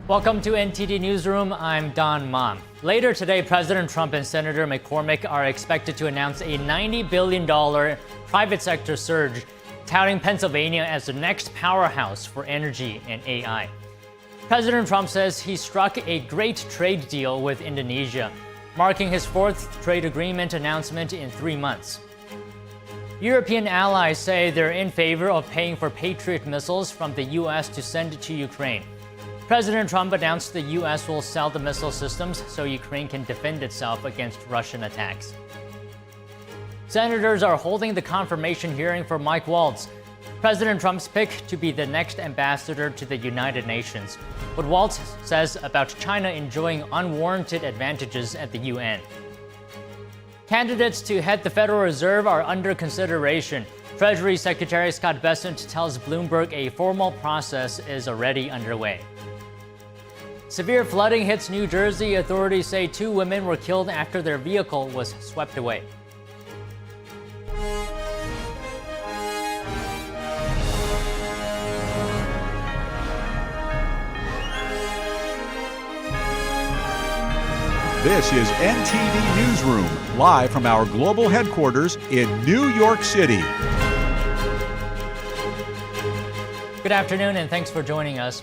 Welcome to NTD Newsroom. I'm Don Ma. Later today, President Trump and Senator McCormick are expected to announce a $90 billion private sector surge, touting Pennsylvania as the next powerhouse for energy and AI. President Trump says he struck a great trade deal with Indonesia, marking his fourth trade agreement announcement in 3 months. European allies say they're in favor of paying for Patriot missiles from the U.S. to send to Ukraine. President Trump announced the U.S. will sell the missile systems so Ukraine can defend itself against Russian attacks. Senators are holding the confirmation hearing for Mike Waltz, President Trump's pick to be the next ambassador to the United Nations. What Waltz says about China enjoying unwarranted advantages at the UN. Candidates to head the Federal Reserve are under consideration. Treasury Secretary Scott Bessent tells Bloomberg a formal process is already underway. Severe flooding hits New Jersey. Authorities say 2 women were killed after their vehicle was swept away. This is NTD Newsroom, live from our global headquarters in New York City. Good afternoon, and thanks for joining us.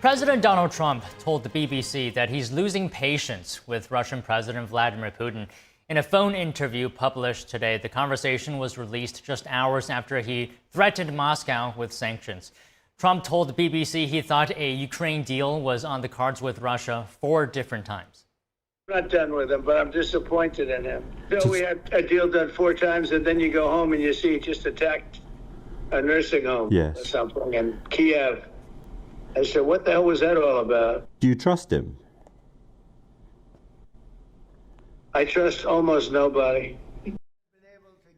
President Donald Trump told the BBC that he's losing patience with Russian President Vladimir Putin. In a phone interview published today, the conversation was released just hours after he threatened Moscow with sanctions. Trump told the BBC he thought a Ukraine deal was on the cards with Russia 4 different times. I'm not done with him, but I'm disappointed in him. So we had a deal done 4 times, and then you go home and you see he just attacked a nursing home or something in Kiev. I said, what the hell was that all about? Do you trust him? I trust almost nobody.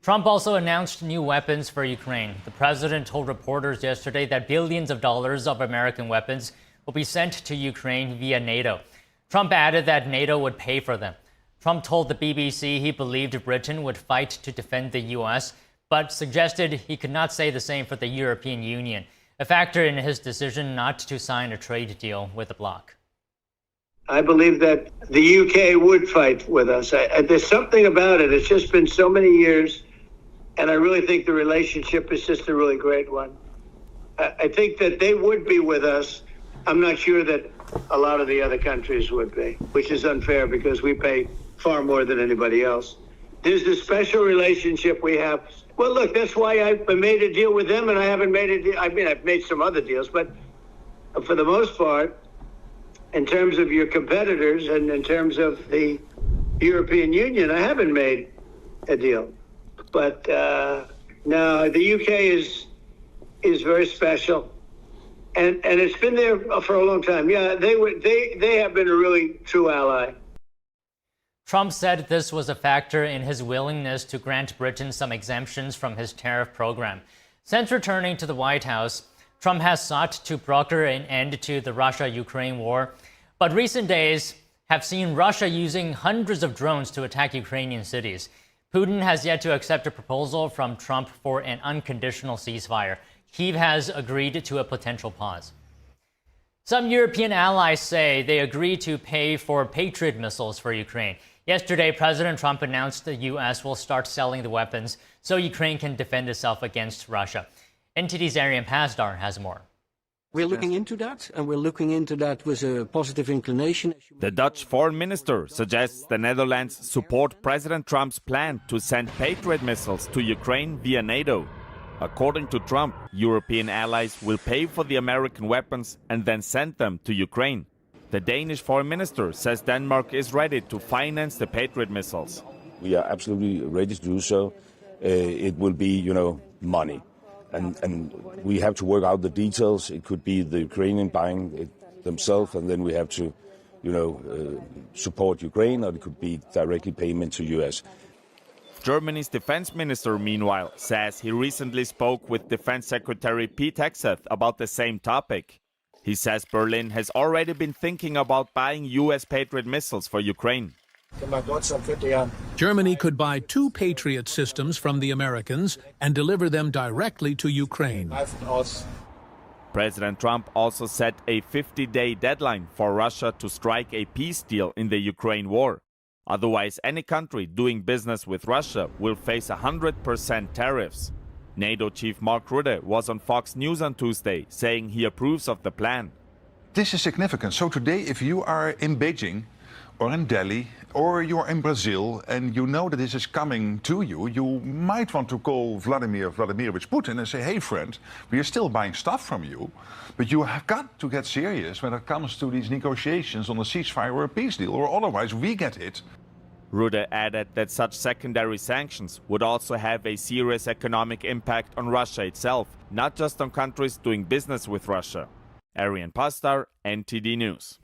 Trump also announced new weapons for Ukraine. The president told reporters yesterday that billions of dollars of American weapons will be sent to Ukraine via NATO. Trump added that NATO would pay for them. Trump told the BBC he believed Britain would fight to defend the U.S., but suggested he could not say the same for the European Union, a factor in his decision not to sign a trade deal with the bloc. I believe that the UK would fight with us. There's something about it. It's just been so many years, and I really think the relationship is just a really great one. I think that they would be with us. I'm not sure that a lot of the other countries would be, which is unfair because we pay far more than anybody else. There's a special relationship we have. Well, look, that's why I made a deal with them, and I haven't made a deal. I mean, I've made some other deals, but for the most part, in terms of your competitors and in terms of the European Union, I haven't made a deal. But no, the UK is very special. And it's been there for a long time. Yeah, they have been a really true ally. Trump said this was a factor in his willingness to grant Britain some exemptions from his tariff program. Since returning to the White House, Trump has sought to broker an end to the Russia-Ukraine war. But recent days have seen Russia using hundreds of drones to attack Ukrainian cities. Putin has yet to accept a proposal from Trump for an unconditional ceasefire. Kyiv has agreed to a potential pause. Some European allies say they agree to pay for Patriot missiles for Ukraine. Yesterday, President Trump announced the U.S. will start selling the weapons so Ukraine can defend itself against Russia. NTD's Arian Pasdar has more. We're looking into that, and we're looking into that with a positive inclination. The Dutch foreign minister suggests the Netherlands support President Trump's plan to send Patriot missiles to Ukraine via NATO. According to Trump, European allies will pay for the American weapons and then send them to Ukraine. The Danish foreign minister says Denmark is ready to finance the Patriot missiles. We are absolutely ready to do so. It will be, money. And we have to work out the details. It could be the Ukrainian buying it themselves, and then we have to, support Ukraine, or it could be directly payment to U.S. Germany's defense minister, meanwhile, says he recently spoke with Defense Secretary Pete Hegseth about the same topic. He says Berlin has already been thinking about buying U.S. Patriot missiles for Ukraine. Germany could buy 2 Patriot systems from the Americans and deliver them directly to Ukraine. President Trump also set a 50-day deadline for Russia to strike a peace deal in the Ukraine war. Otherwise, any country doing business with Russia will face 100% tariffs. NATO chief Mark Rutte was on Fox News on Tuesday, saying he approves of the plan. This is significant. So today, if you are in Beijing or in Delhi or you're in Brazil and you know that this is coming to you, you might want to call Vladimir Vladimirovich Putin and say, hey friend, we are still buying stuff from you, but you have got to get serious when it comes to these negotiations on a ceasefire or a peace deal, or otherwise we get hit. Rutte added that such secondary sanctions would also have a serious economic impact on Russia itself, not just on countries doing business with Russia. Arian Pastar, NTD News.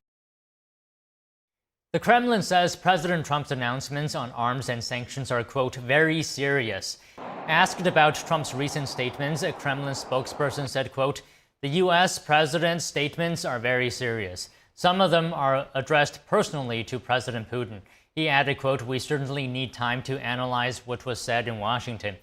The Kremlin says President Trump's announcements on arms and sanctions are, quote, very serious. Asked about Trump's recent statements, a Kremlin spokesperson said, quote, the U.S. president's statements are very serious. Some of them are addressed personally to President Putin. He added, quote, we certainly need time to analyze what was said in Washington.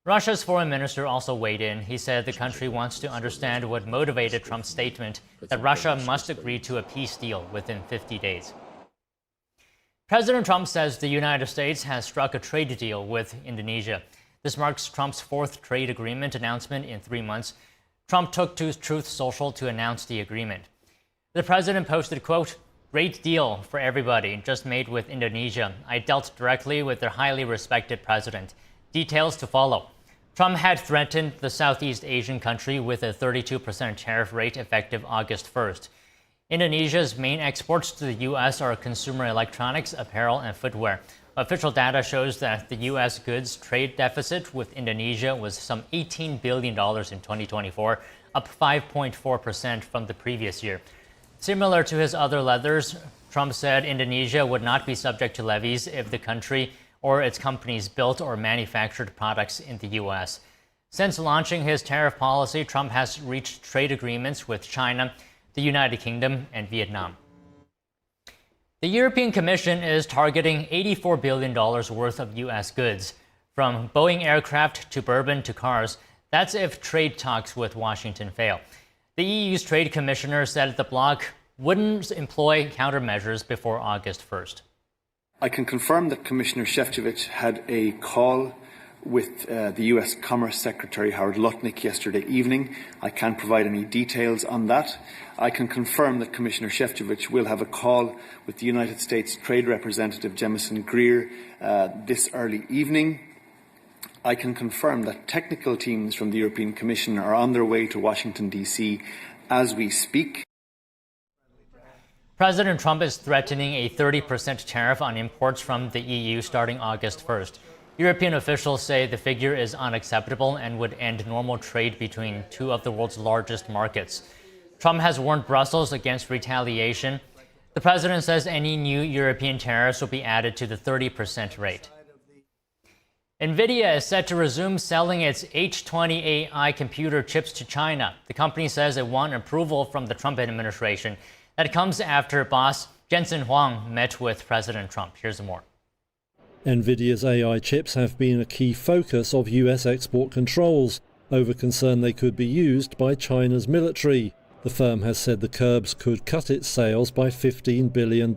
Russia's foreign minister also weighed in. He said the country wants to understand what motivated Trump's statement that Russia must agree to a peace deal within 50 days. President Trump says the United States has struck a trade deal with Indonesia. This marks Trump's fourth trade agreement announcement in 3 months. Trump took to Truth Social to announce the agreement. The president posted, quote, great deal for everybody, just made with Indonesia. I dealt directly with their highly respected president. Details to follow. Trump had threatened the Southeast Asian country with a 32% tariff rate effective August 1st. Indonesia's main exports to the U.S. are consumer electronics, apparel, and footwear. Official data shows that the U.S. goods trade deficit with Indonesia was some $18 billion in 2024, up 5.4% from the previous year. Similar to his other letters, Trump said Indonesia would not be subject to levies if the country or its companies built or manufactured products in the U.S. Since launching his tariff policy, Trump has reached trade agreements with China, the United Kingdom, and Vietnam. The European Commission is targeting $84 billion worth of U.S. goods, from Boeing aircraft to bourbon to cars. That's if trade talks with Washington fail. The EU's trade commissioner said the bloc wouldn't employ countermeasures before August 1st. I can confirm that Commissioner Šefčovič had a call with the US Commerce Secretary Howard Lutnick yesterday evening. I can't provide any details on that. I can confirm that Commissioner Šefčovič will have a call with the United States Trade Representative Jemison Greer this early evening. I can confirm that technical teams from the European Commission are on their way to Washington, D.C. as we speak. President Trump is threatening a 30% tariff on imports from the EU starting August 1st. European officials say the figure is unacceptable and would end normal trade between two of the world's largest markets. Trump has warned Brussels against retaliation. The president says any new European tariffs will be added to the 30% rate. NVIDIA is set to resume selling its H20 AI computer chips to China. The company says it won approval from the Trump administration. That comes after boss Jensen Huang met with President Trump. Here's more. NVIDIA's AI chips have been a key focus of US export controls over concern they could be used by China's military. The firm has said the curbs could cut its sales by $15 billion.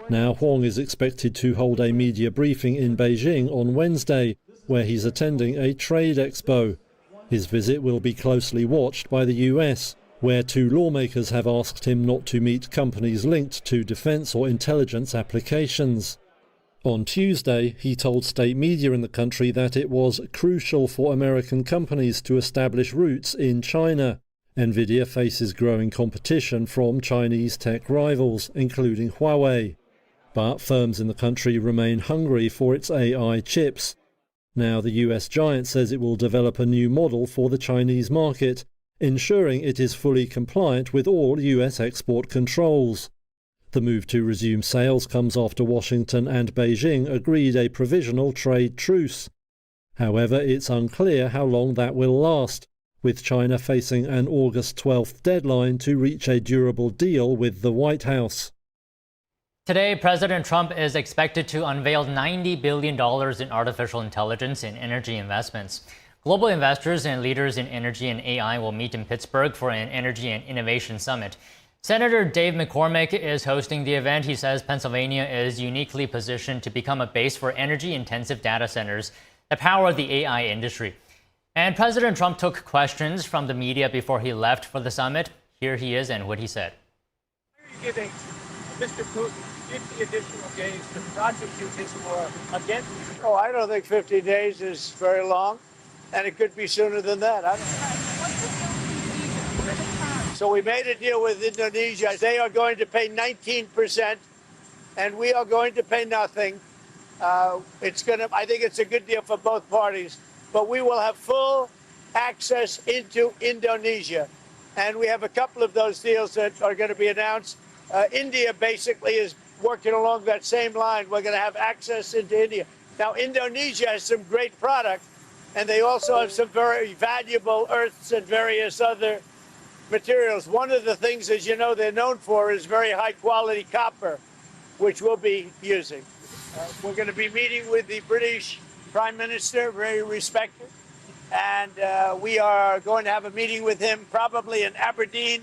Now Huang is expected to hold a media briefing in Beijing on Wednesday, where he's attending a trade expo. His visit will be closely watched by the US, where two lawmakers have asked him not to meet companies linked to defense or intelligence applications. On Tuesday, he told state media in the country that it was crucial for American companies to establish roots in China. NVIDIA faces growing competition from Chinese tech rivals, including Huawei. But firms in the country remain hungry for its AI chips. Now the US giant says it will develop a new model for the Chinese market, ensuring it is fully compliant with all US export controls. The move to resume sales comes after Washington and Beijing agreed a provisional trade truce. However, it's unclear how long that will last, with China facing an August 12th deadline to reach a durable deal with the White House. Today, President Trump is expected to unveil $90 billion in artificial intelligence and energy investments. Global investors and leaders in energy and AI will meet in Pittsburgh for an energy and innovation summit. Senator Dave McCormick is hosting the event. He says Pennsylvania is uniquely positioned to become a base for energy-intensive data centers that power the AI industry. And President Trump took questions from the media before he left for the summit. Here he is and what he said. Are you giving Mr. Putin 50 additional days to prosecute his war against you? Oh, I don't think 50 days is very long, and it could be sooner than that. So we made a deal with Indonesia. They are going to pay 19%, and we are going to pay nothing. I think it's a good deal for both parties, but we will have full access into Indonesia. And we have a couple of those deals that are going to be announced. India basically is working along that same line. We're going to have access into India. Now, Indonesia has some great product, and they also have some very valuable earths and various other materials. One of the things, as you know, they're known for is very high quality copper, which we'll be using. We're going to be meeting with the British Prime Minister, very respected, and we are going to have a meeting with him probably in Aberdeen,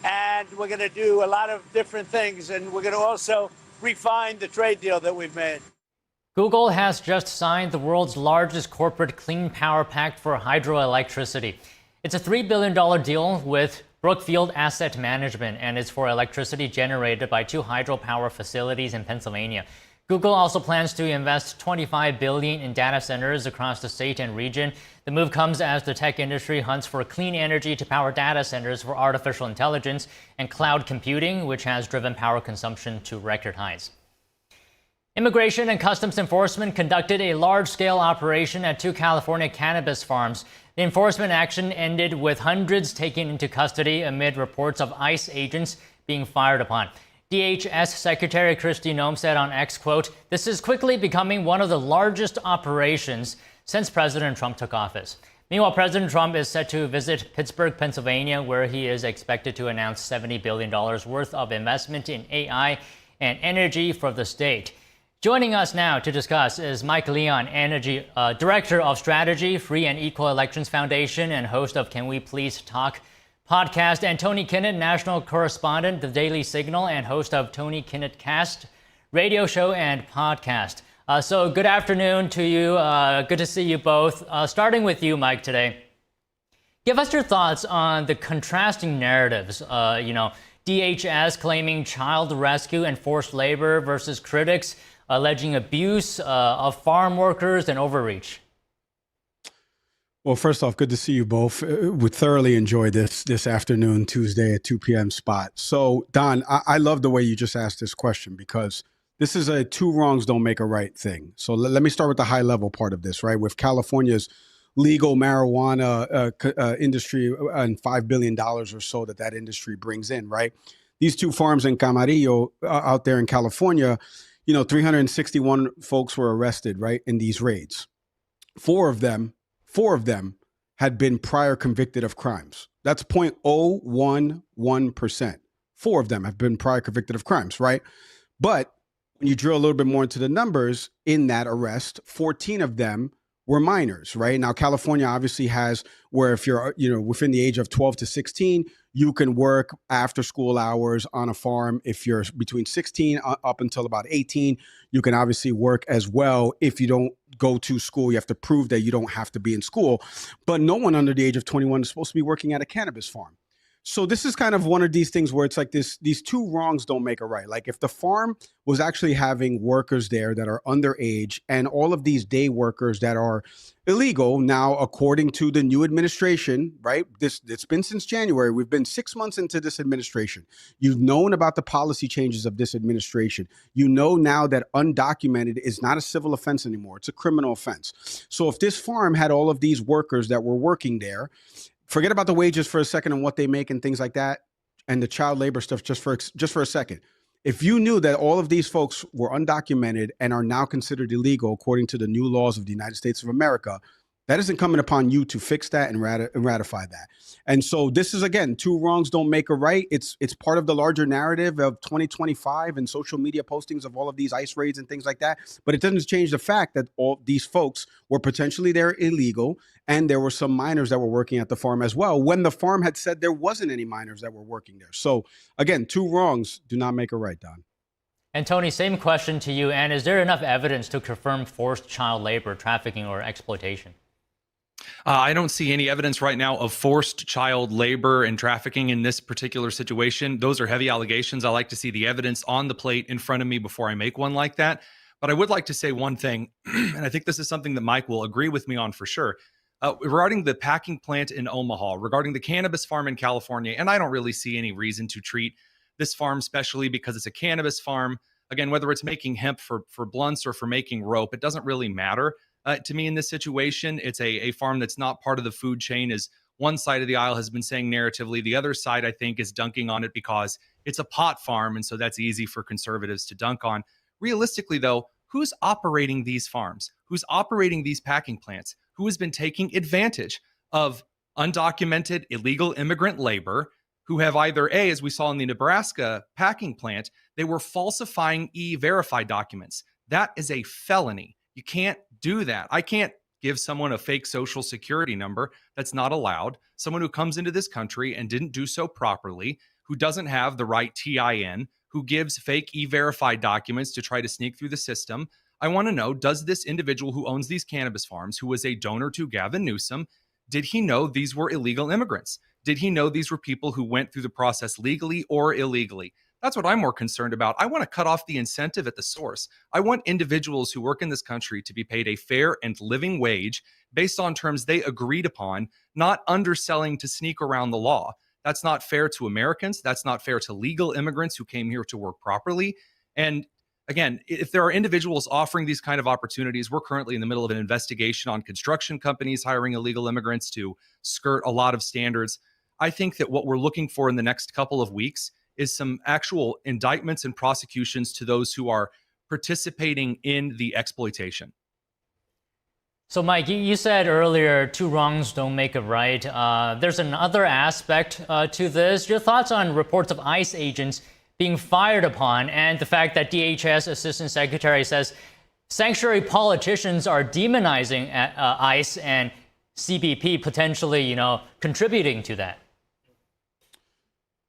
and we're going to do a lot of different things, and we're going to also refine the trade deal that we've made. Google has just signed the world's largest corporate clean power pact for hydroelectricity. It's a $3 billion deal with Brookfield Asset Management, and it's for electricity generated by 2 hydropower facilities in Pennsylvania. Google also plans to invest $25 billion in data centers across the state and region. The move comes as the tech industry hunts for clean energy to power data centers for artificial intelligence and cloud computing, which has driven power consumption to record highs. Immigration and Customs Enforcement conducted a large-scale operation at 2 California cannabis farms. The enforcement action ended with hundreds taken into custody amid reports of ICE agents being fired upon. DHS Secretary Kristi Noem said on X, quote, "This is quickly becoming one of the largest operations since President Trump took office." Meanwhile, President Trump is set to visit Pittsburgh, Pennsylvania, where he is expected to announce $70 billion worth of investment in AI and energy for the state. Joining us now to discuss is Mike Leon, Director of Strategy, Free and Equal Elections Foundation, and host of Can We Please Talk podcast, and Tony Kinnett, National Correspondent, The Daily Signal, and host of Tony Kinnett Cast, radio show and podcast. So good afternoon to you. Good to see you both. Starting with you, Mike, today. Give us your thoughts on the contrasting narratives. DHS claiming child rescue and forced labor versus critics alleging abuse of farm workers and overreach. Well, first off, good to see you both. We thoroughly enjoyed this afternoon, Tuesday at 2 p.m. spot. So, Don, I love the way you just asked this question because this is a 2 wrongs don't make a right thing. So let me start with the high level part of this, right? With California's legal marijuana industry and $5 billion or so that industry brings in, right? These 2 farms in Camarillo out there in California, 361 folks were arrested, right, in these raids. 4 of them had been prior convicted of crimes. That's 0.011%. 4 of them have been prior convicted of crimes, right? But when you drill a little bit more into the numbers in that arrest, 14 of them were minors, right? Now, California obviously has where if you're, within the age of 12 to 16, you can work after school hours on a farm. If you're between 16 up until about 18, you can obviously work as well. If you don't go to school, you have to prove that you don't have to be in school. But no one under the age of 21 is supposed to be working at a cannabis farm. So this is kind of one of these things where it's like these 2 wrongs don't make a right. Like if the farm was actually having workers there that are underage and all of these day workers that are illegal now, according to the new administration, right? It's been since January. We've been 6 months into this administration. You've known about the policy changes of this administration. You know now that undocumented is not a civil offense anymore. It's a criminal offense. So if this farm had all of these workers that were working there, forget about the wages for a second and what they make and things like that, and the child labor stuff just for a second. If you knew that all of these folks were undocumented and are now considered illegal according to the new laws of the United States of America, That isn't coming upon you to fix that and ratify that. And so this is, again, two wrongs don't make a right. It's part of the larger narrative of 2025 and social media postings of all of these ICE raids and things like that. But it doesn't change the fact that all these folks were potentially there illegal, and there were some minors that were working at the farm as well, when the farm had said there wasn't any minors that were working there. So again, two wrongs do not make a right, Don. And Tony, same question to you. And is there enough evidence to confirm forced child labor, trafficking, or exploitation? I don't see any evidence right now of forced child labor and trafficking in this particular situation. Those are heavy allegations. I like to see the evidence on the plate in front of me before I make one like that. But I would like to say one thing, and I think this is something that Mike will agree with me on for sure. Regarding the packing plant in Omaha, regarding the cannabis farm in California, and I don't really see any reason to treat this farm specially because it's a cannabis farm. Again, whether it's making hemp for blunts or for making rope, it doesn't really matter. To me, in this situation, it's a farm that's not part of the food chain, as one side of the aisle has been saying narratively. The other side, I think, is dunking on it because it's a pot farm, and so that's easy for conservatives to dunk on. Realistically, though, who's operating these farms? Who's operating these packing plants? Who has been taking advantage of undocumented illegal immigrant labor who have either, A, as we saw in the Nebraska packing plant, they were falsifying E-Verify documents. That is a felony. You can't do that. I can't give someone a fake social security number. That's not allowed. Someone who comes into this country and didn't do so properly, who doesn't have the right TIN, who gives fake E-Verify documents to try to sneak through the system. I want to know, does this individual who owns these cannabis farms, who was a donor to Gavin Newsom, did he know these were illegal immigrants? Did he know these were people who went through the process legally or illegally? That's what I'm more concerned about. I want to cut off the incentive at the source. I want individuals who work in this country to be paid a fair and living wage based on terms they agreed upon, not underselling to sneak around the law. That's not fair to Americans. That's not fair to legal immigrants who came here to work properly. And again, if there are individuals offering these kind of opportunities, we're currently in the middle of an investigation on construction companies hiring illegal immigrants to skirt a lot of standards. I think that what we're looking for in the next couple of weeks is some actual indictments and prosecutions to those who are participating in the exploitation. So, Mike, you said earlier, two wrongs don't make a right. There's another aspect to this. Your thoughts on reports of ICE agents being fired upon and the fact that DHS Assistant Secretary says sanctuary politicians are demonizing ICE and CBP potentially, contributing to that?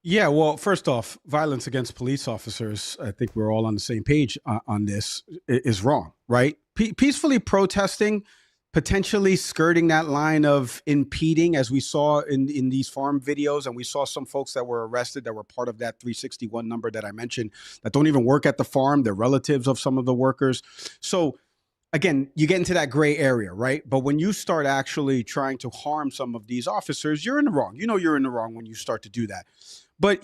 Yeah, well, first off, violence against police officers, I think we're all on the same page on this, is wrong, right? Peacefully protesting, potentially skirting that line of impeding, as we saw in these farm videos, and we saw some folks that were arrested that were part of that 361 number that I mentioned that don't even work at the farm. They're relatives of some of the workers. So again, you get into that gray area, right? But when you start actually trying to harm some of these officers, you're in the wrong. You're in the wrong when you start to do that. But,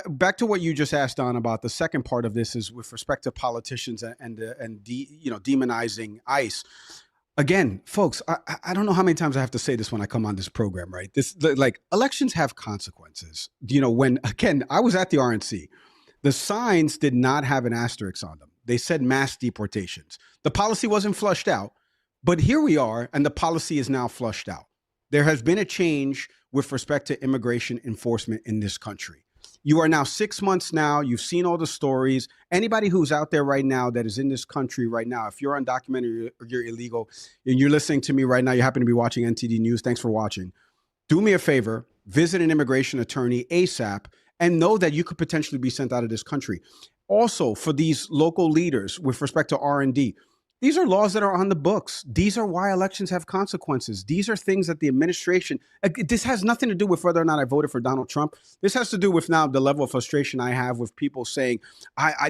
back to what you just asked on about the second part of this is with respect to politicians and demonizing ICE. Again, folks, I don't know how many times I have to say this when I come on this program, right? Elections have consequences. When, again, I was at the RNC, the signs did not have an asterisk on them. They said mass deportations. The policy wasn't flushed out, but here we are, and the policy is now flushed out. There has been a change with respect to immigration enforcement in this country. You are now 6 months now. You've seen all the stories. Anybody who's out there right now that is in this country right now, if you're undocumented or you're illegal and you're listening to me right now, you happen to be watching NTD News, thanks for watching. Do me a favor, visit an immigration attorney ASAP and know that you could potentially be sent out of this country. Also, for these local leaders with respect to R&D, these are laws that are on the books. These are why elections have consequences. These are things that the administration, this has nothing to do with whether or not I voted for Donald Trump. This has to do with now the level of frustration I have with people saying,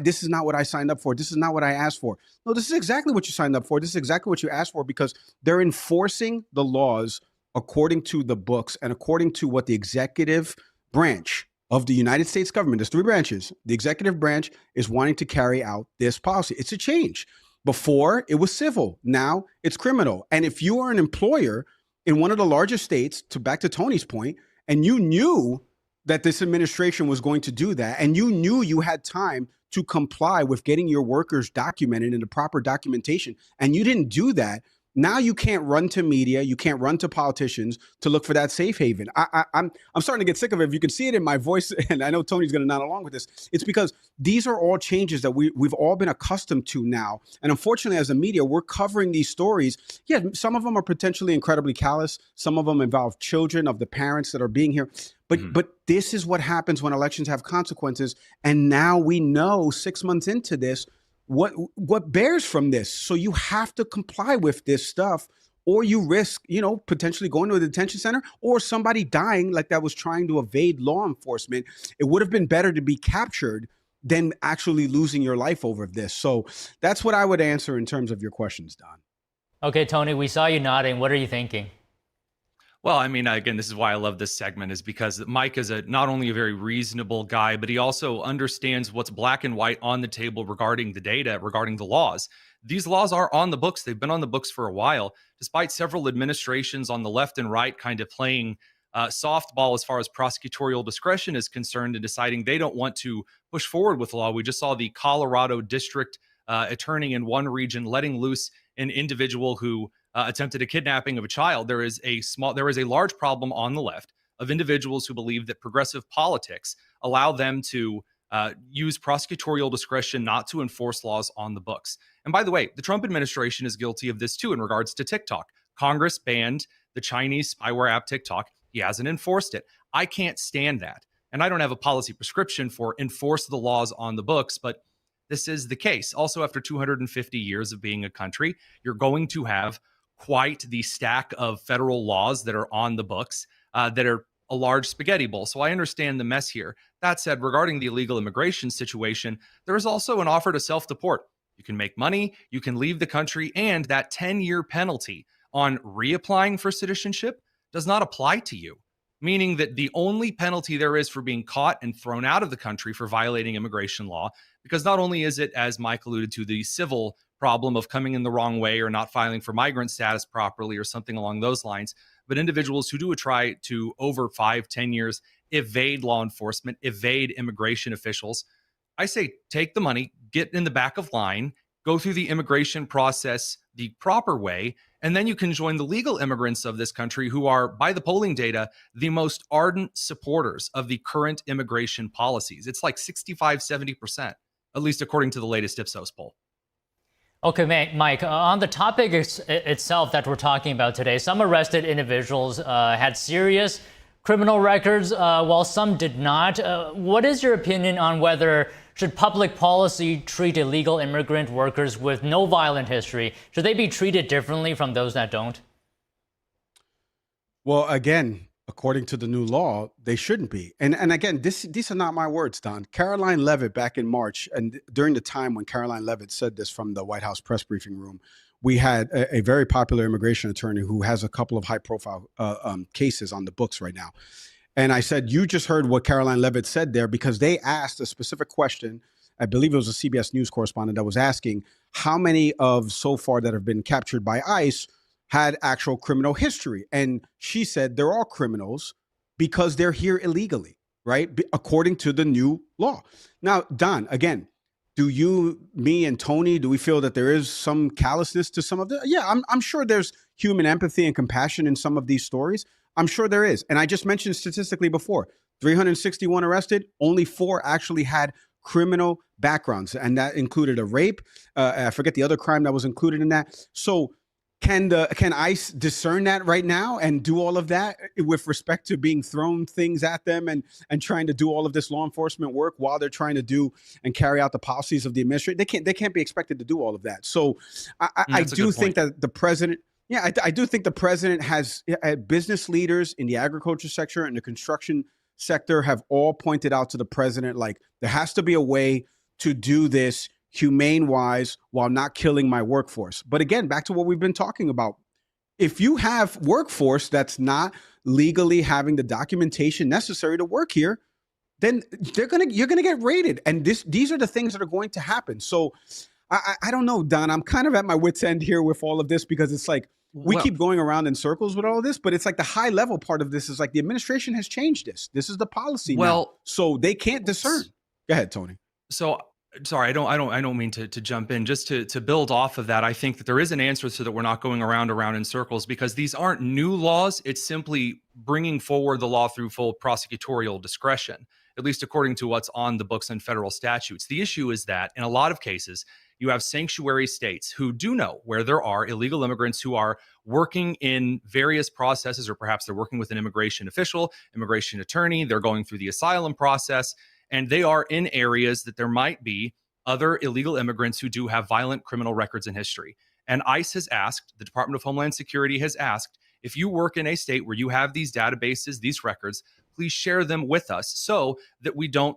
this is not what I signed up for. This is not what I asked for. No, this is exactly what you signed up for. This is exactly what you asked for because they're enforcing the laws according to the books and according to what the executive branch of the United States government, there's three branches. The executive branch is wanting to carry out this policy. It's a change. Before, it was civil. Now, it's criminal. And if you are an employer in one of the largest states, back to Tony's point, and you knew that this administration was going to do that, and you knew you had time to comply with getting your workers documented in the proper documentation, and you didn't do that, Now you can't run to media, you can't run to politicians to look for that safe haven. I'm starting to get sick of it. If you can see it in my voice, and I know Tony's going to nod along with this, it's because these are all changes that we've all been accustomed to now. And unfortunately, as a media, we're covering these stories. Yeah, some of them are potentially incredibly callous. Some of them involve children of the parents that are being here. But this is what happens when elections have consequences. And now we know 6 months into this, what bears from this. So you have to comply with this stuff, or you risk, potentially going to a detention center or somebody dying like that was trying to evade law enforcement. It would have been better to be captured than actually losing your life over this. So that's what I would answer in terms of your questions, Don. Okay, Tony, we saw you nodding. What are you thinking? Well, I mean, again, this is why I love this segment, is because Mike is not only a very reasonable guy, but he also understands what's black and white on the table regarding the data, regarding the laws. These laws are on the books. They've been on the books for a while, despite several administrations on the left and right kind of playing softball as far as prosecutorial discretion is concerned and deciding they don't want to push forward with law. We just saw the Colorado district attorney in one region letting loose an individual who attempted a kidnapping of a child. There is a large problem on the left of individuals who believe that progressive politics allow them to use prosecutorial discretion not to enforce laws on the books. And by the way, the Trump administration is guilty of this too in regards to TikTok. Congress banned the Chinese spyware app TikTok. He hasn't enforced it. I can't stand that. And I don't have a policy prescription for enforce the laws on the books, but this is the case. Also, after 250 years of being a country, you're going to have quite the stack of federal laws that are on the books that are a large spaghetti bowl. So I understand the mess here. That said, regarding the illegal immigration situation, there is also an offer to self-deport. You can make money, you can leave the country, and that 10-year penalty on reapplying for citizenship does not apply to you, meaning that the only penalty there is for being caught and thrown out of the country for violating immigration law, because not only is it, as Mike alluded to, the civil problem of coming in the wrong way or not filing for migrant status properly or something along those lines, but individuals who do try to, over 5-10 years, evade law enforcement, evade immigration officials, I say take the money, get in the back of line, go through the immigration process the proper way, and then you can join the legal immigrants of this country who are, by the polling data, the most ardent supporters of the current immigration policies. It's like 65-70%, at least according to the latest Ipsos poll. Okay, Mike, on the topic itself that we're talking about today, some arrested individuals had serious criminal records, while some did not. What is your opinion on whether should public policy treat illegal immigrant workers with no violent history? Should they be treated differently from those that don't? Well, again, according to the new law, they shouldn't be. And again, these are not my words, Don. Caroline Leavitt back in March, and during the time when Caroline Leavitt said this from the White House press briefing room, we had a very popular immigration attorney who has a couple of high-profile cases on the books right now. And I said, you just heard what Caroline Leavitt said there, because they asked a specific question. I believe it was a CBS News correspondent that was asking how many of so far that have been captured by ICE had actual criminal history. And she said they're all criminals because they're here illegally, right? According to the new law. Now, Don, again, do you, me and Tony, do we feel that there is some callousness to some of the? Yeah, I'm sure there's human empathy and compassion in some of these stories. I'm sure there is. And I just mentioned statistically before, 361 arrested, only 4 actually had criminal backgrounds. And that included a rape. I forget the other crime that was included in that. So can ICE discern that right now and do all of that with respect to being thrown things at them and trying to do all of this law enforcement work while they're trying to do and carry out the policies of the administration? They can't be expected to do all of that. So I do think that the president, I do think the president has business leaders in the agriculture sector and the construction sector have all pointed out to the president, like, there has to be a way to do this humane wise while not killing my workforce. But again, back to what we've been talking about. If you have workforce that's not legally having the documentation necessary to work here, then you're gonna get raided. And these are the things that are going to happen. So I don't know, Don, I'm kind of at my wit's end here with all of this, because it's like we keep going around in circles with all of this, but it's like the high level part of this is like the administration has changed this. This is the policy now. So they can't discern. Go ahead, Tony. So Sorry, I don't mean to jump in. Just to build off of that, I think that there is an answer so that we're not going around in circles, because these aren't new laws. It's simply bringing forward the law through full prosecutorial discretion, at least according to what's on the books and federal statutes. The issue is that in a lot of cases, you have sanctuary states who do know where there are illegal immigrants who are working in various processes, or perhaps they're working with an immigration official, immigration attorney, they're going through the asylum process, and they are in areas that there might be other illegal immigrants who do have violent criminal records and history. And ICE has asked, the Department of Homeland Security has asked, if you work in a state where you have these databases, these records, please share them with us so that we don't,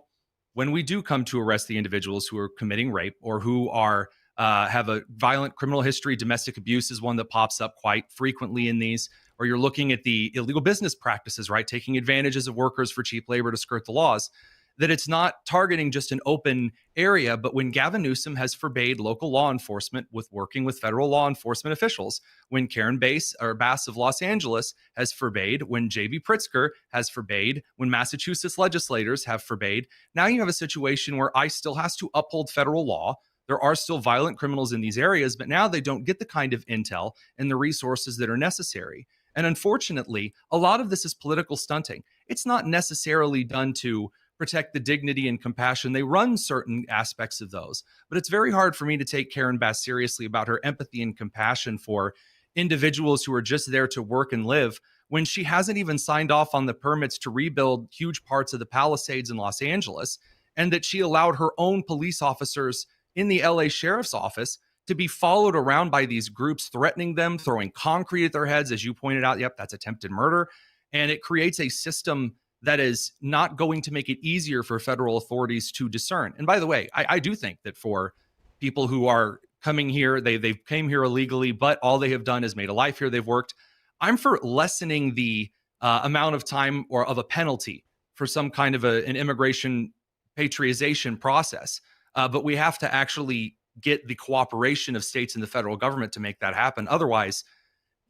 when we do come to arrest the individuals who are committing rape or who are have a violent criminal history, domestic abuse is one that pops up quite frequently in these, or you're looking at the illegal business practices, right, taking advantages of workers for cheap labor to skirt the laws, that it's not targeting just an open area. But when Gavin Newsom has forbade local law enforcement with working with federal law enforcement officials, when Karen Bass of Los Angeles has forbade, when J.B. Pritzker has forbade, when Massachusetts legislators have forbade, now you have a situation where ICE still has to uphold federal law. There are still violent criminals in these areas, but now they don't get the kind of intel and the resources that are necessary. And unfortunately, a lot of this is political stunting. It's not necessarily done to protect the dignity and compassion. They run certain aspects of those, but it's very hard for me to take Karen Bass seriously about her empathy and compassion for individuals who are just there to work and live when she hasn't even signed off on the permits to rebuild huge parts of the Palisades in Los Angeles, and that she allowed her own police officers in the LA Sheriff's Office to be followed around by these groups, threatening them, throwing concrete at their heads. As you pointed out, yep, that's attempted murder. And it creates a system that is not going to make it easier for federal authorities to discern. And by the way, I do think that for people who are coming here, they came here illegally, but all they have done is made a life here, they've worked. I'm for lessening the amount of time or of a penalty for some kind of an immigration patriotization process. But we have to actually get the cooperation of states and the federal government to make that happen. Otherwise,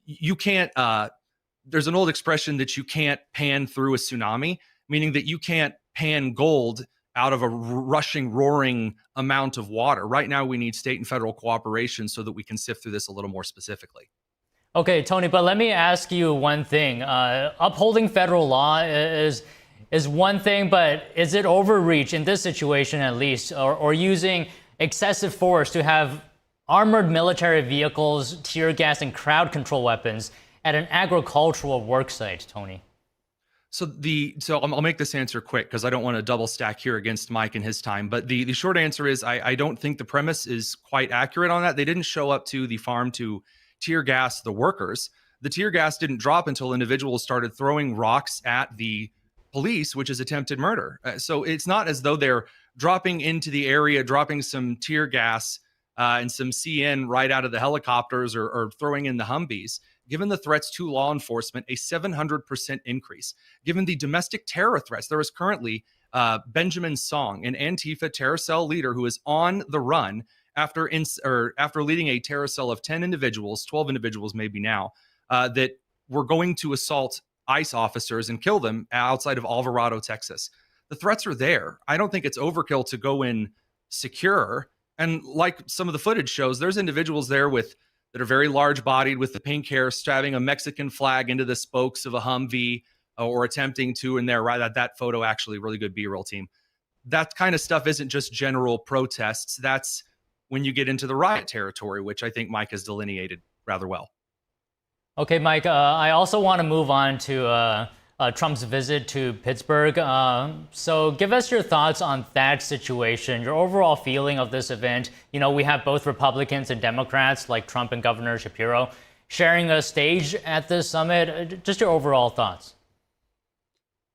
you can't, there's an old expression that you can't pan through a tsunami, meaning that you can't pan gold out of a rushing, roaring amount of water. Right now, we need state and federal cooperation so that we can sift through this a little more specifically. Okay, Tony, but let me ask you one thing. Upholding federal law is one thing, but is it overreach in this situation at least, or using excessive force to have armored military vehicles, tear gas, and crowd control weapons at an agricultural work site, Tony? So I'll make this answer quick because I don't want to double stack here against Mike and his time. But the short answer is I don't think the premise is quite accurate on that. They didn't show up to the farm to tear gas the workers. The tear gas didn't drop until individuals started throwing rocks at the police, which is attempted murder. So it's not as though they're dropping into the area, dropping some tear gas and some CN right out of the helicopters or throwing in the Humvees. Given the threats to law enforcement, a 700% increase. Given the domestic terror threats, there is currently Benjamin Song, an Antifa terror cell leader who is on the run after leading a terror cell of 10 individuals, 12 individuals maybe now, that were going to assault ICE officers and kill them outside of Alvarado, Texas. The threats are there. I don't think it's overkill to go in secure. And like some of the footage shows, there's individuals there that are very large bodied with the pink hair, stabbing a Mexican flag into the spokes of a Humvee or attempting to, and there, right at that photo, actually really good B-roll team. That kind of stuff isn't just general protests. That's when you get into the riot territory, which I think Mike has delineated rather well. Okay, Mike, I also want to move on to Trump's visit to Pittsburgh. So give us your thoughts on that situation, your overall feeling of this event. You know, we have both Republicans and Democrats like Trump and Governor Shapiro sharing a stage at this summit. Just your overall thoughts.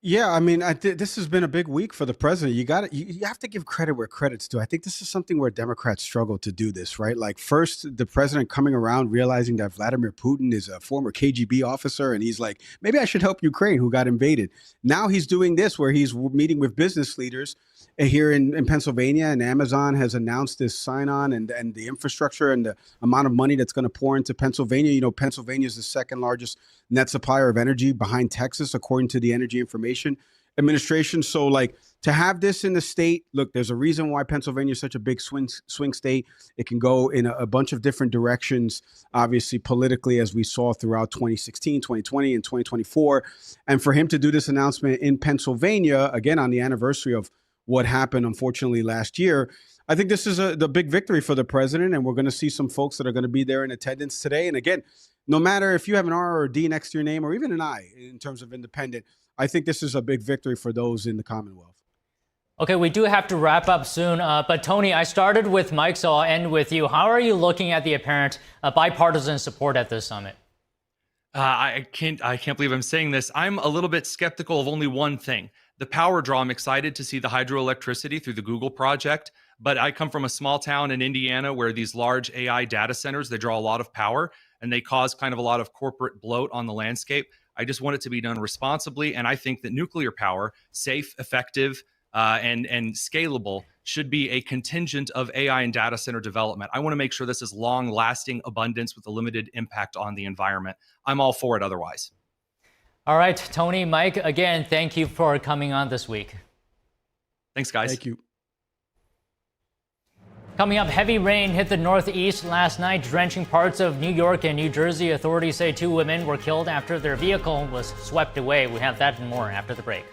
Yeah, I mean, this has been a big week for the president. You have to give credit where credit's due. I think this is something where Democrats struggle to do this, right? Like first, the president coming around, realizing that Vladimir Putin is a former KGB officer, and he's like, maybe I should help Ukraine, who got invaded. Now he's doing this where he's meeting with business leaders here in Pennsylvania, and Amazon has announced this sign-on and the infrastructure and the amount of money that's going to pour into Pennsylvania. You know, Pennsylvania is the second largest net supplier of energy behind Texas, according to the Energy Information administration. So like to have this in the state, look, there's a reason why Pennsylvania is such a big swing state. It can go in a bunch of different directions, obviously politically, as we saw throughout 2016, 2020, and 2024. And for him to do this announcement in Pennsylvania, again, on the anniversary of what happened, unfortunately, last year, I think this is the big victory for the president. And we're going to see some folks that are going to be there in attendance today. And again, no matter if you have an R or a D next to your name or even an I in terms of independent, I think this is a big victory for those in the Commonwealth. Okay, we do have to wrap up soon, but Tony, I started with Mike, so I'll end with you. How are you looking at the apparent bipartisan support at this summit? I can't believe I'm saying this. I'm a little bit skeptical of only one thing. The power draw, I'm excited to see the hydroelectricity through the Google project, but I come from a small town in Indiana where these large AI data centers, they draw a lot of power and they cause kind of a lot of corporate bloat on the landscape. I just want it to be done responsibly, and I think that nuclear power, safe, effective, and scalable, should be a contingent of AI and data center development. I want to make sure this is long-lasting abundance with a limited impact on the environment. I'm all for it otherwise. All right, Tony, Mike, again, thank you for coming on this week. Thanks, guys. Thank you. Coming up, heavy rain hit the Northeast last night, drenching parts of New York and New Jersey. Authorities say 2 women were killed after their vehicle was swept away. We have that and more after the break.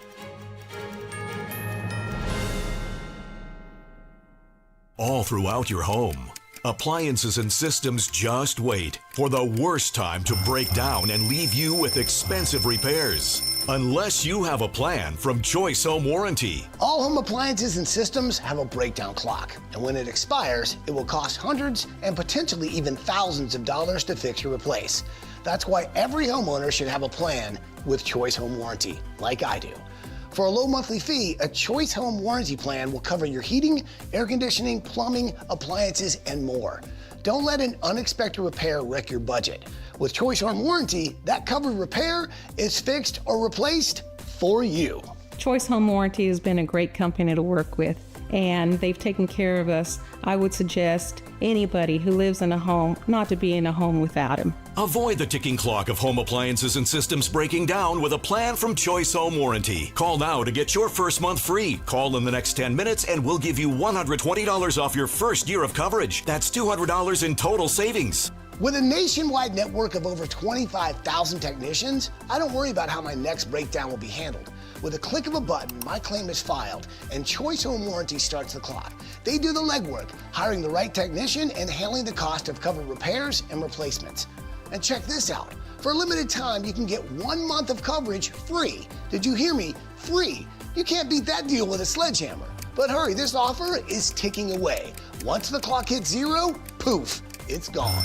All throughout your home, appliances and systems just wait for the worst time to break down and leave you with expensive repairs. Unless you have a plan from Choice Home Warranty. All home appliances and systems have a breakdown clock, and when it expires, it will cost hundreds and potentially even thousands of dollars to fix or replace. That's why every homeowner should have a plan with Choice Home Warranty, like I do. For a low monthly fee, a Choice Home Warranty plan will cover your heating, air conditioning, plumbing, appliances, and more. Don't let an unexpected repair wreck your budget. With Choice Home Warranty, that covered repair is fixed or replaced for you. Choice Home Warranty has been a great company to work with, and they've taken care of us. I would suggest anybody who lives in a home not to be in a home without him. Avoid the ticking clock of home appliances and systems breaking down with a plan from Choice Home Warranty. Call now to get your first month free. Call in the next 10 minutes and we'll give you $120 off your first year of coverage. That's $200 in total savings. With a nationwide network of over 25,000 technicians, I don't worry about how my next breakdown will be handled. With a click of a button, my claim is filed, and Choice Home Warranty starts the clock. They do the legwork, hiring the right technician and handling the cost of covered repairs and replacements. And check this out. For a limited time, you can get 1 month of coverage free. Did you hear me? Free. You can't beat that deal with a sledgehammer. But hurry, this offer is ticking away. Once the clock hits 0, poof, it's gone.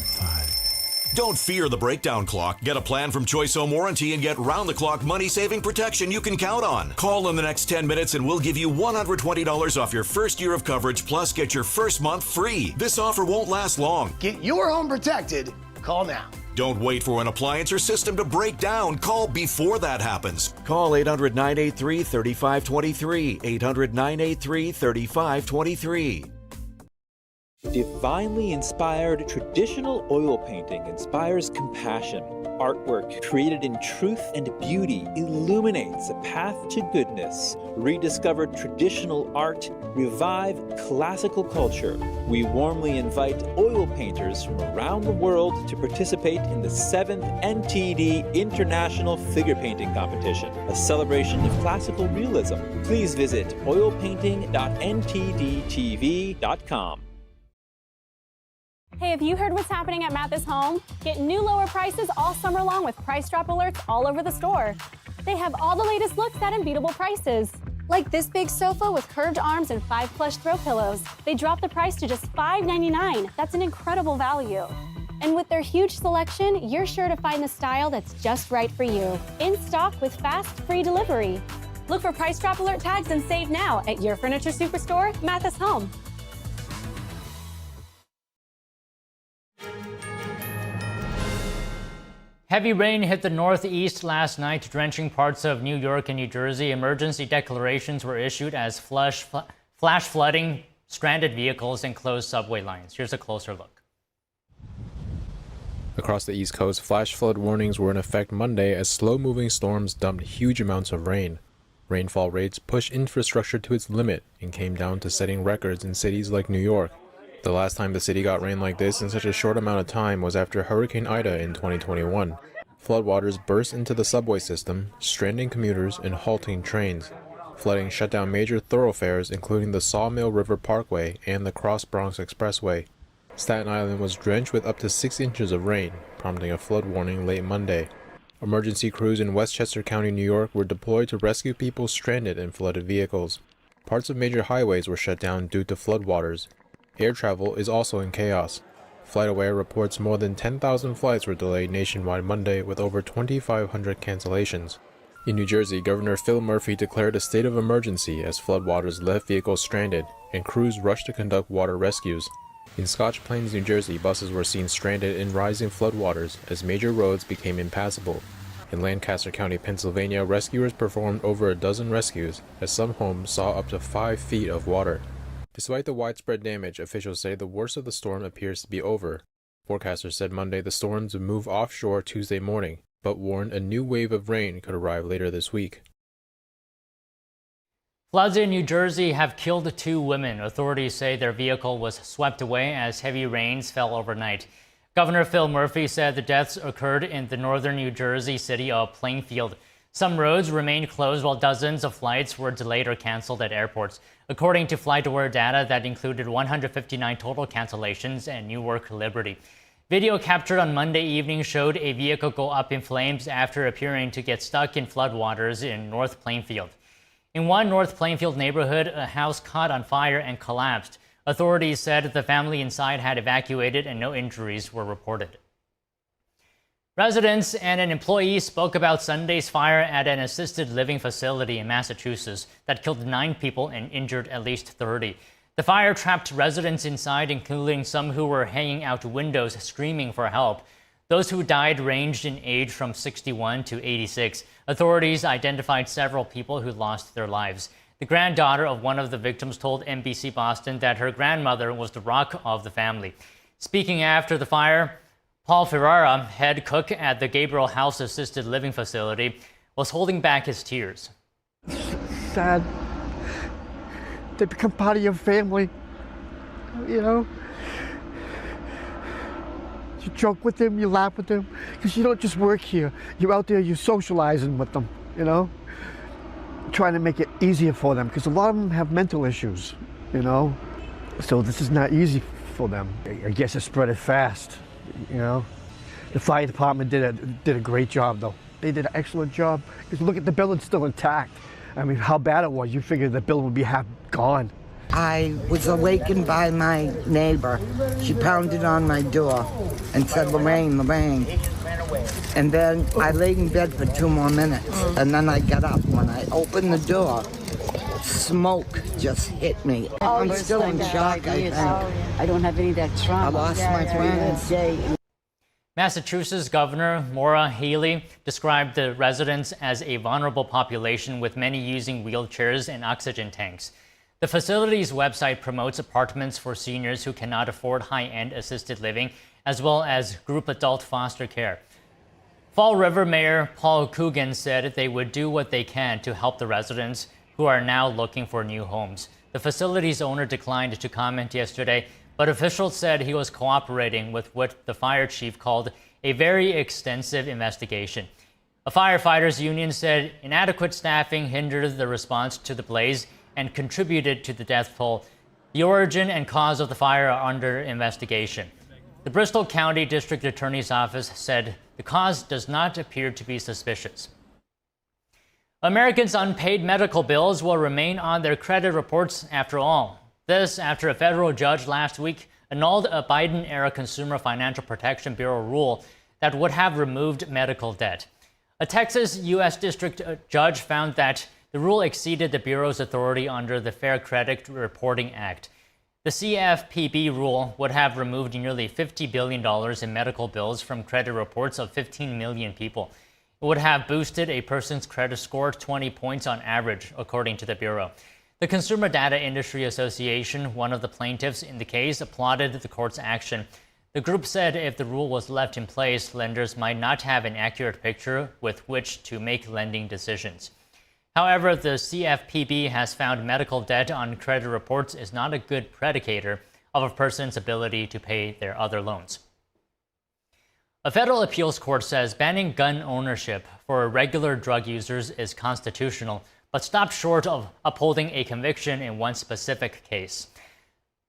Don't fear the breakdown clock. Get a plan from Choice Home Warranty and get round-the-clock money-saving protection you can count on. Call in the next 10 minutes and we'll give you $120 off your first year of coverage, plus get your first month free. This offer won't last long. Get your home protected. Call now. Don't wait for an appliance or system to break down. Call before that happens. Call 800-983-3523. 800-983-3523. Divinely inspired traditional oil painting inspires compassion. Artwork created in truth and beauty illuminates a path to goodness. Rediscover traditional art, revive classical culture. We warmly invite oil painters from around the world to participate in the 7th NTD International Figure Painting Competition, a celebration of classical realism. Please visit oilpainting.ntdtv.com. Hey, have you heard what's happening at Mathis Home? Get new lower prices all summer long with price drop alerts all over the store. They have all the latest looks at unbeatable prices. Like this big sofa with curved arms and 5 plush throw pillows. They dropped the price to just $5.99. That's an incredible value. And with their huge selection, you're sure to find the style that's just right for you. In stock with fast, free delivery. Look for price drop alert tags and save now at your furniture superstore, Mathis Home. Heavy rain hit the Northeast last night, drenching parts of New York and New Jersey. Emergency declarations were issued as flash flooding stranded vehicles and closed subway lines. Here's a closer look. Across the East Coast, flash flood warnings were in effect Monday as slow-moving storms dumped huge amounts of rain. Rainfall rates pushed infrastructure to its limit and came down to setting records in cities like New York. The last time the city got rain like this in such a short amount of time was after Hurricane Ida in 2021. Floodwaters burst into the subway system, stranding commuters and halting trains. Flooding shut down major thoroughfares including the Sawmill River Parkway and the Cross Bronx Expressway. Staten Island was drenched with up to 6 inches of rain, prompting a flood warning late Monday. Emergency crews in Westchester County, New York were deployed to rescue people stranded in flooded vehicles. Parts of major highways were shut down due to floodwaters. Air travel is also in chaos. FlightAware reports more than 10,000 flights were delayed nationwide Monday with over 2,500 cancellations. In New Jersey, Governor Phil Murphy declared a state of emergency as floodwaters left vehicles stranded and crews rushed to conduct water rescues. In Scotch Plains, New Jersey, buses were seen stranded in rising floodwaters as major roads became impassable. In Lancaster County, Pennsylvania, rescuers performed over a dozen rescues as some homes saw up to 5 feet of water. Despite the widespread damage, officials say the worst of the storm appears to be over. Forecasters said Monday the storms would move offshore Tuesday morning, but warned a new wave of rain could arrive later this week. Floods in New Jersey have killed 2 women. Authorities say their vehicle was swept away as heavy rains fell overnight. Governor Phil Murphy said the deaths occurred in the northern New Jersey city of Plainfield. Some roads remained closed while dozens of flights were delayed or canceled at airports. According to FlightAware data, that included 159 total cancellations at Newark Liberty. Video captured on Monday evening showed a vehicle go up in flames after appearing to get stuck in floodwaters in North Plainfield. In one North Plainfield neighborhood, a house caught on fire and collapsed. Authorities said the family inside had evacuated and no injuries were reported. Residents and an employee spoke about Sunday's fire at an assisted living facility in Massachusetts that killed 9 people and injured at least 30. The fire trapped residents inside, including some who were hanging out windows screaming for help. Those who died ranged in age from 61 to 86. Authorities identified several people who lost their lives. The granddaughter of one of the victims told NBC Boston that her grandmother was the rock of the family. Speaking after the fire, Paul Ferrara, head cook at the Gabriel House Assisted Living Facility, was holding back his tears. Sad. They become part of your family, you know? You joke with them, you laugh with them, because you don't just work here. You're out there, you're socializing with them, you know? Trying to make it easier for them, because a lot of them have mental issues, you know? So this is not easy for them. I guess it spread it fast, you know? The fire department did a great job, though. They did an excellent job, because look at the building's still intact. I mean, how bad it was, you figured the building would be half gone. I was awakened by my neighbor. She pounded on my door and said, "Lorraine, Lorraine." And then I laid in bed for 2 more minutes, and then I got up. When I opened the door, smoke just hit me. I'm still in shock, I think. I don't have any of that trauma. I lost my friends. Massachusetts Governor Maura Healey described the residents as a vulnerable population, with many using wheelchairs and oxygen tanks. The facility's website promotes apartments for seniors who cannot afford high-end assisted living, as well as group adult foster care. Fall River Mayor Paul Coogan said they would do what they can to help the residents who are now looking for new homes. The facility's owner declined to comment yesterday, but officials said he was cooperating with what the fire chief called a very extensive investigation. A firefighters union said inadequate staffing hindered the response to the blaze and contributed to the death toll. The origin and cause of the fire are under investigation. The Bristol County District Attorney's Office said the cause does not appear to be suspicious. Americans' unpaid medical bills will remain on their credit reports after all. This after a federal judge last week annulled a Biden-era Consumer Financial Protection Bureau rule that would have removed medical debt. A Texas U.S. District Judge found that the rule exceeded the Bureau's authority under the Fair Credit Reporting Act. The CFPB rule would have removed nearly $50 billion in medical bills from credit reports of 15 million people. It would have boosted a person's credit score 20 points on average, according to the Bureau. The Consumer Data Industry Association, one of the plaintiffs in the case, applauded the court's action. The group said if the rule was left in place, lenders might not have an accurate picture with which to make lending decisions. However, the CFPB has found medical debt on credit reports is not a good predicator of a person's ability to pay their other loans. A federal appeals court says banning gun ownership for regular drug users is constitutional, but stopped short of upholding a conviction in one specific case.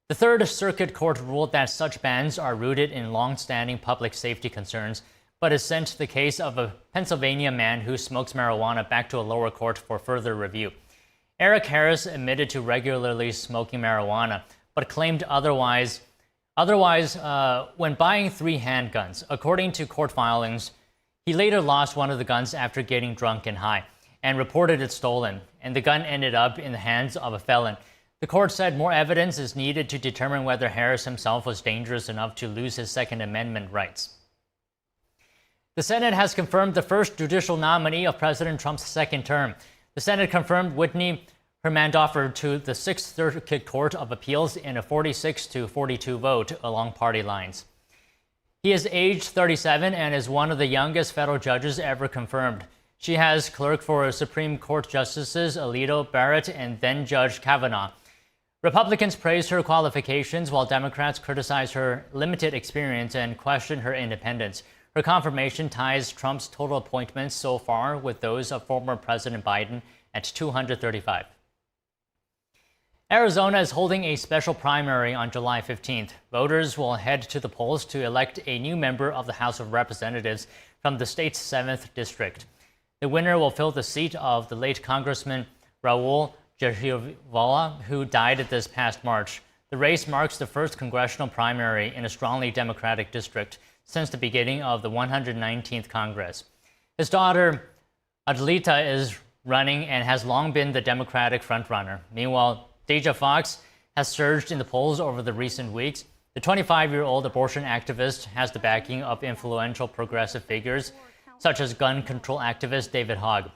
The Third Circuit Court ruled that such bans are rooted in long-standing public safety concerns, but has sent the case of a Pennsylvania man who smokes marijuana back to a lower court for further review. Eric Harris admitted to regularly smoking marijuana, but claimed otherwise when buying 3 handguns. According to court filings, he later lost one of the guns after getting drunk and high and reported it stolen, and the gun ended up in the hands of a felon. The court said more evidence is needed to determine whether Harris himself was dangerous enough to lose his Second Amendment rights. The Senate has confirmed the first judicial nominee of President Trump's second term. The Senate confirmed Whitney Hermandofer to the Sixth Circuit Court of Appeals in a 46-42 vote along party lines. He is aged 37 and is one of the youngest federal judges ever confirmed. She has clerked for Supreme Court Justices Alito, Barrett, and then Judge Kavanaugh. Republicans praised her qualifications while Democrats criticized her limited experience and questioned her independence. Her confirmation ties Trump's total appointments so far with those of former President Biden at 235. Arizona is holding a special primary on July 15th. Voters will head to the polls to elect a new member of the House of Representatives from the state's 7th district. The winner will fill the seat of the late Congressman Raul Jagivala, who died this past March. The race marks the first congressional primary in a strongly Democratic district since the beginning of the 119th Congress. His daughter, Adelita, is running and has long been the Democratic frontrunner. Meanwhile, Deja Fox has surged in the polls over the recent weeks. The 25-year-old abortion activist has the backing of influential progressive figures, such as gun control activist David Hogg.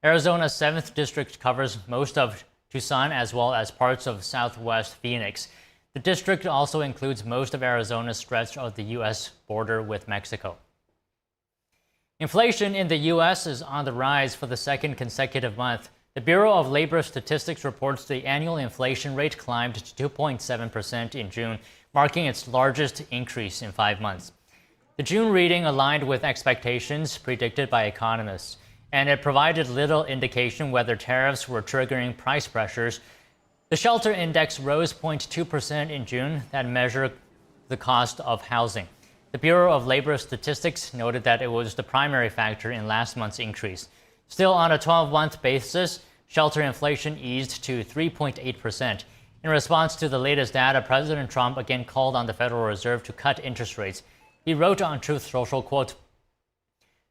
Arizona's 7th district covers most of Tucson as well as parts of southwest Phoenix. The district also includes most of Arizona's stretch of the U.S. border with Mexico. Inflation in the U.S. is on the rise for the second consecutive month. The Bureau of Labor Statistics reports the annual inflation rate climbed to 2.7% in June, marking its largest increase in 5 months. The June reading aligned with expectations predicted by economists, and it provided little indication whether tariffs were triggering price pressures. The shelter index rose 0.2% in June, that measured the cost of housing. The Bureau of Labor Statistics noted that it was the primary factor in last month's increase. Still, on a 12-month basis, shelter inflation eased to 3.8%. In response to the latest data, President Trump again called on the Federal Reserve to cut interest rates. He wrote on Truth Social, quote,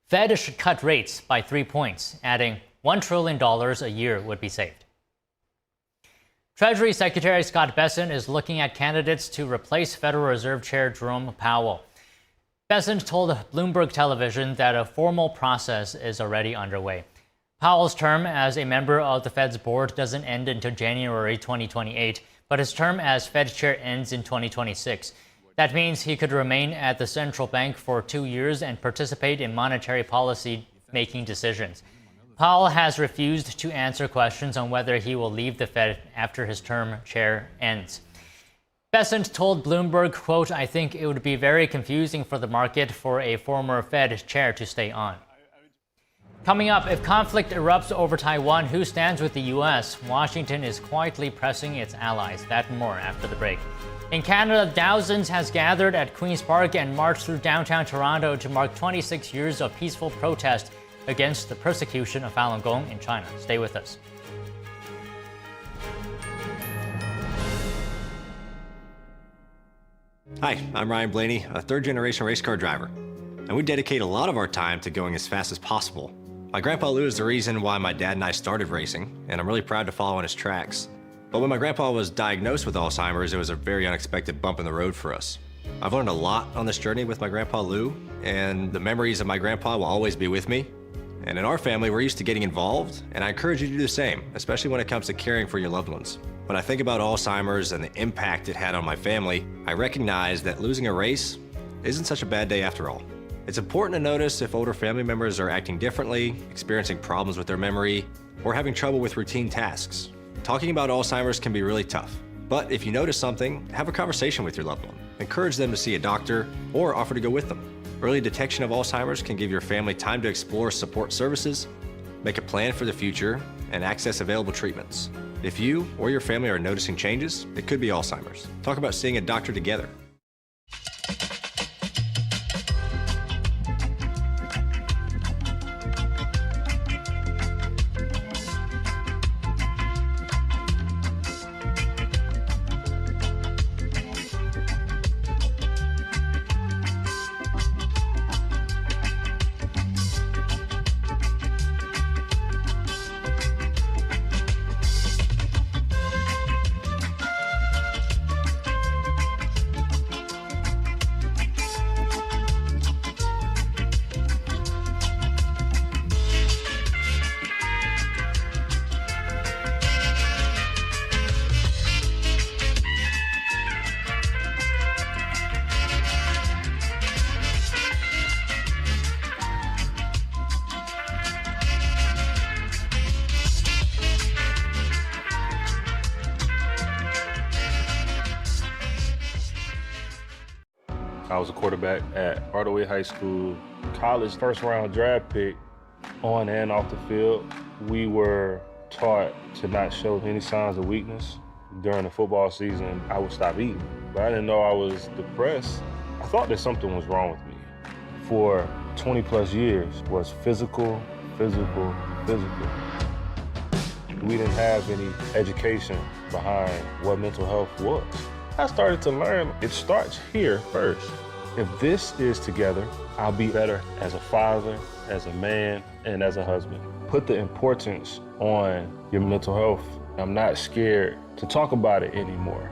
"Fed should cut rates by 3 points," adding $1 trillion a year would be saved. Treasury Secretary Scott Bessent is looking at candidates to replace Federal Reserve Chair Jerome Powell. Bessent told Bloomberg Television that a formal process is already underway. Powell's term as a member of the Fed's board doesn't end until January 2028, but his term as Fed chair ends in 2026. That means he could remain at the central bank for 2 years and participate in monetary policy making decisions. Powell has refused to answer questions on whether he will leave the Fed after his term chair ends. Bessent told Bloomberg, quote, "I think it would be very confusing for the market for a former Fed chair to stay on." Coming up, if conflict erupts over Taiwan, who stands with the U.S.? Washington is quietly pressing its allies. That and more after the break. In Canada, thousands has gathered at Queen's Park and marched through downtown Toronto to mark 26 years of peaceful protest against the persecution of Falun Gong in China. Stay with us. Hi, I'm Ryan Blaney, a third-generation race car driver, and we dedicate a lot of our time to going as fast as possible. My grandpa Lou is the reason why my dad and I started racing, and I'm really proud to follow in his tracks. But when my grandpa was diagnosed with Alzheimer's, it was a very unexpected bump in the road for us. I've learned a lot on this journey with my grandpa Lou, and the memories of my grandpa will always be with me. And in our family, we're used to getting involved, and I encourage you to do the same, especially when it comes to caring for your loved ones. When I think about Alzheimer's and the impact it had on my family, I recognize that losing a race isn't such a bad day after all. It's important to notice if older family members are acting differently, experiencing problems with their memory, or having trouble with routine tasks. Talking about Alzheimer's can be really tough, but if you notice something, have a conversation with your loved one. Encourage them to see a doctor or offer to go with them. Early detection of Alzheimer's can give your family time to explore support services, make a plan for the future, and access available treatments. If you or your family are noticing changes, it could be Alzheimer's. Talk about seeing a doctor together. I was a quarterback at Hardaway High School, college first-round draft pick. On and off the field, we were taught to not show any signs of weakness. During the football season, I would stop eating. But I didn't know I was depressed. I thought that something was wrong with me. For 20 plus years was physical. We didn't have any education behind what mental health was. I started to learn it starts here first. If this is together, I'll be better as a father, as a man, and as a husband. Put the importance on your mental health. I'm not scared to talk about it anymore.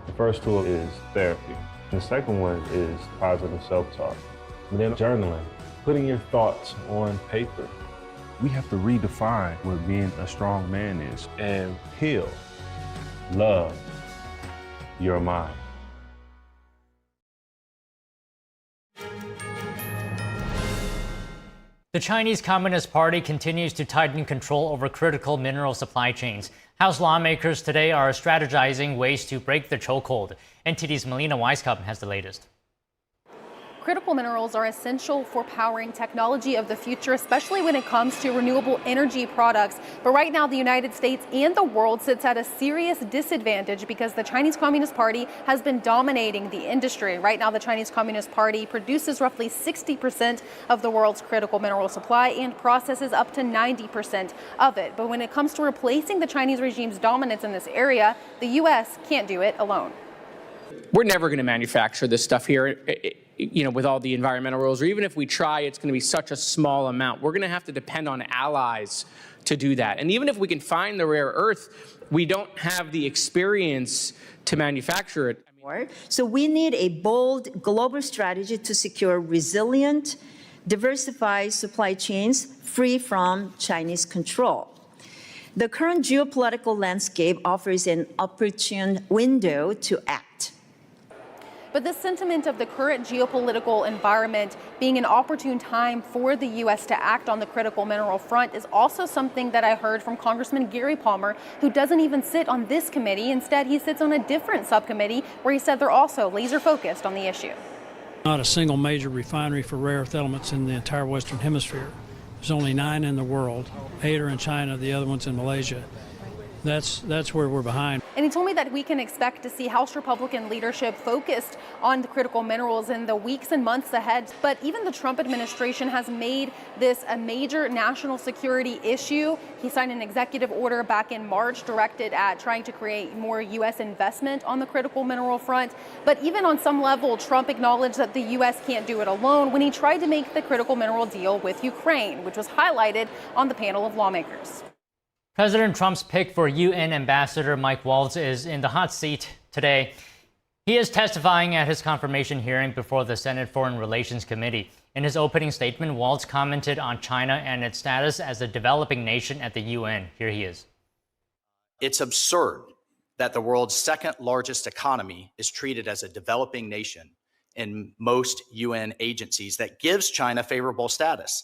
The first tool is therapy. The second one is positive self-talk. And then journaling, putting your thoughts on paper. We have to redefine what being a strong man is and heal, love your mind. The Chinese Communist Party continues to tighten control over critical mineral supply chains. House lawmakers today are strategizing ways to break the chokehold. NTD's Melina Weisskopf has the latest. Critical minerals are essential for powering technology of the future, especially when it comes to renewable energy products. But right now, the United States and the world sits at a serious disadvantage because the Chinese Communist Party has been dominating the industry. Right now, the Chinese Communist Party produces roughly 60% of the world's critical mineral supply and processes up to 90% of it. But when it comes to replacing the Chinese regime's dominance in this area, the U.S. can't do it alone. We're never going to manufacture this stuff here, with all the environmental rules, or even if we try, it's going to be such a small amount. We're going to have to depend on allies to do that. And even if we can find the rare earth, we don't have the experience to manufacture it. So we need a bold global strategy to secure resilient, diversified supply chains free from Chinese control. The current geopolitical landscape offers an opportune window to act. But this sentiment of the current geopolitical environment being an opportune time for the U.S. to act on the critical mineral front is also something that I heard from Congressman Gary Palmer, who doesn't even sit on this committee. Instead, he sits on a different subcommittee where he said they're also laser focused on the issue. Not a single major refinery for rare earth elements in the entire Western Hemisphere. There's only 9 in the world. 8 are in China, the other one's in Malaysia. That's where we're behind. And he told me that we can expect to see House Republican leadership focused on the critical minerals in the weeks and months ahead. But even the Trump administration has made this a major national security issue. He signed an executive order back in March directed at trying to create more U.S. investment on the critical mineral front. But even on some level, Trump acknowledged that the U.S. can't do it alone when he tried to make the critical mineral deal with Ukraine, which was highlighted on the panel of lawmakers. President Trump's pick for UN Ambassador Mike Waltz is in the hot seat today. He is testifying at his confirmation hearing before the Senate Foreign Relations Committee. In his opening statement, Waltz commented on China and its status as a developing nation at the UN. Here he is. It's absurd that the world's second largest economy is treated as a developing nation in most UN agencies that gives China favorable status.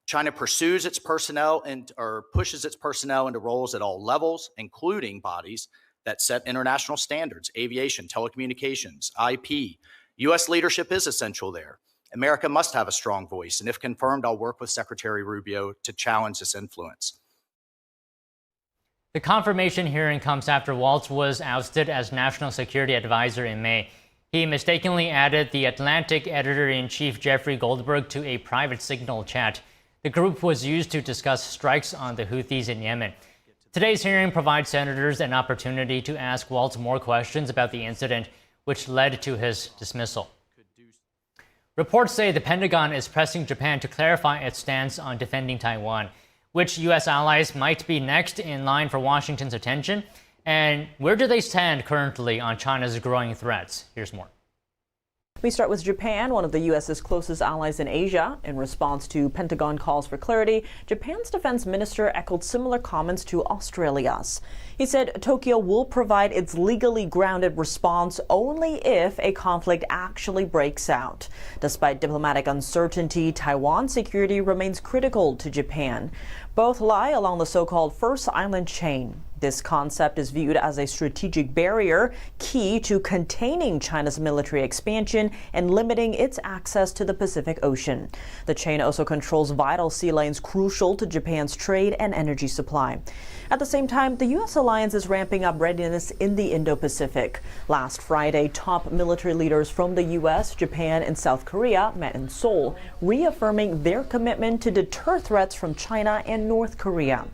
China pursues its personnel or pushes its personnel into roles at all levels, including bodies that set international standards, aviation, telecommunications, IP. U.S. leadership is essential there. America must have a strong voice, and if confirmed, I'll work with Secretary Rubio to challenge this influence. The confirmation hearing comes after Waltz was ousted as National Security Advisor in May. He mistakenly added the Atlantic editor-in-chief Jeffrey Goldberg to a private Signal chat. The group was used to discuss strikes on the Houthis in Yemen. Today's hearing provides senators an opportunity to ask Waltz more questions about the incident, which led to his dismissal. Reports say the Pentagon is pressing Japan to clarify its stance on defending Taiwan. Which U.S. allies might be next in line for Washington's attention? And where do they stand currently on China's growing threats? Here's more. We start with Japan, one of the U.S.'s closest allies in Asia. In response to Pentagon calls for clarity, Japan's defense minister echoed similar comments to Australia's. He said Tokyo will provide its legally grounded response only if a conflict actually breaks out. Despite diplomatic uncertainty, Taiwan's security remains critical to Japan. Both lie along the so-called First Island chain. This concept is viewed as a strategic barrier, key to containing China's military expansion and limiting its access to the Pacific Ocean. The chain also controls vital sea lanes crucial to Japan's trade and energy supply. At the same time, the U.S. alliance is ramping up readiness in the Indo-Pacific. Last Friday, top military leaders from the U.S., Japan, and South Korea met in Seoul, reaffirming their commitment to deter threats from China and North Korea.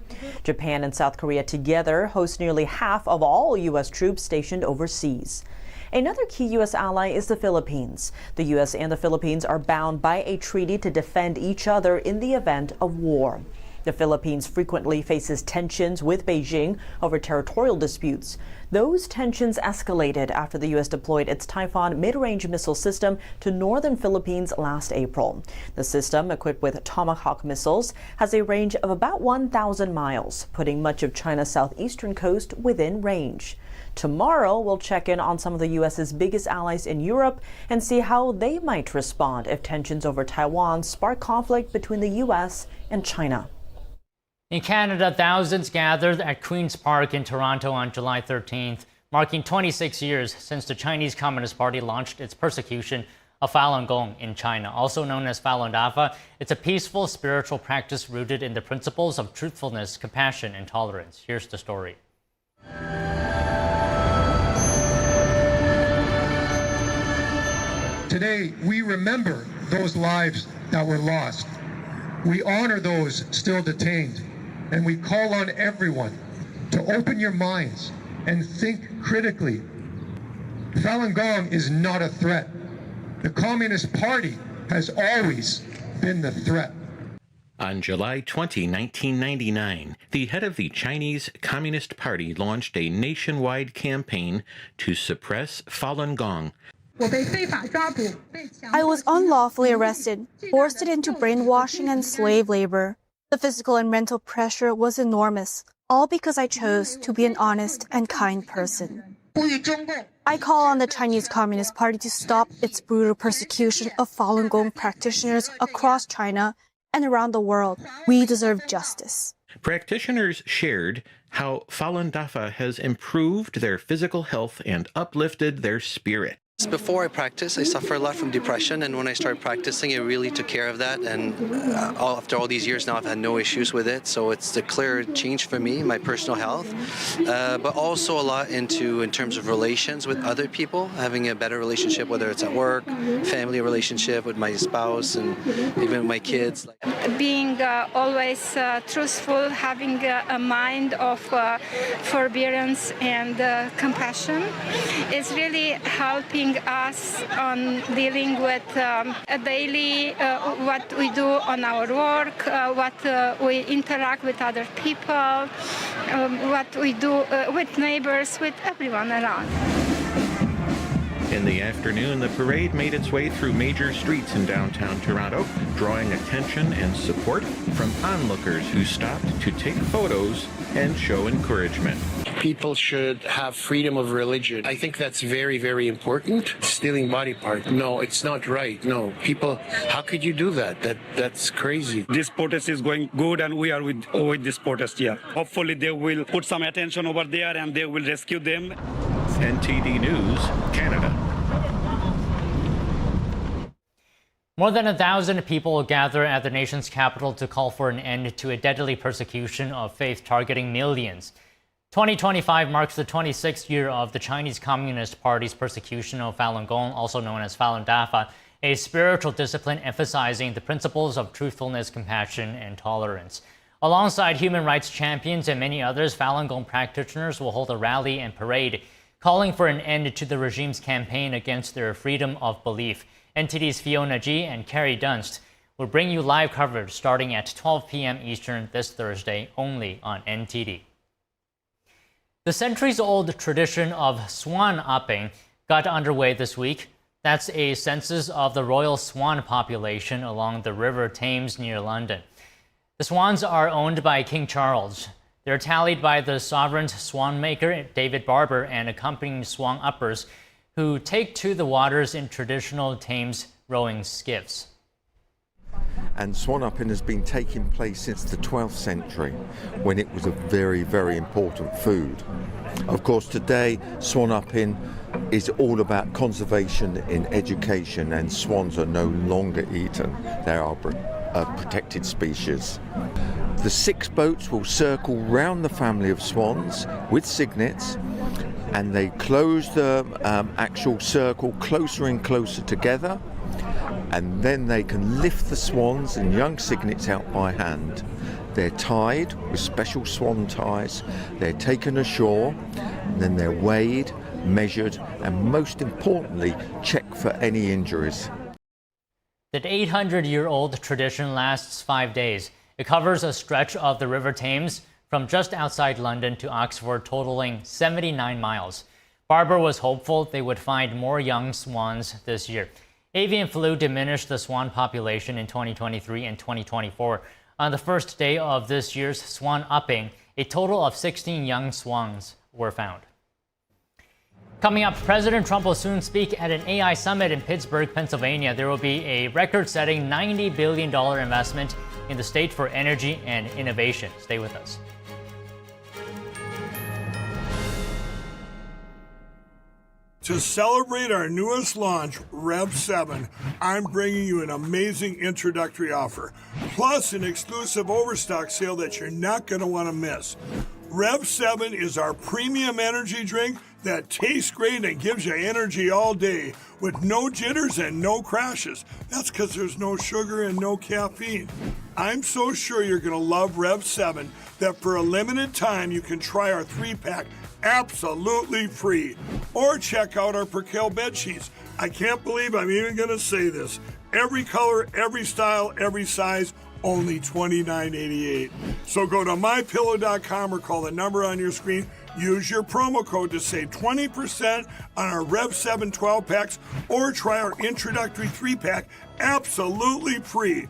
Japan and South Korea together host nearly half of all U.S. troops stationed overseas. Another key U.S. ally is the Philippines. The U.S. and the Philippines are bound by a treaty to defend each other in the event of war. The Philippines frequently faces tensions with Beijing over territorial disputes. Those tensions escalated after the U.S. deployed its Typhoon mid-range missile system to northern Philippines last April. The system, equipped with Tomahawk missiles, has a range of about 1,000 miles, putting much of China's southeastern coast within range. Tomorrow, we'll check in on some of the U.S.'s biggest allies in Europe and see how they might respond if tensions over Taiwan spark conflict between the U.S. and China. In Canada, thousands gathered at Queen's Park in Toronto on July 13th, marking 26 years since the Chinese Communist Party launched its persecution of Falun Gong in China, also known as Falun Dafa. It's a peaceful spiritual practice rooted in the principles of truthfulness, compassion, and tolerance. Here's the story. Today, we remember those lives that were lost. We honor those still detained. And we call on everyone to open your minds and think critically. Falun Gong is not a threat. The Communist Party has always been the threat. On July 20, 1999, the head of the Chinese Communist Party launched a nationwide campaign to suppress Falun Gong. I was unlawfully arrested, forced into brainwashing and slave labor. The physical and mental pressure was enormous, all because I chose to be an honest and kind person. I call on the Chinese Communist Party to stop its brutal persecution of Falun Gong practitioners across China and around the world. We deserve justice. Practitioners shared how Falun Dafa has improved their physical health and uplifted their spirit. Before I practiced, I suffered a lot from depression, and when I started practicing, it really took care of that. And after all these years now, I've had no issues with it. So it's a clear change for me, my personal health, but also a lot in terms of relations with other people, having a better relationship, whether it's at work, family relationship with my spouse, and even with my kids. Being always truthful, having a mind of forbearance and compassion is really helping us on dealing with daily what we do on our work, what we interact with other people, what we do with neighbors, with everyone around. In the afternoon, the parade made its way through major streets in downtown Toronto, drawing attention and support from onlookers who stopped to take photos and show encouragement. people should have freedom of religion. I think that's very, very important. Stealing body parts, no, it's not right. No, people, how could you do that? That's crazy. This protest is going good, and we are with this protest here. Hopefully they will put some attention over there and they will rescue them. NTD News, Canada. More than 1,000 people gather at the nation's capital to call for an end to a deadly persecution of faith targeting millions. 2025 marks the 26th year of the Chinese Communist Party's persecution of Falun Gong, also known as Falun Dafa, a spiritual discipline emphasizing the principles of truthfulness, compassion, and tolerance. Alongside human rights champions and many others, Falun Gong practitioners will hold a rally and parade, calling for an end to the regime's campaign against their freedom of belief. NTD's Fiona G. and Carrie Dunst will bring you live coverage starting at 12 p.m. Eastern this Thursday, only on NTD. The centuries-old tradition of swan upping got underway this week. That's a census of the royal swan population along the River Thames near London. The swans are owned by King Charles. They're tallied by the sovereign's swan maker, David Barber, and accompanying swan uppers who take to the waters in traditional Thames rowing skiffs. And swan upping has been taking place since the 12th century, when it was a very, very important food. Of course, today, swan upping is all about conservation in education, and swans are no longer eaten. They are a protected species. The 6 boats will circle round the family of swans with signets, and they close the actual circle closer and closer together, and then they can lift the swans and young cygnets out by hand. They're tied with special swan ties, they're taken ashore, and then they're weighed, measured, and most importantly, checked for any injuries. The 800-year-old tradition lasts 5 days. It covers a stretch of the River Thames from just outside London to Oxford, totaling 79 miles. Barber was hopeful they would find more young swans this year. Avian flu diminished the swan population in 2023 and 2024. On the first day of this year's swan upping, a total of 16 young swans were found. Coming up, President Trump will soon speak at an AI summit in Pittsburgh, Pennsylvania. There will be a record-setting $90 billion investment in the state for energy and innovation. Stay with us. To celebrate our newest launch, Rev 7, I'm bringing you an amazing introductory offer, plus an exclusive overstock sale that you're not going to want to miss. Rev 7 is our premium energy drink that tastes great and gives you energy all day with no jitters and no crashes. That's because there's no sugar and no caffeine. I'm so sure you're going to love Rev 7 that for a limited time you can try our 3-pack absolutely free. Or check out our Percale bed sheets. I can't believe I'm even going to say this. Every color, every style, every size, only $29.88. So go to mypillow.com or call the number on your screen. Use your promo code to save 20% on our Rev 7 12-packs or try our introductory 3-pack absolutely free.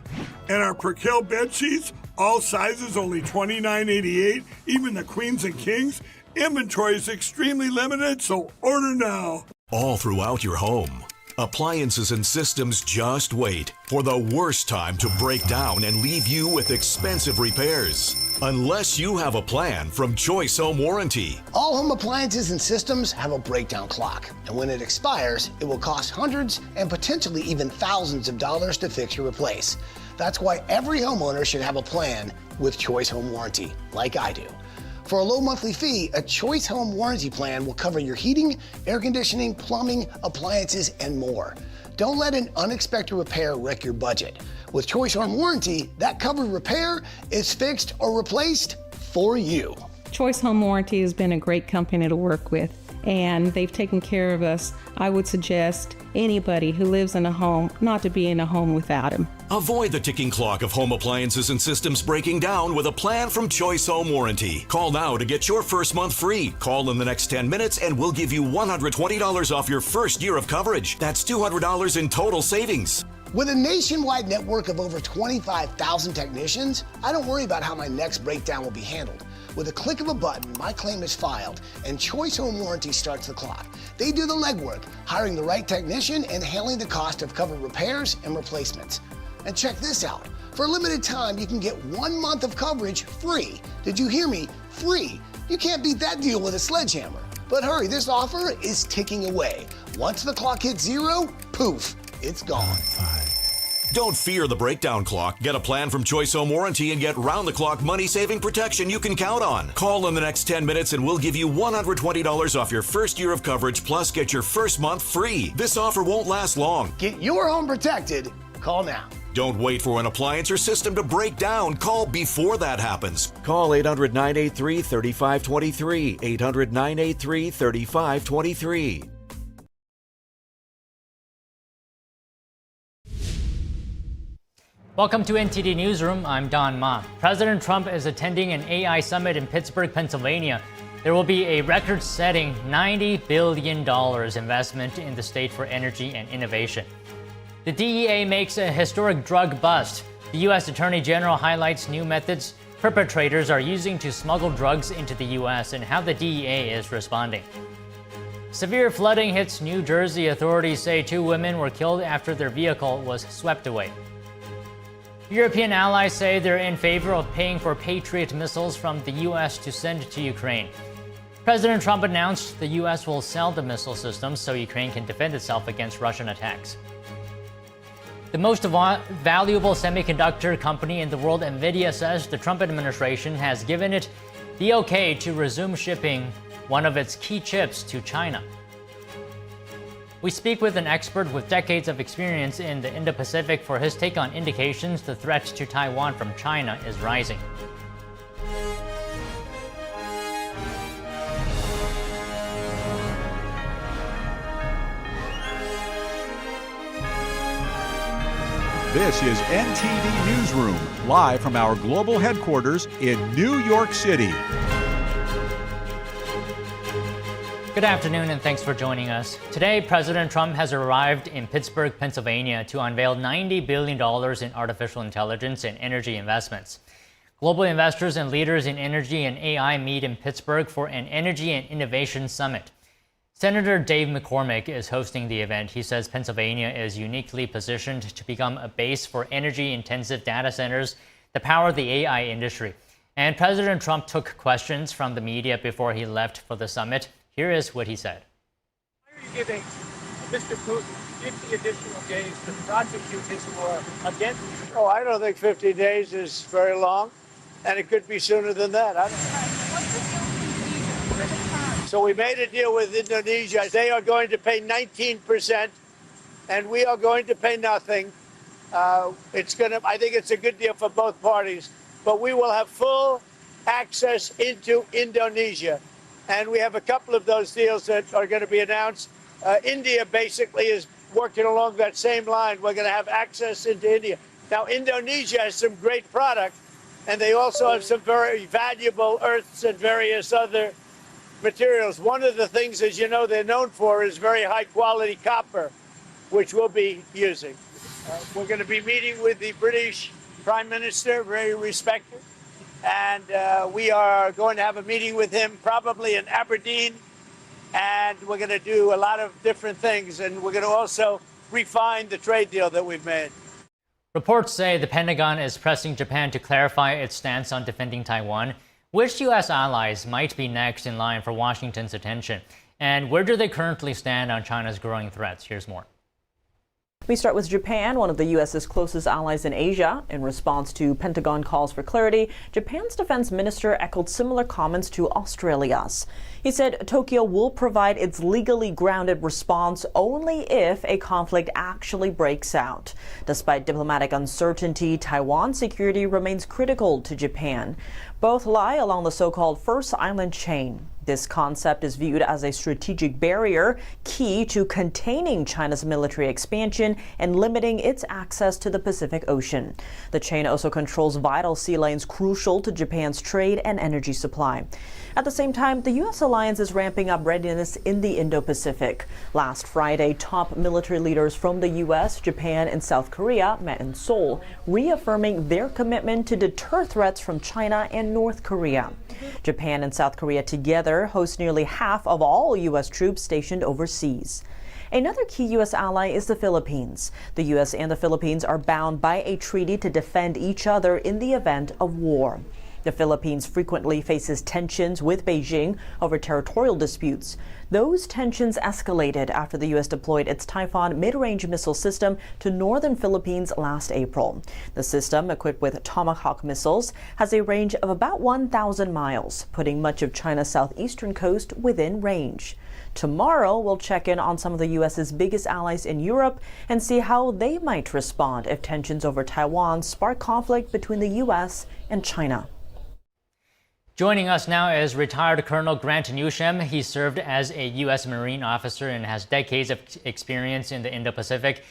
And our Percale bed sheets, all sizes, only $29.88, even the queens and kings. Inventory is extremely limited, so order now. All throughout your home, appliances and systems just wait for the worst time to break down and leave you with expensive repairs. Unless you have a plan from Choice Home Warranty. All home appliances and systems have a breakdown clock, and when it expires, it will cost hundreds and potentially even thousands of dollars to fix or replace. That's why every homeowner should have a plan with Choice Home Warranty, like I do. For a low monthly fee, a Choice Home Warranty plan will cover your heating, air conditioning, plumbing, appliances, and more. Don't let an unexpected repair wreck your budget. With Choice Home Warranty, that covered repair is fixed or replaced for you. Choice Home Warranty has been a great company to work with, and they've taken care of us. I would suggest anybody who lives in a home not to be in a home without them. Avoid the ticking clock of home appliances and systems breaking down with a plan from Choice Home Warranty. Call now to get your first month free. Call in the next 10 minutes and we'll give you $120 off your first year of coverage. That's $200 in total savings. With a nationwide network of over 25,000 technicians, I don't worry about how my next breakdown will be handled. With a click of a button, my claim is filed, and Choice Home Warranty starts the clock. They do the legwork, hiring the right technician and handling the cost of covered repairs and replacements. And check this out. For a limited time, you can get 1 month of coverage free. Did you hear me? Free. You can't beat that deal with a sledgehammer. But hurry, this offer is ticking away. Once the clock hits 0, poof, it's gone. Don't fear the breakdown clock. Get a plan from Choice Home Warranty and get round-the-clock money-saving protection you can count on. Call in the next 10 minutes and we'll give you $120 off your first year of coverage, plus get your first month free. This offer won't last long. Get your home protected. Call now. Don't wait for an appliance or system to break down. Call before that happens. Call 800-983-3523. 800-983-3523. Welcome to NTD Newsroom. I'm Don Ma. President Trump is attending an AI summit in Pittsburgh, Pennsylvania. There will be a record-setting $90 billion investment in the state for energy and innovation. The DEA makes a historic drug bust. The U.S. Attorney General highlights new methods perpetrators are using to smuggle drugs into the U.S. and how the DEA is responding. Severe flooding hits New Jersey. Authorities say 2 women were killed after their vehicle was swept away. European allies say they're in favor of paying for Patriot missiles from the U.S. to send to Ukraine. President Trump announced the U.S. will sell the missile systems so Ukraine can defend itself against Russian attacks. The most valuable semiconductor company in the world, NVIDIA, says the Trump administration has given it the okay to resume shipping one of its key chips to China. We speak with an expert with decades of experience in the Indo-Pacific for his take on indications the threat to Taiwan from China is rising. This is NTD Newsroom, live from our global headquarters in New York City. Good afternoon and thanks for joining us. Today, President Trump has arrived in Pittsburgh, Pennsylvania to unveil $90 billion in artificial intelligence and energy investments. Global investors and leaders in energy and AI meet in Pittsburgh for an Energy and Innovation Summit. Senator Dave McCormick is hosting the event. He says Pennsylvania is uniquely positioned to become a base for energy-intensive data centers that power the AI industry. And President Trump took questions from the media before he left for the summit. Here is what he said. Why are you giving Mr. Putin 50 additional days to prosecute this war against you? Oh, I don't think 50 days is very long, and it could be sooner than that. So we made a deal with Indonesia. They are going to pay 19%, and we are going to pay nothing. I think it's a good deal for both parties, but we will have full access into Indonesia. And we have a couple of those deals that are going to be announced. India basically is working along that same line. We're going to have access into India. Now, Indonesia has some great product, and they also have some very valuable earths and various other materials. One of the things, as you know, they're known for is very high-quality copper, which we'll be using. We're going to be meeting with the British Prime Minister, very respected. And we are going to have a meeting with him probably in Aberdeen. And we're going to do a lot of different things. And we're going to also refine the trade deal that we've made. Reports say the Pentagon is pressing Japan to clarify its stance on defending Taiwan. Which U.S. allies might be next in line for Washington's attention? And where do they currently stand on China's growing threats? Here's more. We start with Japan, one of the U.S.'s closest allies in Asia. In response to Pentagon calls for clarity, Japan's defense minister echoed similar comments to Australia's. He said Tokyo will provide its legally grounded response only if a conflict actually breaks out. Despite diplomatic uncertainty, Taiwan's security remains critical to Japan. Both lie along the so-called First Island chain. This concept is viewed as a strategic barrier, key to containing China's military expansion and limiting its access to the Pacific Ocean. The chain also controls vital sea lanes crucial to Japan's trade and energy supply. At the same time, the U.S. alliance is ramping up readiness in the Indo-Pacific. Last Friday, top military leaders from the U.S., Japan, and South Korea met in Seoul, reaffirming their commitment to deter threats from China and North Korea. Japan and South Korea together host nearly half of all U.S. troops stationed overseas. Another key U.S. ally is the Philippines. The U.S. and the Philippines are bound by a treaty to defend each other in the event of war. The Philippines frequently faces tensions with Beijing over territorial disputes. Those tensions escalated after the U.S. deployed its Typhoon mid-range missile system to northern Philippines last April. The system, equipped with Tomahawk missiles, has a range of about 1,000 miles, putting much of China's southeastern coast within range. Tomorrow, we'll check in on some of the U.S.'s biggest allies in Europe and see how they might respond if tensions over Taiwan spark conflict between the U.S. and China. Joining us now is retired Colonel Grant Newsham. He served as a U.S. Marine officer and has decades of experience in the Indo-Pacific.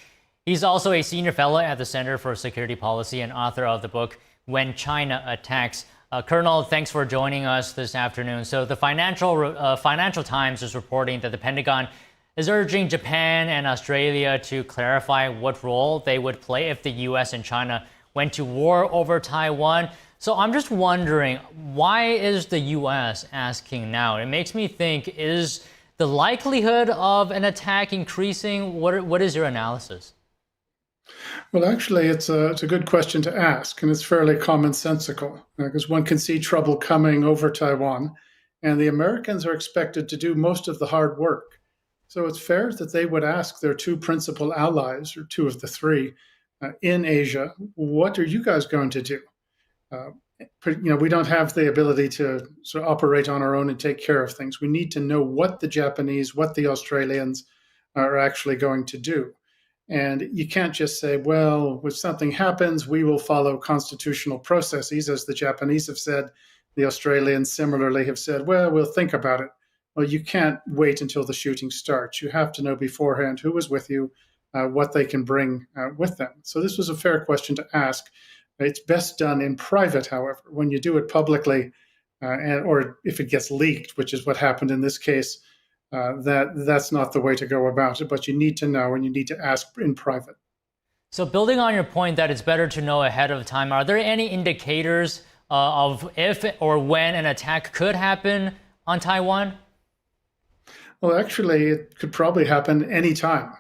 He's also a senior fellow at the Center for Security Policy and author of the book, When China Attacks. Colonel, thanks for joining us this afternoon. So the Financial Times is reporting that the Pentagon is urging Japan and Australia to clarify what role they would play if the U.S. and China went to war over Taiwan. So I'm just wondering, why is the U.S. asking now? It makes me think, is the likelihood of an attack increasing? What is your analysis? Well, actually, it's a good question to ask, and it's fairly commonsensical, because one can see trouble coming over Taiwan, and the Americans are expected to do most of the hard work. So it's fair that they would ask their two principal allies, or two of the three, in Asia, what are you guys going to do? We don't have the ability to sort of operate on our own and take care of things. We need to know what the Japanese, what the Australians are actually going to do. And you can't just say, well, if something happens, we will follow constitutional processes, as the Japanese have said. The Australians similarly have said, well, we'll think about it. Well, you can't wait until the shooting starts. You have to know beforehand who is with you, what they can bring with them. So this was a fair question to ask. It's best done in private, however. When you do it publicly, or if it gets leaked, which is what happened in this case, that's not the way to go about it. But you need to know, and you need to ask in private. So building on your point that it's better to know ahead of time, are there any indicators of if or when an attack could happen on Taiwan? Well, actually, it could probably happen anytime.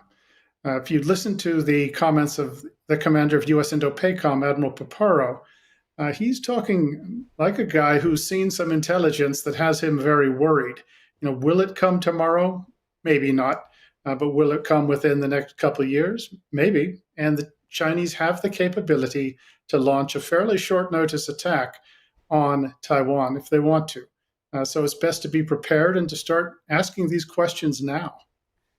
If you listen to the comments of the commander of U.S. Indo-PACOM, Admiral Paparo, he's talking like a guy who's seen some intelligence that has him very worried. Will it come tomorrow? Maybe not. But will it come within the next couple of years? Maybe. And the Chinese have the capability to launch a fairly short notice attack on Taiwan if they want to. So it's best to be prepared and to start asking these questions now.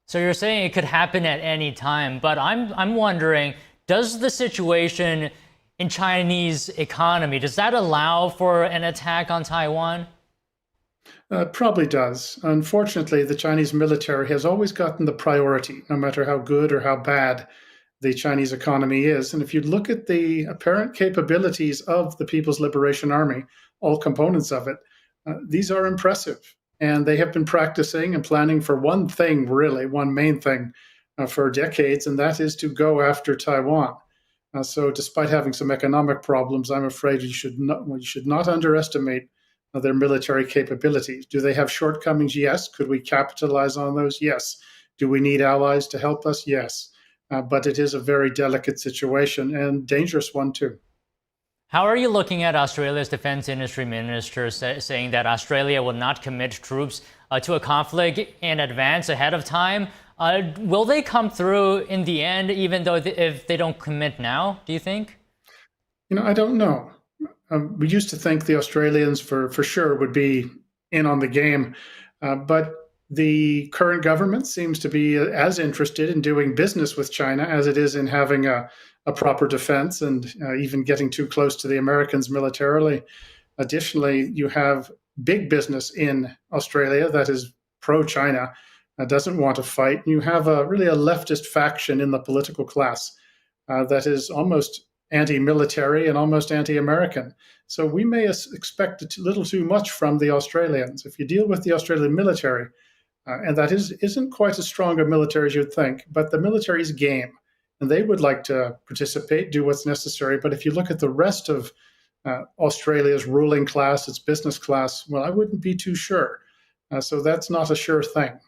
So you're saying it could happen at any time, but I'm wondering, does the situation in Chinese economy, does that allow for an attack on Taiwan? Probably does. Unfortunately, the Chinese military has always gotten the priority, no matter how good or how bad the Chinese economy is. And if you look at the apparent capabilities of the People's Liberation Army, all components of it, these are impressive. And they have been practicing and planning for one thing, really, one main thing for decades, and that is to go after Taiwan. So despite having some economic problems, I'm afraid you should not underestimate their military capabilities. Do they have shortcomings? Yes. Could we capitalize on those? Yes. Do we need allies to help us? Yes. But it is a very delicate situation and dangerous one, too. How are you looking at Australia's defense industry minister saying that Australia will not commit troops to a conflict in advance ahead of time? Will they come through in the end, even though if they don't commit now, do you think? I don't know. We used to think the Australians for sure would be in on the game, but the current government seems to be as interested in doing business with China as it is in having a proper defense and even getting too close to the Americans militarily. Additionally, you have big business in Australia that is pro-China, doesn't want to fight. You have really a leftist faction in the political class that is almost anti-military and almost anti-American. So we may expect a little too much from the Australians. If you deal with the Australian military, and that isn't quite as strong a military as you'd think, but the military's game, and they would like to participate, do what's necessary. But if you look at the rest of Australia's ruling class, its business class, well, I wouldn't be too sure. So that's not a sure thing.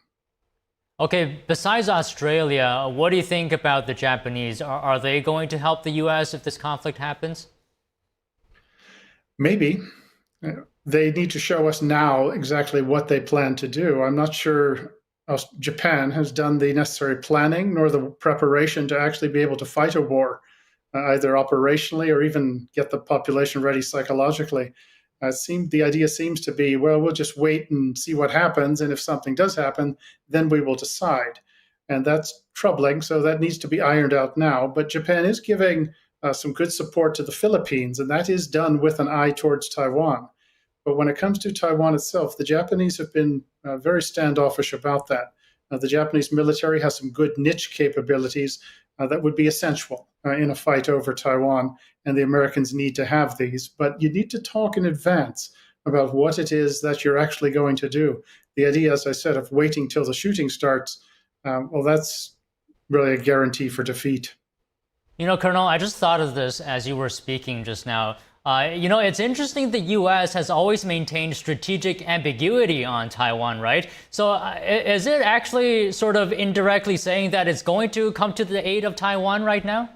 Okay, besides Australia, what do you think about the Japanese? Are they going to help the U.S. if this conflict happens? Maybe. They need to show us now exactly what they plan to do. I'm not sure Japan has done the necessary planning nor the preparation to actually be able to fight a war, either operationally or even get the population ready psychologically. The idea seems to be, well, we'll just wait and see what happens, and if something does happen, then we will decide. And that's troubling, so that needs to be ironed out now. But Japan is giving some good support to the Philippines, and that is done with an eye towards Taiwan. But when it comes to Taiwan itself, the Japanese have been very standoffish about that. The Japanese military has some good niche capabilities that would be essential in a fight over Taiwan, and the Americans need to have these. But you need to talk in advance about what it is that you're actually going to do. The idea, as I said, of waiting till the shooting starts, well, that's really a guarantee for defeat. You know, Colonel, I just thought of this as you were speaking just now. You know, it's interesting the U.S. has always maintained strategic ambiguity on Taiwan, right? So is it actually sort of indirectly saying that it's going to come to the aid of Taiwan right now?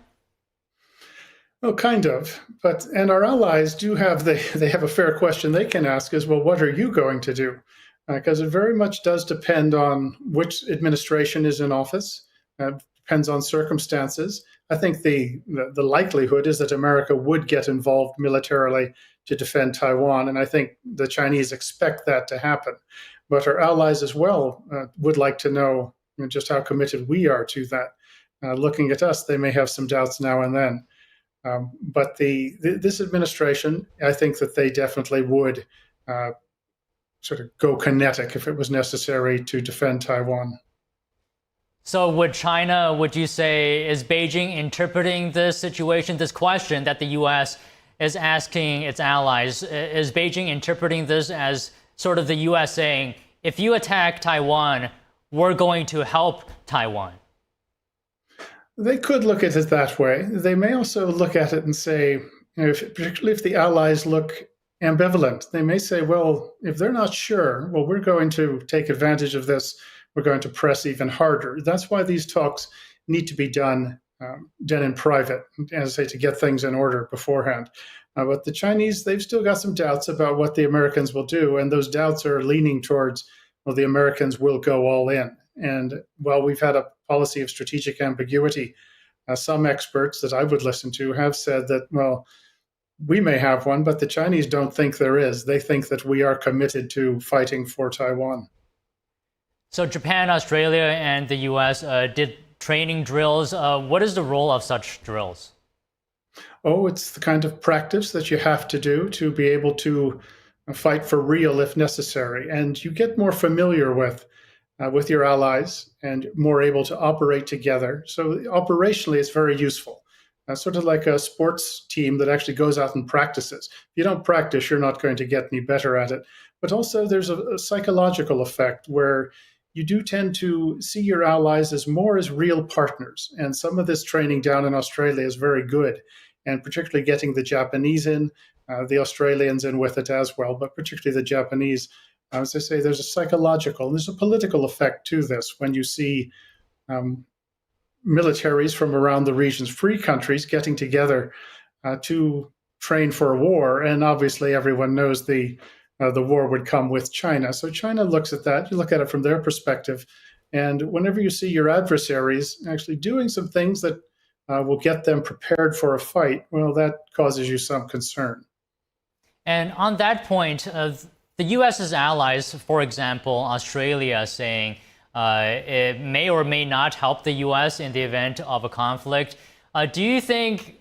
Well, kind of. And our allies do have, they have a fair question they can ask is, well, what are you going to do? Because it very much does depend on which administration is in office. Depends on circumstances. I think the likelihood is that America would get involved militarily to defend Taiwan, and I think the Chinese expect that to happen. But our allies as well would like to know just how committed we are to that. Looking at us, they may have some doubts now and then. But this administration, I think that they definitely would sort of go kinetic if it was necessary to defend Taiwan. So would China, would you say, is Beijing interpreting this situation, this question that the U.S. is asking its allies, is Beijing interpreting this as sort of the U.S. saying, if you attack Taiwan, we're going to help Taiwan? They could look at it that way. They may also look at it and say, particularly if the allies look ambivalent, they may say, well, if they're not sure, well, we're going to take advantage of this. We're going to press even harder. That's why these talks need to be done in private, as I say, to get things in order beforehand. But the Chinese, they've still got some doubts about what the Americans will do, and those doubts are leaning towards, well, the Americans will go all in. And while we've had a policy of strategic ambiguity, some experts that I would listen to have said that, well, we may have one, but the Chinese don't think there is. They think that we are committed to fighting for Taiwan. So Japan, Australia, and the U.S. Did training drills. What is the role of such drills? Oh, it's the kind of practice that you have to do to be able to fight for real if necessary. And you get more familiar with your allies and more able to operate together. So operationally, it's very useful. Sort of like a sports team that actually goes out and practices. If you don't practice, you're not going to get any better at it. But also there's a psychological effect where you do tend to see your allies as more as real partners. And some of this training down in Australia is very good, and particularly getting the Japanese in, the Australians in with it as well, but particularly the Japanese. As I say, there's a psychological and there's a political effect to this when you see militaries from around the region's free countries getting together to train for a war. And obviously everyone knows the war would come with China. So China looks at that. You look at it from their perspective. And whenever you see your adversaries actually doing some things that will get them prepared for a fight, well, that causes you some concern. And on that point, the U.S.'s allies, for example, Australia, saying it may or may not help the U.S. in the event of a conflict. Do you think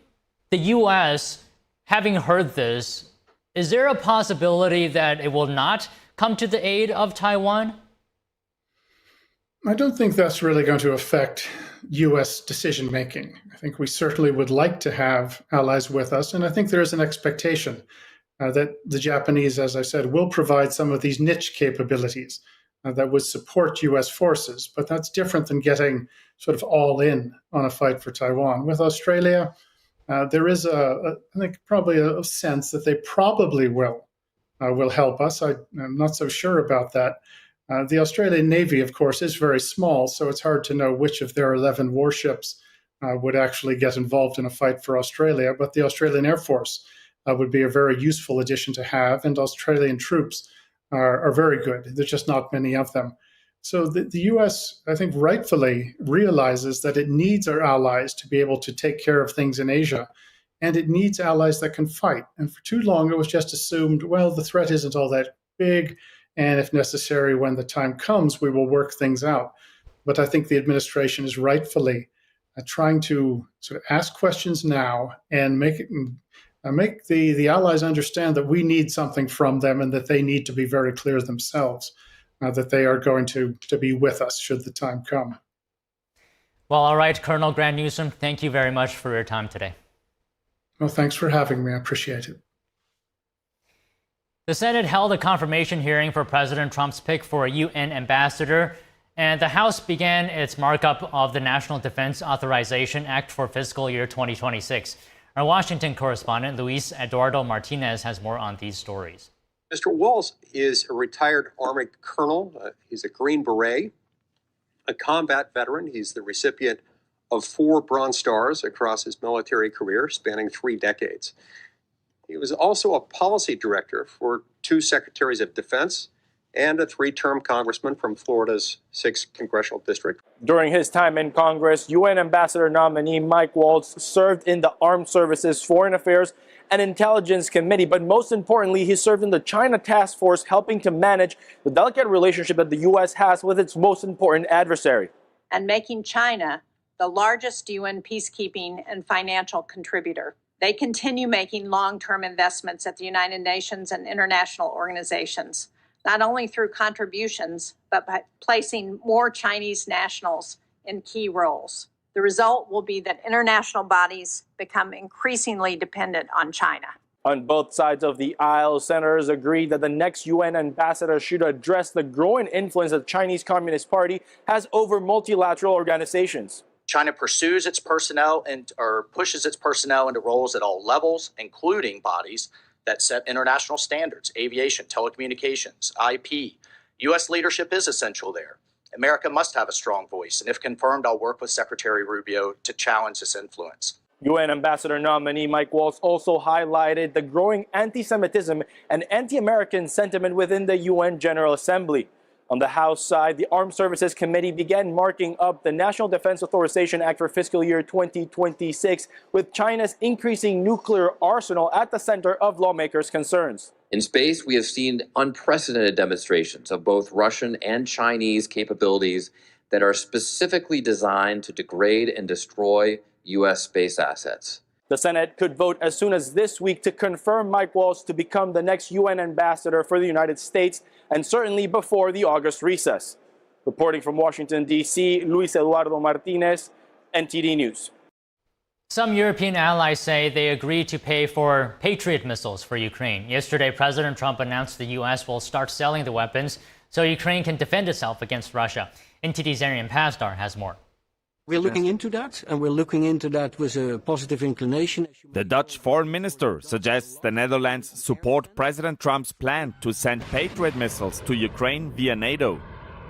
the U.S., having heard this, is there a possibility that it will not come to the aid of Taiwan? I don't think that's really going to affect U.S. decision making. I think we certainly would like to have allies with us, and I think there is an expectation that the Japanese, as I said, will provide some of these niche capabilities that would support U.S. forces. But that's different than getting sort of all in on a fight for Taiwan. With Australia, there is I think probably a sense that they probably will help us. I'm not so sure about that. The Australian Navy, of course, is very small, so it's hard to know which of their 11 warships would actually get involved in a fight for Australia. But the Australian Air Force would be a very useful addition to have, and Australian troops are very good. There's just not many of them. So the U.S., I think, rightfully realizes that it needs our allies to be able to take care of things in Asia, and it needs allies that can fight. And for too long, it was just assumed, well, the threat isn't all that big, and if necessary, when the time comes, we will work things out. But I think the administration is rightfully trying to sort of ask questions now and make the allies understand that we need something from them and that they need to be very clear themselves that they are going to be with us should the time come. Well, all right, Colonel Grant Newsroom, thank you very much for your time today. Well, thanks for having me. I appreciate it. The Senate held a confirmation hearing for President Trump's pick for a UN ambassador, and the House began its markup of the National Defense Authorization Act for fiscal year 2026. Our Washington correspondent, Luis Eduardo Martinez, has more on these stories. Mr. Waltz is a retired Army colonel. He's a Green Beret, a combat veteran. He's the recipient of 4 Bronze Stars across his military career, spanning 3 decades. He was also a policy director for 2 secretaries of defense and a 3-term congressman from Florida's 6th congressional district. During his time in Congress, UN Ambassador nominee Mike Waltz served in the Armed Services, Foreign Affairs, and Intelligence Committee, but most importantly, he served in the China Task Force, helping to manage the delicate relationship that the U.S. has with its most important adversary. And making China the largest UN peacekeeping and financial contributor. They continue making long-term investments at the United Nations and international organizations, not only through contributions, but by placing more Chinese nationals in key roles. The result will be that international bodies become increasingly dependent on China. On both sides of the aisle, senators agreed that the next UN ambassador should address the growing influence that the Chinese Communist Party has over multilateral organizations. China pursues its personnel or pushes its personnel into roles at all levels, including bodies that set international standards, aviation, telecommunications, IP. U.S. leadership is essential there. America must have a strong voice, and if confirmed, I'll work with Secretary Rubio to challenge this influence. UN Ambassador nominee Mike Waltz also highlighted the growing anti-Semitism and anti-American sentiment within the UN General Assembly. On the House side, the Armed Services Committee began marking up the National Defense Authorization Act for fiscal year 2026, with China's increasing nuclear arsenal at the center of lawmakers' concerns. In space, we have seen unprecedented demonstrations of both Russian and Chinese capabilities that are specifically designed to degrade and destroy U.S. space assets. The Senate could vote as soon as this week to confirm Mike Waltz to become the next UN ambassador for the United States, and certainly before the August recess. Reporting from Washington, D.C., Luis Eduardo Martinez, NTD News. Some European allies say they agreed to pay for Patriot missiles for Ukraine. Yesterday, President Trump announced the U.S. will start selling the weapons so Ukraine can defend itself against Russia. NTD's Arian Pastar has more. We're looking into that, and we're looking into that with a positive inclination. The Dutch foreign minister suggests the Netherlands support President Trump's plan to send Patriot missiles to Ukraine via NATO.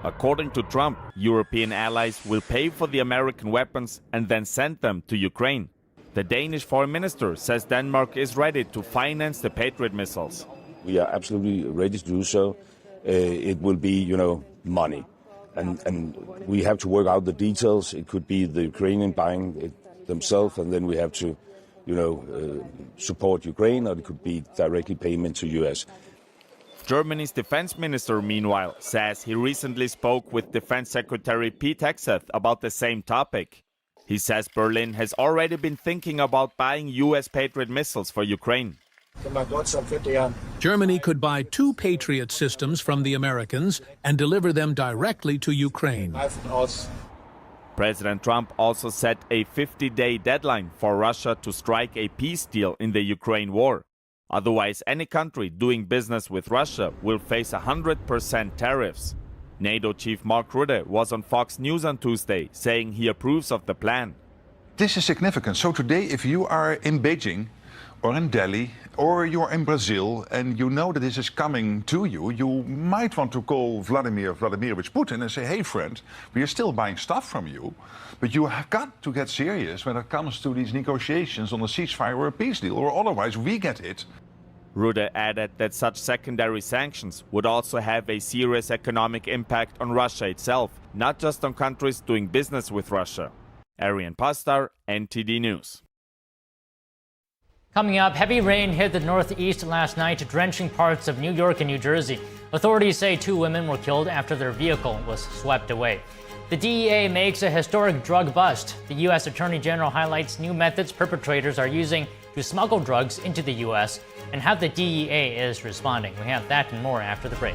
According to Trump, European allies will pay for the American weapons and then send them to Ukraine. The Danish foreign minister says Denmark is ready to finance the Patriot missiles. We are absolutely ready to do so. It will be, money. And we have to work out the details. It could be the Ukrainian buying it themselves, and then we have to, support Ukraine, or it could be directly payment to U.S. Germany's defense minister, meanwhile, says he recently spoke with Defense Secretary Pete Hegseth about the same topic. He says Berlin has already been thinking about buying U.S. Patriot missiles for Ukraine. Germany could buy 2 Patriot systems from the Americans and deliver them directly to Ukraine. President Trump also set a 50-day deadline for Russia to strike a peace deal in the Ukraine war. Otherwise, any country doing business with Russia will face 100% tariffs. NATO Chief Mark Rutte was on Fox News on Tuesday, saying he approves of the plan. This is significant. So today, if you are in Beijing or in Delhi or you're in Brazil and you know that this is coming to you, you might want to call Vladimir Vladimirovich Putin and say, hey friend, we are still buying stuff from you, but you have got to get serious when it comes to these negotiations on a ceasefire or a peace deal, or otherwise we get hit. Rutte added that such secondary sanctions would also have a serious economic impact on Russia itself, not just on countries doing business with Russia. Arian Pastar, NTD News. Coming up, heavy rain hit the Northeast last night, drenching parts of New York and New Jersey. Authorities say 2 women were killed after their vehicle was swept away. The DEA makes a historic drug bust. The U.S. Attorney General highlights new methods perpetrators are using to smuggle drugs into the U.S. and how the DEA is responding. We have that and more after the break.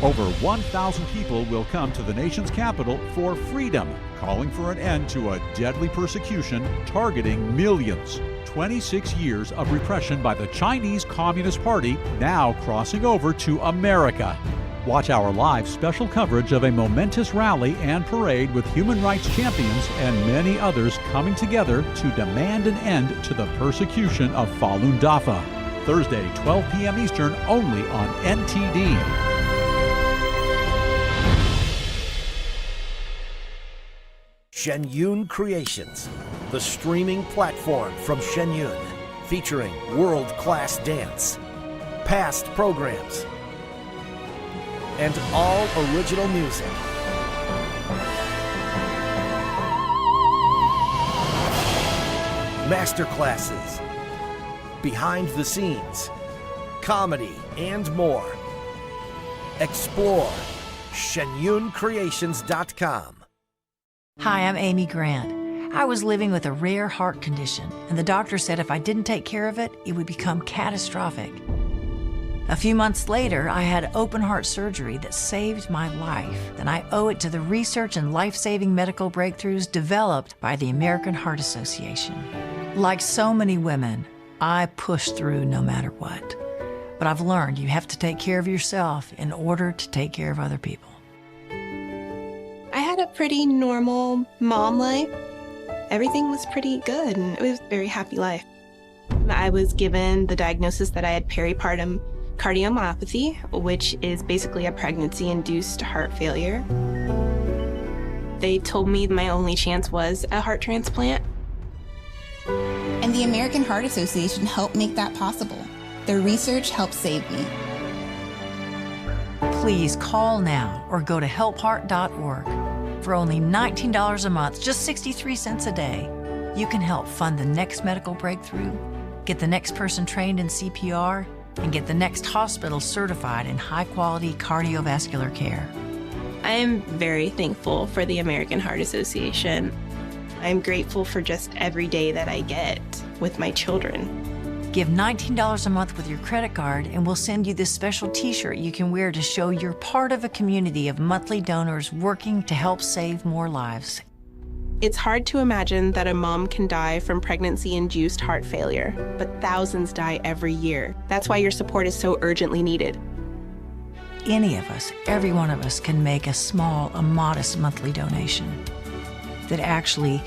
Over 1,000 people will come to the nation's capital for freedom, calling for an end to a deadly persecution targeting millions. 26 years of repression by the Chinese Communist Party now crossing over to America. Watch our live special coverage of a momentous rally and parade with human rights champions and many others coming together to demand an end to the persecution of Falun Dafa. Thursday, 12 p.m. Eastern, only on NTD. Shenyun Creations, the streaming platform from Shenyun, featuring world-class dance, past programs, and all original music. Masterclasses, behind the scenes, comedy, and more. Explore shenyuncreations.com. Hi, I'm Amy Grant. I was living with a rare heart condition, and the doctor said if I didn't take care of it, it would become catastrophic. A few months later, I had open heart surgery that saved my life, and I owe it to the research and life-saving medical breakthroughs developed by the American Heart Association. Like so many women, I pushed through no matter what. But I've learned you have to take care of yourself in order to take care of other people. I had a pretty normal mom life. Everything was pretty good, and it was a very happy life. I was given the diagnosis that I had peripartum cardiomyopathy, which is basically a pregnancy-induced heart failure. They told me my only chance was a heart transplant. And the American Heart Association helped make that possible. Their research helped save me. Please call now or go to helpheart.org. For only $19 a month, just 63 cents a day, you can help fund the next medical breakthrough, get the next person trained in CPR, and get the next hospital certified in high-quality cardiovascular care. I am very thankful for the American Heart Association. I'm grateful for just every day that I get with my children. Give $19 a month with your credit card, and we'll send you this special t-shirt you can wear to show you're part of a community of monthly donors working to help save more lives. It's hard to imagine that a mom can die from pregnancy-induced heart failure, but thousands die every year. That's why your support is so urgently needed. Any of us, every one of us, can make a modest monthly donation that actually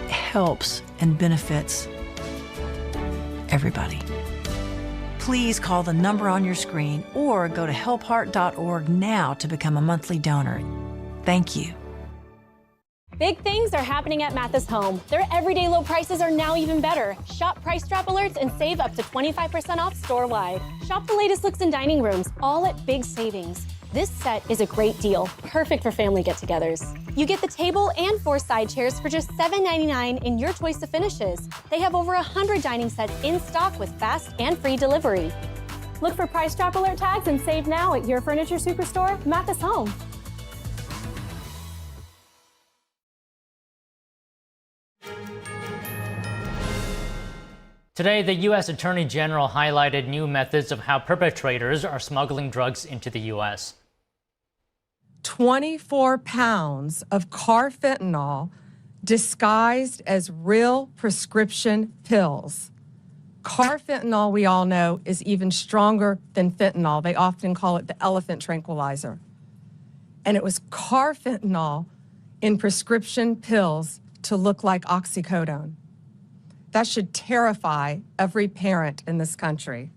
helps and benefits everybody. Please call the number on your screen or go to helpheart.org now to become a monthly donor. Thank you. Big things are happening at Mathis Home. Their everyday low prices are now even better. Shop price drop alerts and save up to 25% off store-wide. Shop the latest looks in dining rooms, all at big savings. This set is a great deal, perfect for family get-togethers. You get the table and 4 side chairs for just $7.99 in your choice of finishes. They have over 100 dining sets in stock with fast and free delivery. Look for price drop alert tags and save now at your furniture superstore, Mathis Home. Today, the U.S. Attorney General highlighted new methods of how perpetrators are smuggling drugs into the U.S. 24 pounds of carfentanil disguised as real prescription pills. Carfentanil, we all know, is even stronger than fentanyl. They often call it the elephant tranquilizer. And it was carfentanil in prescription pills to look like oxycodone. That should terrify every parent in this country.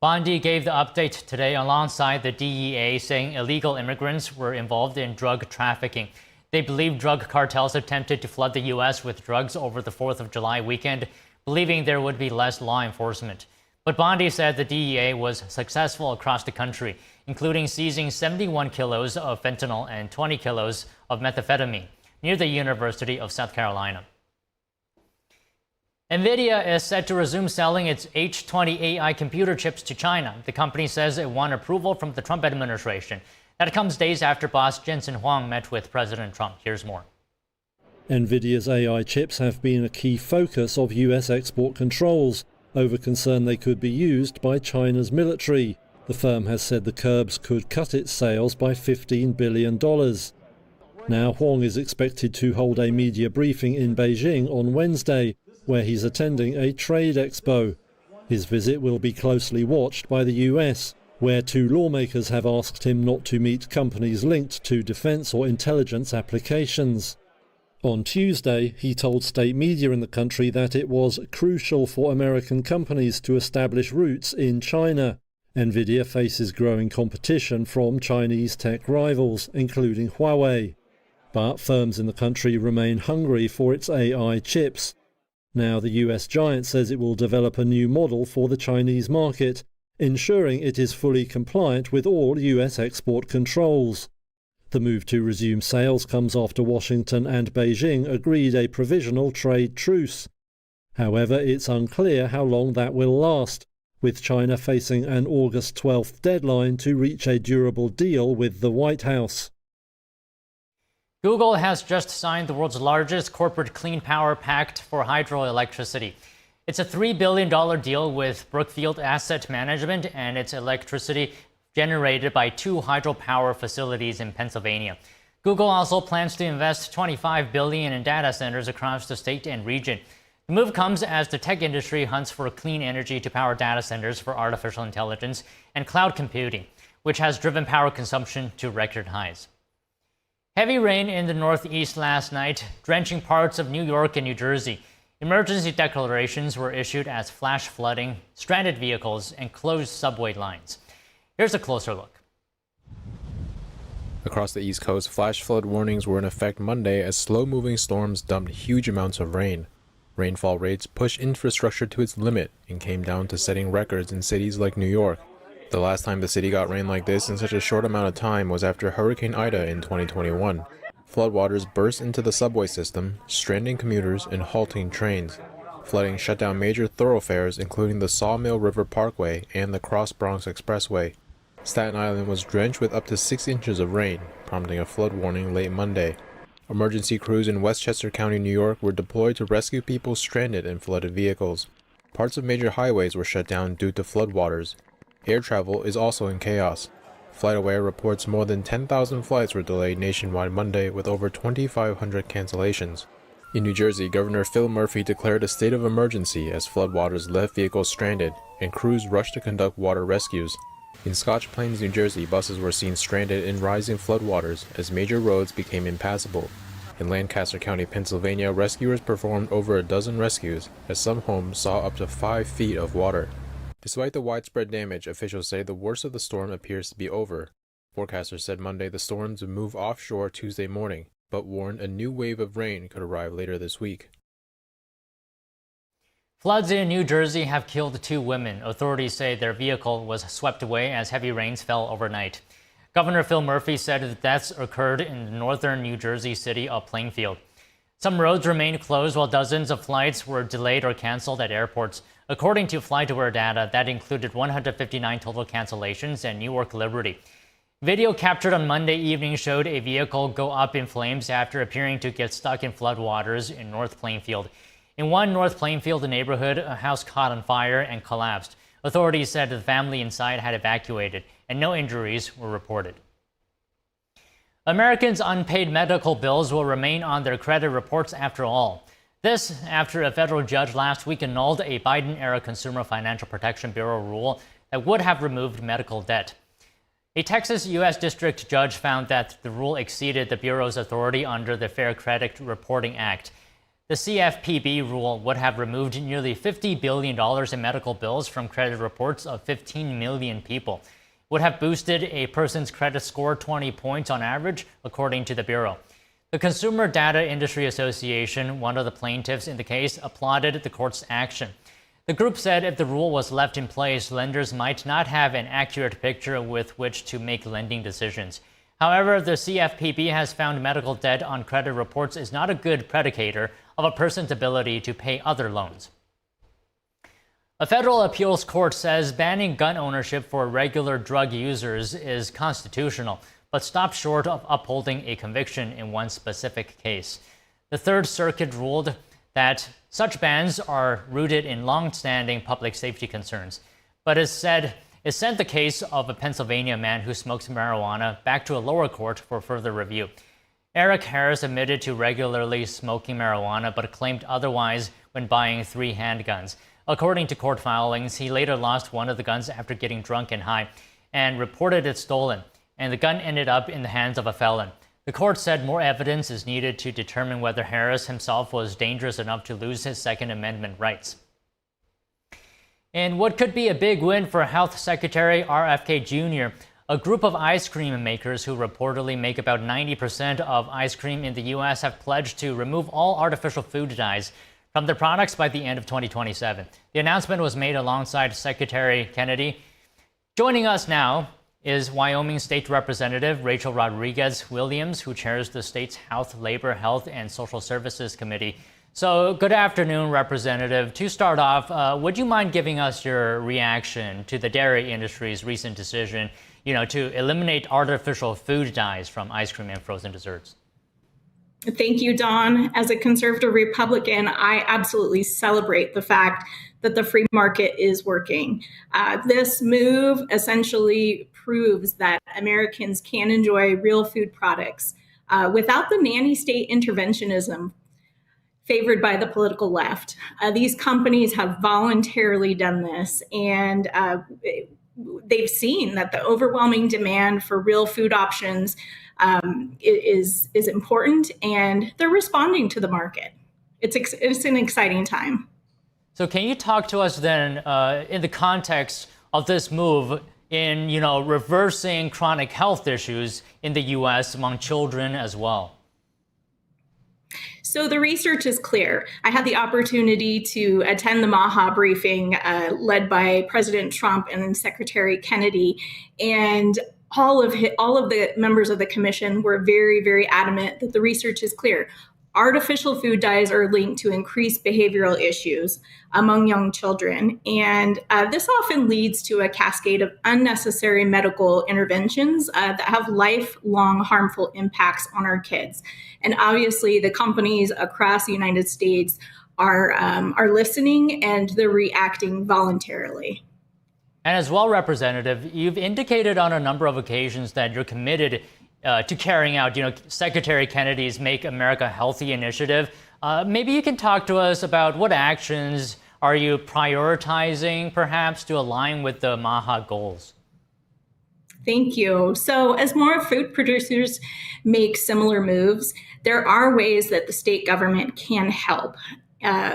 Bondi gave the update today alongside the DEA, saying illegal immigrants were involved in drug trafficking. They believe drug cartels attempted to flood the U.S. with drugs over the 4th of July weekend, believing there would be less law enforcement. But Bondi said the DEA was successful across the country, including seizing 71 kilos of fentanyl and 20 kilos of methamphetamine near the University of South Carolina. NVIDIA is set to resume selling its H20 AI computer chips to China. The company says it won approval from the Trump administration. That comes days after boss Jensen Huang met with President Trump. Here's more. NVIDIA's AI chips have been a key focus of US export controls over concern they could be used by China's military. The firm has said the curbs could cut its sales by $15 billion. Now Huang is expected to hold a media briefing in Beijing on Wednesday, where he's attending a trade expo. His visit will be closely watched by the US, where 2 lawmakers have asked him not to meet companies linked to defense or intelligence applications. On Tuesday, he told state media in the country that it was crucial for American companies to establish roots in China. NVIDIA faces growing competition from Chinese tech rivals, including Huawei. But firms in the country remain hungry for its AI chips. Now the US giant says it will develop a new model for the Chinese market, ensuring it is fully compliant with all US export controls. The move to resume sales comes after Washington and Beijing agreed a provisional trade truce. However, it's unclear how long that will last, with China facing an August 12th deadline to reach a durable deal with the White House. Google has just signed the world's largest corporate clean power pact for hydroelectricity. It's a $3 billion deal with Brookfield Asset Management and its electricity generated by 2 hydropower facilities in Pennsylvania. Google also plans to invest $25 billion in data centers across the state and region. The move comes as the tech industry hunts for clean energy to power data centers for artificial intelligence and cloud computing, which has driven power consumption to record highs. Heavy rain in the Northeast last night, drenching parts of New York and New Jersey. Emergency declarations were issued as flash flooding, stranded vehicles, and closed subway lines. Here's a closer look. Across the East Coast, flash flood warnings were in effect Monday as slow-moving storms dumped huge amounts of rain. Rainfall rates pushed infrastructure to its limit and came down to setting records in cities like New York. The last time the city got rain like this in such a short amount of time was after Hurricane Ida in 2021. Floodwaters burst into the subway system, stranding commuters and halting trains. Flooding shut down major thoroughfares including the Sawmill River Parkway and the Cross Bronx Expressway. Staten Island was drenched with up to 6 inches of rain, prompting a flood warning late Monday. Emergency crews in Westchester County, New York were deployed to rescue people stranded in flooded vehicles. Parts of major highways were shut down due to floodwaters. Air travel is also in chaos. FlightAware reports more than 10,000 flights were delayed nationwide Monday with over 2,500 cancellations. In New Jersey, Governor Phil Murphy declared a state of emergency as floodwaters left vehicles stranded and crews rushed to conduct water rescues. In Scotch Plains, New Jersey, buses were seen stranded in rising floodwaters as major roads became impassable. In Lancaster County, Pennsylvania, rescuers performed over a dozen rescues as some homes saw up to 5 feet of water. Despite the widespread damage, officials say the worst of the storm appears to be over. Forecasters said Monday the storms would move offshore Tuesday morning, but warned a new wave of rain could arrive later this week. Floods in New Jersey have killed 2 women. Authorities say their vehicle was swept away as heavy rains fell overnight. Governor Phil Murphy said the deaths occurred in the northern New Jersey city of Plainfield. Some roads remained closed while dozens of flights were delayed or canceled at airports. According to FlightAware data, that included 159 total cancellations at Newark Liberty. Video captured on Monday evening showed a vehicle go up in flames after appearing to get stuck in floodwaters in North Plainfield. In one North Plainfield neighborhood, a house caught on fire and collapsed. Authorities said the family inside had evacuated and no injuries were reported. Americans' unpaid medical bills will remain on their credit reports after all. This after a federal judge last week annulled a Biden-era Consumer Financial Protection Bureau rule that would have removed medical debt. A Texas U.S. District Judge found that the rule exceeded the Bureau's authority under the Fair Credit Reporting Act. The CFPB rule would have removed nearly $50 billion in medical bills from credit reports of 15 million people. It would have boosted a person's credit score 20 points on average, according to the Bureau. The Consumer Data Industry Association, one of the plaintiffs in the case, applauded the court's action. The group said if the rule was left in place, lenders might not have an accurate picture with which to make lending decisions. However, the CFPB has found medical debt on credit reports is not a good predicator of a person's ability to pay other loans. A federal appeals court says banning gun ownership for regular drug users is constitutional, but stopped short of upholding a conviction in one specific case. The Third Circuit ruled that such bans are rooted in long-standing public safety concerns, but it sent the case of a Pennsylvania man who smokes marijuana back to a lower court for further review. Eric Harris admitted to regularly smoking marijuana, but claimed otherwise when buying 3 handguns. According to court filings, he later lost one of the guns after getting drunk and high and reported it stolen, and the gun ended up in the hands of a felon. The court said more evidence is needed to determine whether Harris himself was dangerous enough to lose his Second Amendment rights. In what could be a big win for Health Secretary RFK Jr., a group of ice cream makers who reportedly make about 90% of ice cream in the U.S. have pledged to remove all artificial food dyes from their products by the end of 2027. The announcement was made alongside Secretary Kennedy. Joining us now is Wyoming State Representative Rachel Rodriguez-Williams, who chairs the state's Health, Labor, Health, and Social Services Committee. So good afternoon, Representative. To start off, would you mind giving us your reaction to the dairy industry's recent decision, to eliminate artificial food dyes from ice cream and frozen desserts? Thank you, Don. As a conservative Republican, I absolutely celebrate the fact that the free market is working. This move essentially proves that Americans can enjoy real food products without the nanny state interventionism favored by the political left. These companies have voluntarily done this, and they've seen that the overwhelming demand for real food options is important, and they're responding to the market. It's an exciting time. So can you talk to us then in the context of this move in, reversing chronic health issues in the U.S. among children as well? So the research is clear. I had the opportunity to attend the MAHA briefing led by President Trump and Secretary Kennedy, and all of the members of the commission were very, very adamant that the research is clear. Artificial food dyes are linked to increased behavioral issues among young children, and this often leads to a cascade of unnecessary medical interventions that have lifelong harmful impacts on our kids. And obviously, the companies across the United States are listening, and they're reacting voluntarily. And as well, Representative, you've indicated on a number of occasions that you're committed to carrying out, Secretary Kennedy's Make America Healthy initiative. Maybe you can talk to us about what actions are you prioritizing, perhaps, to align with the MAHA goals? Thank you. So as more food producers make similar moves, there are ways that the state government can help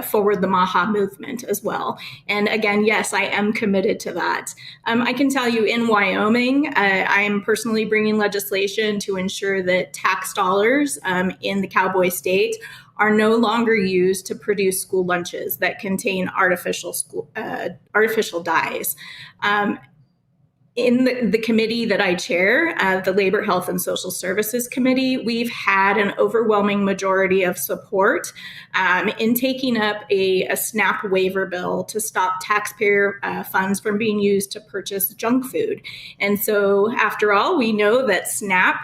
forward the MAHA movement as well. And again, yes, I am committed to that. I can tell you in Wyoming, I am personally bringing legislation to ensure that tax dollars in the Cowboy State are no longer used to produce school lunches that contain artificial dyes. in the committee that I chair, the Labor, Health, and Social Services Committee, we've had an overwhelming majority of support in taking up a SNAP waiver bill to stop taxpayer funds from being used to purchase junk food. And so, after all, we know that SNAP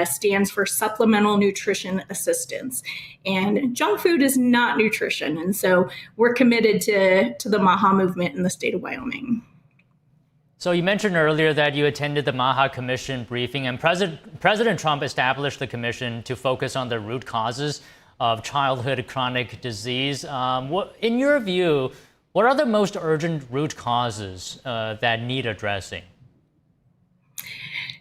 stands for Supplemental Nutrition Assistance. And junk food is not nutrition. And so we're committed to the MAHA movement in the state of Wyoming. So you mentioned earlier that you attended the MAHA Commission briefing, and President Trump established the commission to focus on the root causes of childhood chronic disease. In your view, what are the most urgent root causes that need addressing?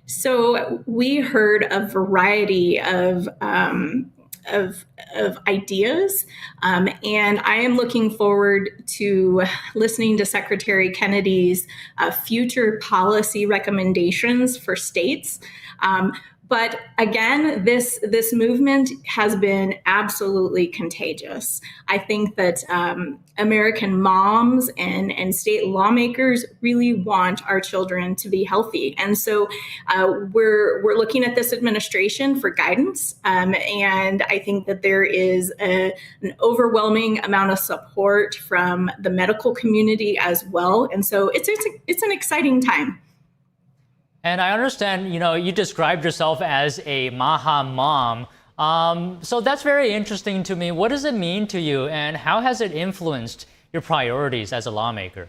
So we heard a variety of ideas. And I am looking forward to listening to Secretary Kennedy's future policy recommendations for states. But again, this movement has been absolutely contagious. I think that American moms and state lawmakers really want our children to be healthy. And so we're looking at this administration for guidance. And I think that there is an overwhelming amount of support from the medical community as well. And so it's an exciting time. And I understand, you described yourself as a MAHA mom. So that's very interesting to me. What does it mean to you, and how has it influenced your priorities as a lawmaker?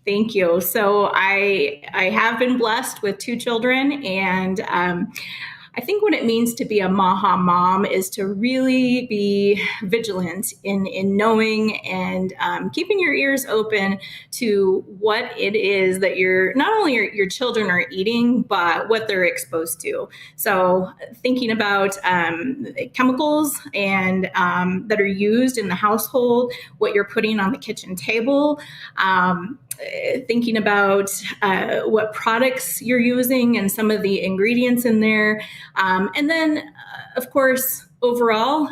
Thank you. So I have been blessed with 2 children, and I think what it means to be a MAHA mom is to really be vigilant in knowing and keeping your ears open to what it is that not only your children are eating, but what they're exposed to. So thinking about chemicals and that are used in the household, what you're putting on the kitchen table, thinking about what products you're using and some of the ingredients in there. And then, of course, overall,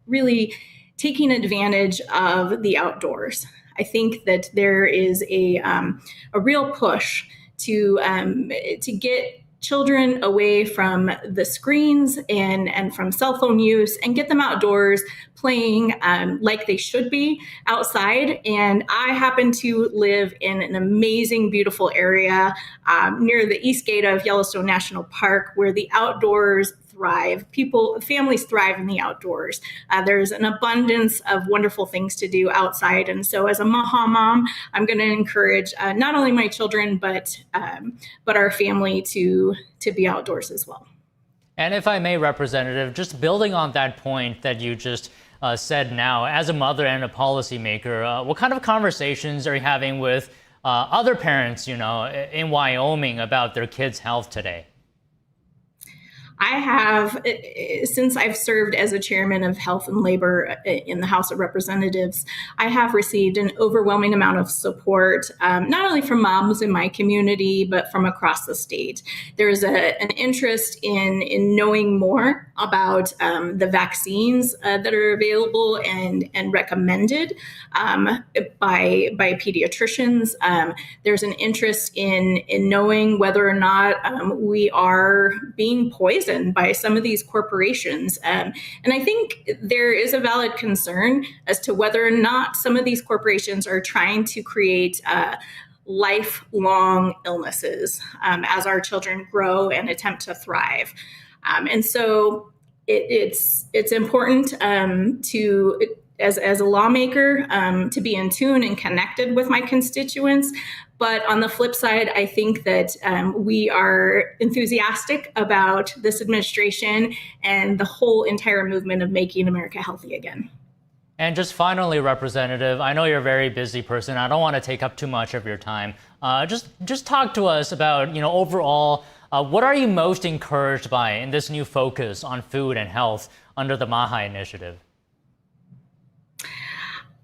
really taking advantage of the outdoors. I think that there is a real push to get children away from the screens and from cell phone use and get them outdoors playing like they should be outside. And I happen to live in an amazing, beautiful area near the east gate of Yellowstone National Park, where the outdoors thrive. Families thrive in the outdoors. There's an abundance of wonderful things to do outside. And so as a MAHA mom, I'm going to encourage not only my children, but our family to be outdoors as well. And if I may, Representative, just building on that point that you just said now, as a mother and a policymaker, what kind of conversations are you having with other parents, in Wyoming about their kids' health today? I have, since I've served as a chairman of Health and Labor in the House of Representatives, I have received an overwhelming amount of support, not only from moms in my community, but from across the state. There's an interest in knowing more about the vaccines that are available and recommended by pediatricians. There's an interest in knowing whether or not we are being poisoned by some of these corporations. And I think there is a valid concern as to whether or not some of these corporations are trying to create lifelong illnesses as our children grow and attempt to thrive. And so it's important to, as a lawmaker, to be in tune and connected with my constituents. But on the flip side, I think that we are enthusiastic about this administration and the whole entire movement of making America healthy again. And just finally, Representative, I know you're a very busy person. I don't want to take up too much of your time. Just talk to us about, overall, what are you most encouraged by in this new focus on food and health under the MAHA initiative?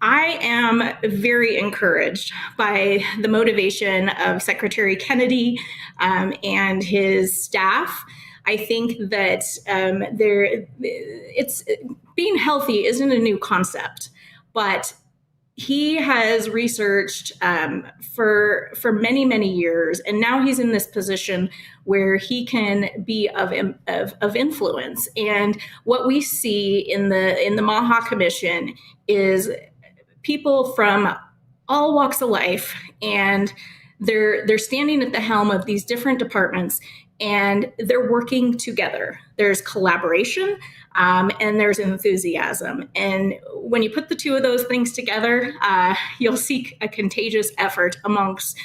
I am very encouraged by the motivation of Secretary Kennedy and his staff. I think that being healthy isn't a new concept, but he has researched for many, many years, and now he's in this position where he can be of influence. And what we see in the Maha Commission is people from all walks of life, and they're standing at the helm of these different departments, and they're working together. There's collaboration, and there's enthusiasm. And when you put the two of those things together, you'll see a contagious effort amongst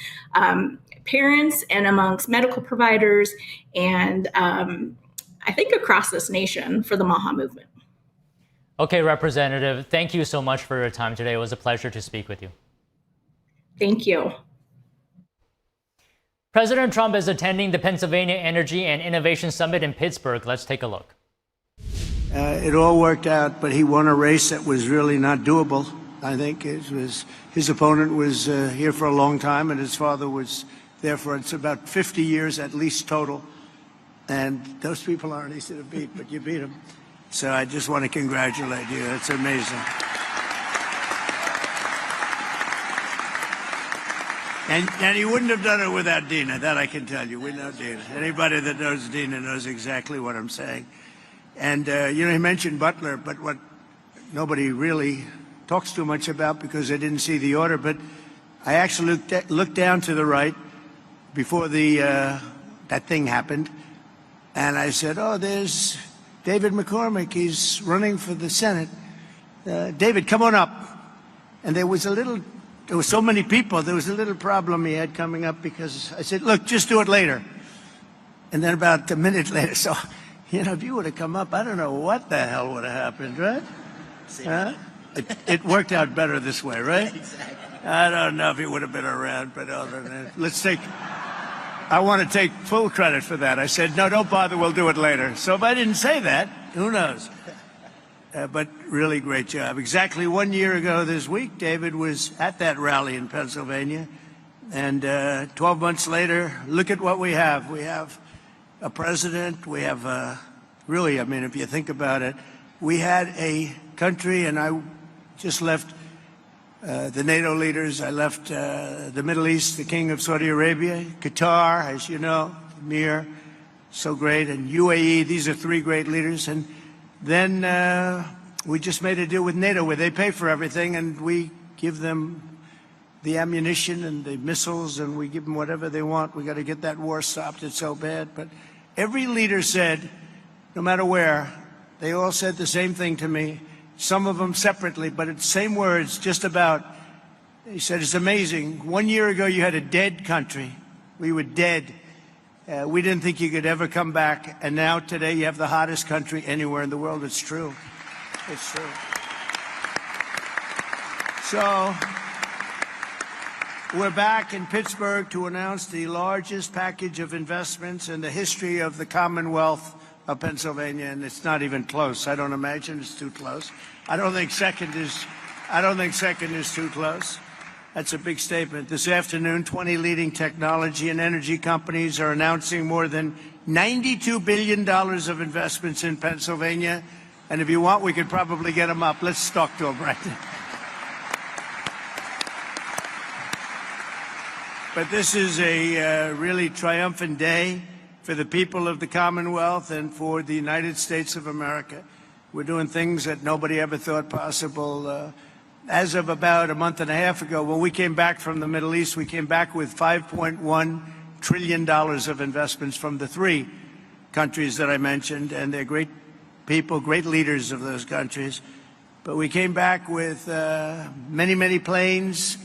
parents and amongst medical providers, and I think across this nation for the Maha movement. Okay, Representative, thank you so much for your time today. It was a pleasure to speak with you. Thank you. President Trump is attending the Pennsylvania Energy and Innovation Summit in Pittsburgh. Let's take a look. It all worked out, but he won a race that was really not doable. I think his opponent was here for a long time, and his father was there for it's about 50 years at least total. And those people aren't easy to beat, but you beat them. So I just want to congratulate you. It's amazing. And he wouldn't have done it without Dina, that I can tell you. We know Dina. Anybody that knows Dina knows exactly what I'm saying. And, he mentioned Butler, but what nobody really talks too much about because they didn't see the order. But I actually looked down to the right before that thing happened. And I said, oh, there's David McCormick. He's running for the Senate. David, come on up. And there was so many people, there was a little problem he had coming up because I said, look, just do it later. And then about a minute later, so, if you would have come up, I don't know what the hell would have happened, right? It worked out better this way, right? Exactly. I don't know if he would have been around, but other than that, I want to take full credit for that. I said, no, don't bother, we'll do it later. So if I didn't say that, who knows? But really great job. Exactly 1 year ago this week, David was at that rally in Pennsylvania. And 12 months later, look at what we have. We have a president. We have really, if you think about it, we had a country, and I just left the NATO leaders. I left the Middle East, the King of Saudi Arabia, Qatar, as you know, Mir, so great, and UAE. These are three great leaders. And then we just made a deal with NATO where they pay for everything, and we give them the ammunition and the missiles, and we give them whatever they want. We got to get that war stopped. It's so bad. But every leader said, no matter where, they all said the same thing to me. Some of them separately, but it's the same words, just about. He said, it's amazing. 1 year ago, you had a dead country. We were dead. We didn't think you could ever come back. And now, today, you have the hottest country anywhere in the world. It's true. It's true. So, we're back in Pittsburgh to announce the largest package of investments in the history of the Commonwealth of Pennsylvania, and it's not even close. I don't imagine it's too close. I don't think second is too close. That's a big statement. This afternoon, 20 leading technology and energy companies are announcing more than $92 billion of investments in Pennsylvania. And if you want, we could probably get them up. Let's talk to them right now. But this is a really triumphant day for the people of the Commonwealth and for the United States of America. We're doing things that nobody ever thought possible. As of about a month and a half ago, when we came back from the Middle East, we came back with $5.1 trillion of investments from the three countries that I mentioned, and they're great people, great leaders of those countries. But we came back with many, many planes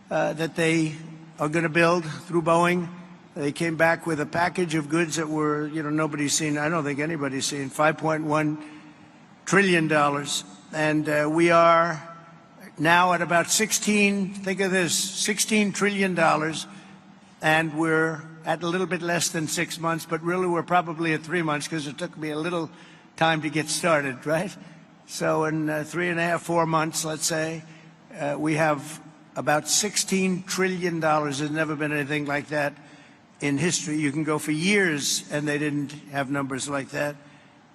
that they are going to build through Boeing. They came back with a package of goods that were, nobody's seen. I don't think anybody's seen. $5.1 trillion. And we are now at about $16 trillion. And we're at a little bit less than 6 months, but really we're probably at 3 months because it took me a little time to get started, right? So in 3.5, 4 months, let's say, we have about $16 trillion. There's never been anything like that in history. You can go for years and they didn't have numbers like that.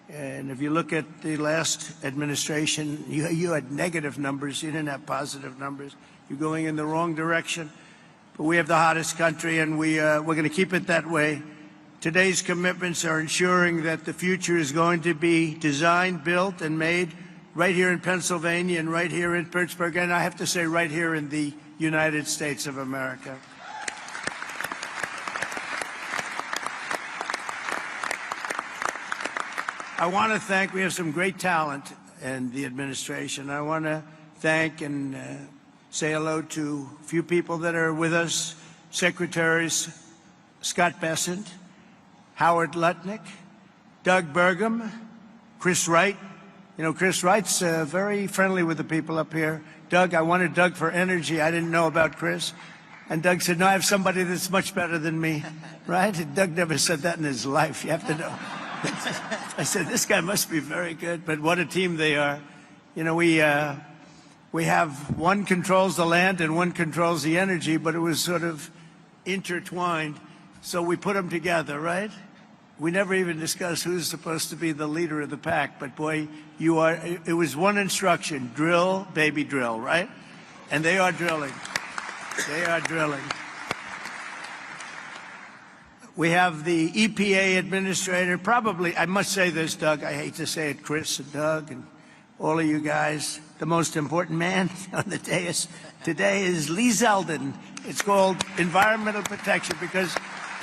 And if you look at the last administration, you had negative numbers. You didn't have positive numbers. You're going in the wrong direction. But we have the hottest country, and we're going to keep it that way. Today's commitments are ensuring that the future is going to be designed, built, and made right here in Pennsylvania and right here in Pittsburgh, and I have to say right here in the United States of America. I want to thank, we have some great talent in the administration. I want to thank and say hello to a few people that are with us. Secretaries Scott Bessent, Howard Lutnick, Doug Burgum, Chris Wright. You know, Chris Wright's very friendly with the people up here. Doug, I wanted Doug for energy. I didn't know about Chris. And Doug said, no, I have somebody that's much better than me, right? And Doug never said that in his life. You have to know. I said, this guy must be very good, but what a team they are. You know, we have one controls the land and one controls the energy, but it was sort of intertwined. So we put them together, right? We never even discussed who's supposed to be the leader of the pack, but boy, you are, it was one instruction, drill, baby, drill, right? And they are drilling. They are drilling. We have the EPA administrator, probably, I must say this, Doug, I hate to say it, Chris and Doug and all of you guys, the most important man on the dais today is Lee Zeldin. It's called environmental protection because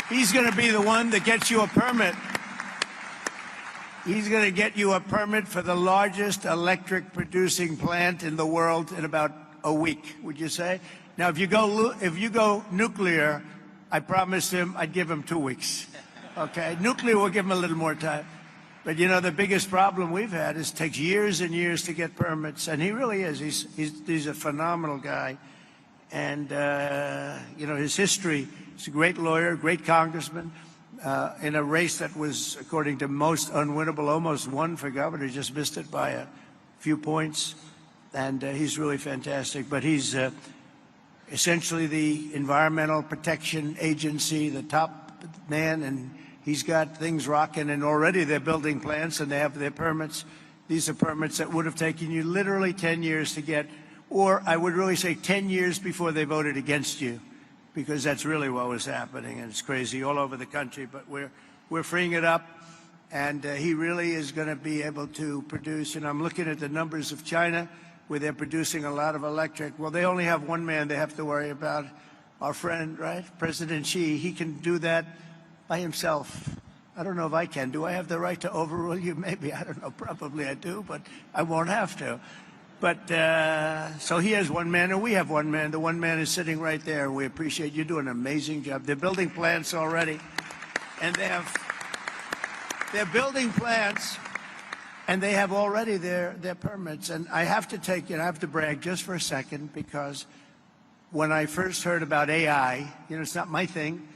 he's going to be the one that gets you a permit. He's going to get you a permit for the largest electric producing plant in the world in about a week, would you say? Now, if you go nuclear, I promised him I'd give him 2 weeks. Okay, nuclear will give him a little more time. But you know, the biggest problem we've had is it takes years and years to get permits, and he really is. He's a phenomenal guy, and you know, his history. He's a great lawyer, great congressman, in a race that was, according to most, unwinnable. Almost won for governor, just missed it by a few points, and he's really fantastic. But he's essentially the Environmental Protection Agency, the top man, and he's got things rocking, and already they're building plants and they have their permits. These are permits that would have taken you literally 10 years to get, or I would really say 10 years before they voted against you, because that's really what was happening, and it's crazy all over the country. But we're freeing it up, and he really is going to be able to produce. And I'm looking at the numbers of China, where they're producing a lot of electric. Well, they only have one man they have to worry about, our friend, right, President Xi. He can do that by himself. I don't know if I can. Do I have the right to overrule you? Maybe. I don't know. Probably I do, but I won't have to. But so he has one man, and we have one man. The one man is sitting right there. We appreciate you doing an amazing job. They're building plants already, and they're building plants, and they have already their permits. And I have to brag just for a second, because when I first heard about AI, you know, it's not my thing.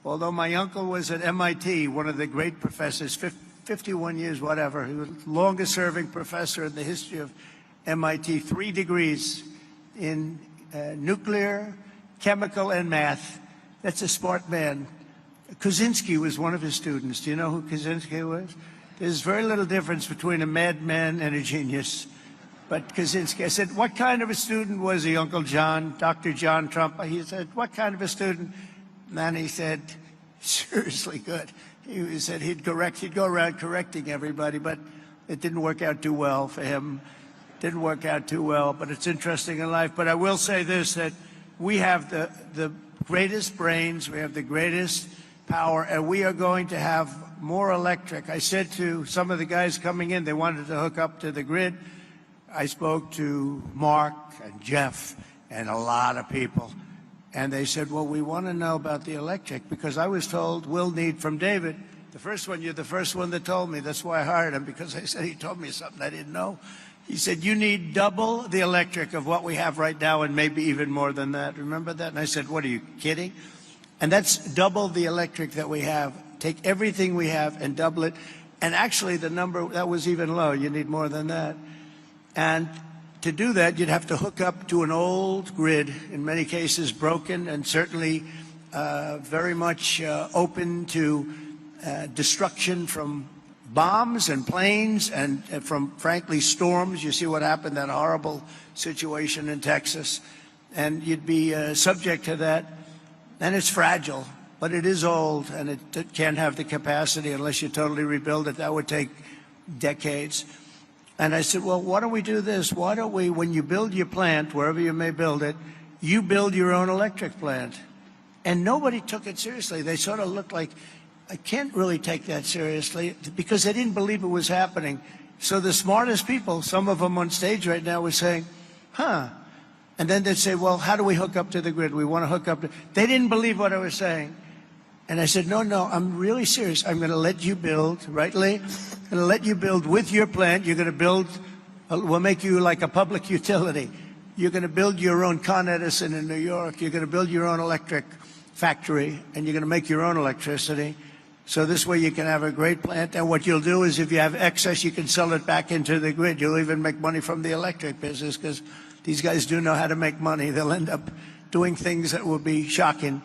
Although my uncle was at MIT, one of the great professors, 51 years, whatever. He was the longest-serving professor in the history of MIT, 3 degrees in nuclear, chemical, and math. That's a smart man. Kaczynski was one of his students. Do you know who Kaczynski was? There's very little difference between a madman and a genius. But Kaczynski, I said, what kind of a student was he, Uncle John, Dr. John Trump? He said, what kind of a student? And he said, seriously good. He said he'd go around correcting everybody, but it didn't work out too well for him. Didn't work out too well, but it's interesting in life. But I will say this, that we have the greatest brains, we have the greatest power, and we are going to have more electric. I said to some of the guys coming in, they wanted to hook up to the grid. I spoke to Mark and Jeff and a lot of people. And they said, well, we want to know about the electric, because I was told we'll need, from David, you're the first one that told me. That's why I hired him, because I said he told me something I didn't know. He said, you need double the electric of what we have right now, and maybe even more than that. Remember that? And I said, what, are you kidding? And that's double the electric that we have. Take everything we have and double it. And actually, the number, that was even low. You need more than that. And to do that, you'd have to hook up to an old grid, in many cases broken, and certainly very much open to destruction from bombs and planes and from, frankly, storms. You see what happened, that horrible situation in Texas. And you'd be subject to that. And it's fragile, but it is old, and it can't have the capacity unless you totally rebuild it. That would take decades. And I said, well, why don't we do this? Why don't we, when you build your plant, wherever you may build it, you build your own electric plant? And nobody took it seriously. They sort of looked like, I can't really take that seriously, because they didn't believe it was happening. So the smartest people, some of them on stage right now, were saying, huh. And then they'd say, well, how do we hook up to the grid? We want to hook up to... They didn't believe what I was saying. And I said, no, I'm really serious. I'm going to let you build, right, Lee? I'm going to let you build with your plant. You're going to build, we'll make you like a public utility. You're going to build your own Con Edison in New York. You're going to build your own electric factory, and you're going to make your own electricity. So this way you can have a great plant. And what you'll do is if you have excess, you can sell it back into the grid. You'll even make money from the electric business, because these guys do know how to make money. They'll end up doing things that will be shocking.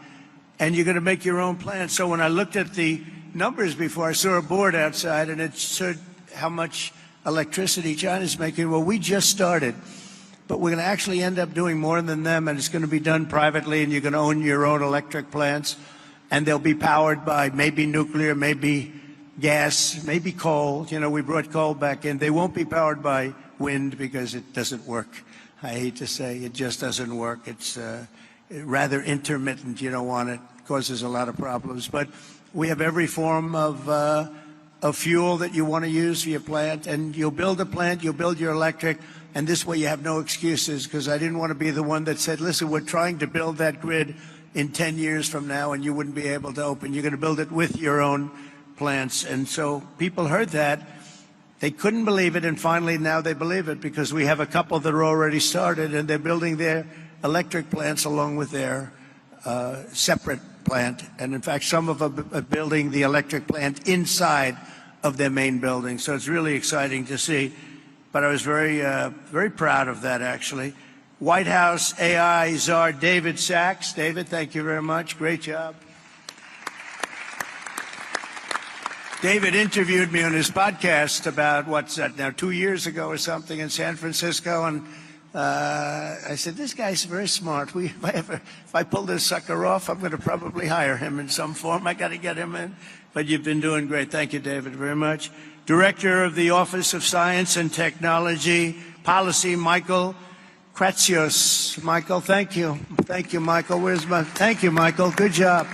And you're going to make your own plant. So when I looked at the numbers before, I saw a board outside, and it showed how much electricity China's making. Well, we just started. But we're going to actually end up doing more than them, and it's going to be done privately, and you're going to own your own electric plants. And they'll be powered by maybe nuclear, maybe gas, maybe coal. You know, we brought coal back in. They won't be powered by wind because it doesn't work. I hate to say, it just doesn't work. It's rather intermittent. You don't want it. It causes a lot of problems. But we have every form of fuel that you want to use for your plant. And you'll build a plant, you'll build your electric, and this way you have no excuses, because I didn't want to be the one that said, listen, we're trying to build that grid in 10 years from now, and you wouldn't be able to open. You're going to build it with your own plants. And so people heard that. They couldn't believe it, and finally now they believe it, because we have a couple that are already started, and they're building their electric plants along with their separate plant. And in fact, some of them are building the electric plant inside of their main building. So it's really exciting to see. But I was very proud of that, actually. White House AI czar David Sachs. David, thank you very much. Great job. David interviewed me on his podcast about, what's that now, 2 years ago or something, in San Francisco, and I said, this guy's very smart. If I pull this sucker off, I'm going to probably hire him in some form. I got to get him in. But you've been doing great. Thank you, David, very much. Director of the Office of Science and Technology Policy, Michael Kratsios. Michael, thank you. Thank you, Michael. Thank you, Michael. Good job.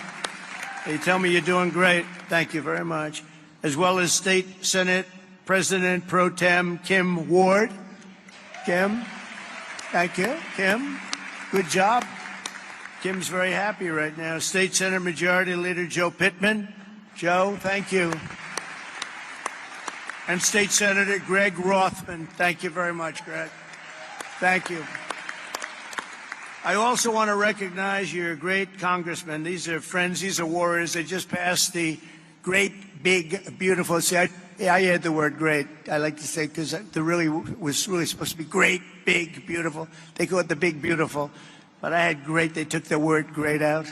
They tell me you're doing great. Thank you very much. As well as State Senate President Pro Tem Kim Ward. Kim, thank you. Kim, good job. Kim's very happy right now. State Senate Majority Leader Joe Pittman. Joe, thank you. And State Senator Greg Rothman. Thank you very much, Greg. Thank you. I also want to recognize your great congressmen. These are friends. These are warriors. They just passed the great, big, beautiful. See, I add the word great. I like to say, because the really was really supposed to be great, big, beautiful. They call it the big, beautiful. But I had great. They took the word great out.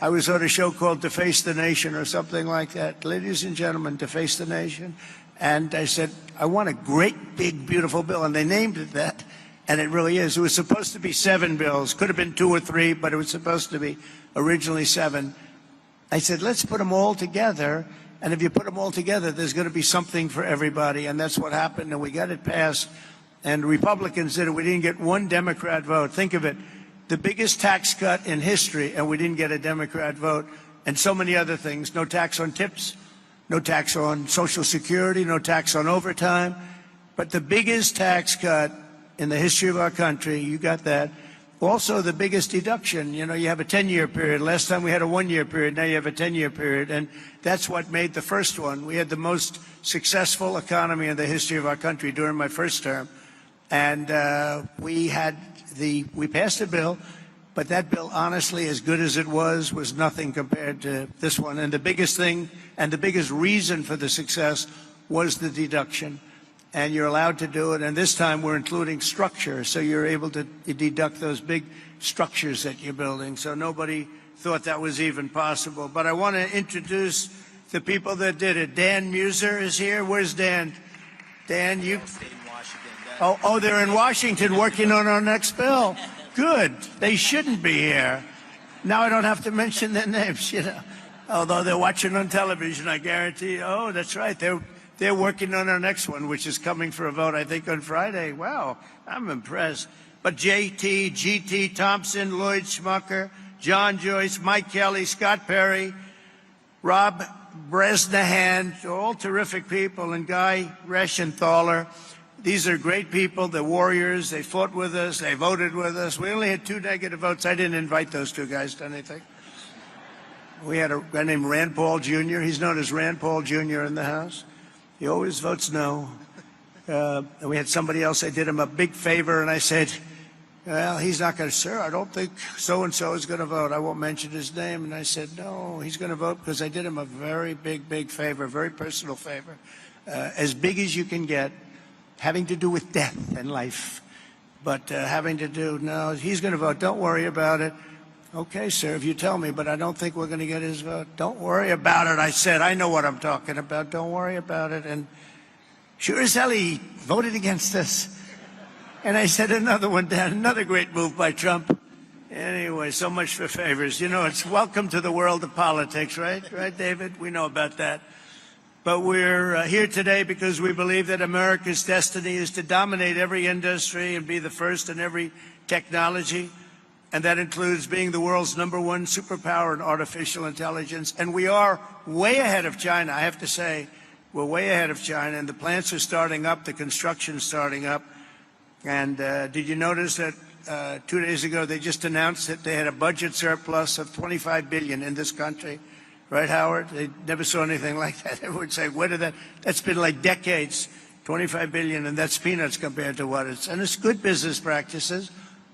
I was on a show called Deface the Nation or something like that. Ladies and gentlemen, Deface the Nation. And I said, I want a great, big, beautiful bill. And they named it that. And it really is. It was supposed to be 7 bills. Could have been 2 or 3, but it was supposed to be originally 7. I said, let's put them all together. And if you put them all together, there's going to be something for everybody. And that's what happened. And we got it passed. And Republicans did it. We didn't get one Democrat vote. Think of it. The biggest tax cut in history, and we didn't get a Democrat vote. And so many other things. No tax on tips. No tax on Social Security. No tax on overtime. But the biggest tax cut in the history of our country, you got that. Also, the biggest deduction, you know, you have a 10-year period. Last time we had a 1-year period. Now you have a 10-year period. And that's what made the first one. We had the most successful economy in the history of our country during my first term. And we passed a bill, but that bill, honestly, as good as it was nothing compared to this one. And the biggest thing and the biggest reason for the success was the deduction. And you're allowed to do it. And this time we're including structure, so you're able to deduct those big structures that you're building. So nobody thought that was even possible. But I want to introduce the people that did it. Dan Muser is here. Where's Dan? Dan, you... Oh, they're in Washington working on our next bill. Good. They shouldn't be here. Now I don't have to mention their names, you know. Although they're watching on television, I guarantee. Oh, that's right. They're working on our next one, which is coming for a vote, I think, on Friday. Wow, I'm impressed. But JT, GT Thompson, Lloyd Schmucker, John Joyce, Mike Kelly, Scott Perry, Rob Bresnahan, all terrific people, and Guy Reschenthaler. These are great people. They're warriors. They fought with us. They voted with us. We only had 2 negative votes. I didn't invite those 2 guys to anything. We had a guy named Rand Paul Jr. He's known as Rand Paul Jr. in the House. He always votes no. And we had somebody else. I did him a big favor, and I said, well, he's not going to, sir, I don't think so-and-so is going to vote. I won't mention his name. And I said, no, he's going to vote because I did him a very big favor, very personal favor, as big as you can get. Having to do with death and life, but no, he's going to vote. Don't worry about it. Okay, sir, if you tell me, but I don't think we're going to get his vote. Don't worry about it, I said. I know what I'm talking about. Don't worry about it. And sure as hell, he voted against us. And I said, another one down, another great move by Trump. Anyway, so much for favors. You know, it's welcome to the world of politics, right? Right, David? We know about that. But we're here today because we believe that America's destiny is to dominate every industry and be the first in every technology. And that includes being the world's #1 superpower in artificial intelligence. And we are way ahead of China, I have to say. We're way ahead of China, and the plants are starting up, the construction's starting up. And did you notice that 2 days ago they just announced that they had a budget surplus of $25 billion in this country? Right, Howard? They never saw anything like that. Everyone would say, where did that? That's been like decades, $25 billion, and that's peanuts compared to what it's. And it's good business practices.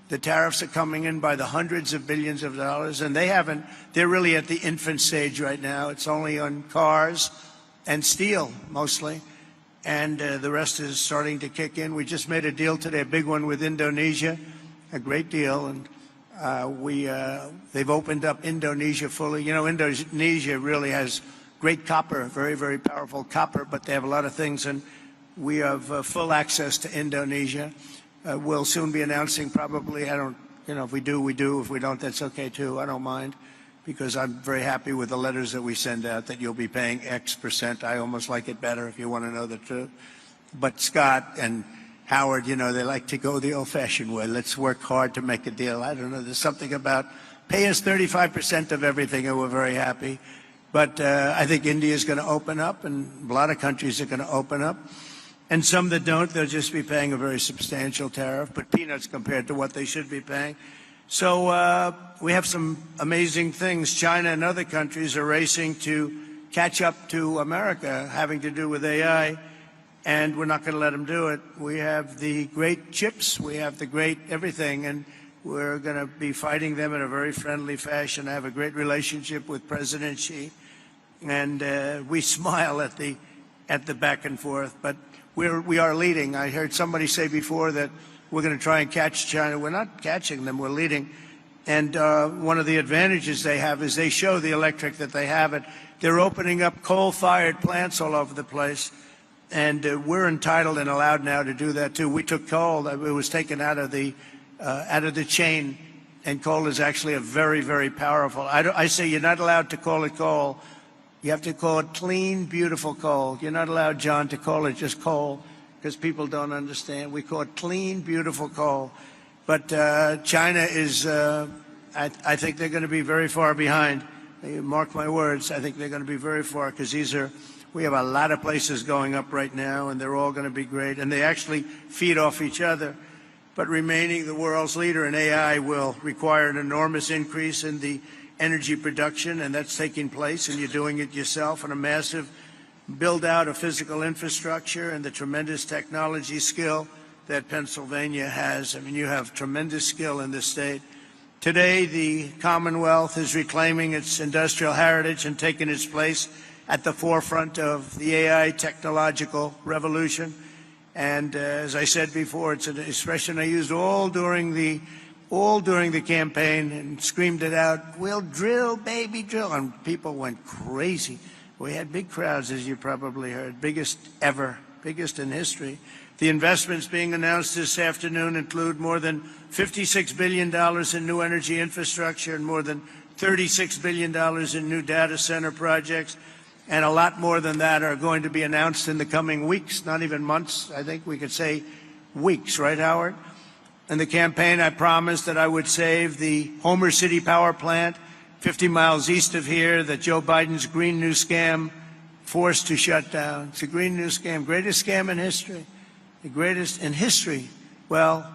The tariffs are coming in by the hundreds of billions of dollars, and they're really at the infant stage right now. It's only on cars and steel, mostly. And the rest is starting to kick in. We just made a deal today, a big one with Indonesia, a great deal. And they've opened up Indonesia fully. You know, Indonesia really has great copper, very powerful copper, but they have a lot of things, and we have full access to Indonesia. We'll soon be announcing probably, if we do, we do. If we don't, that's okay too. I don't mind, because I'm very happy with the letters that we send out that you'll be paying X%. I almost like it better if you want to know the truth. But Scott and Howard, you know, they like to go the old-fashioned way. Let's work hard to make a deal. I don't know. There's something about pay us 35% of everything, and we're very happy. But I think India is going to open up, and a lot of countries are going to open up. And some that don't, they'll just be paying a very substantial tariff, but peanuts compared to what they should be paying. So we have some amazing things. China and other countries are racing to catch up to America, having to do with AI. And we're not going to let them do it. We have the great chips. We have the great everything. And we're going to be fighting them in a very friendly fashion. I have a great relationship with President Xi. And we smile at the back and forth. But we are leading. I heard somebody say before that we're going to try and catch China. We're not catching them. We're leading. And one of the advantages they have is they show the electric that they have it. They're opening up coal-fired plants all over the place. And we're entitled and allowed now to do that too. We took coal; it was taken out of the chain, and coal is actually a very powerful. I say you're not allowed to call it coal. You have to call it clean, beautiful coal. You're not allowed, John, to call it just coal, because people don't understand. We call it clean, beautiful coal. But China is. I think they're going to be very far behind. Mark my words. I think they're going to be very far, because these are. We have a lot of places going up right now, and they're all going to be great. And they actually feed off each other. But remaining the world's leader in AI will require an enormous increase in the energy production, and that's taking place, and you're doing it yourself, and a massive build-out of physical infrastructure and the tremendous technology skill that Pennsylvania has. I mean, you have tremendous skill in this state. Today, the Commonwealth is reclaiming its industrial heritage and taking its place at the forefront of the AI technological revolution. And as I said before, it's an expression I used all during the campaign and screamed it out, "We'll drill, baby, drill." And people went crazy We had big crowds, as you probably heard, biggest ever, biggest in history. The investments being announced this afternoon include more than $56 billion in new energy infrastructure and more than $36 billion in new data center projects. And a lot more than that are going to be announced in the coming weeks, not even months. I think we could say weeks, right, Howard? In the campaign, I promised that I would save the Homer City power plant 50 miles east of here that Joe Biden's Green New Scam forced to shut down. It's a Green New Scam, greatest scam in history, the greatest in history. Well,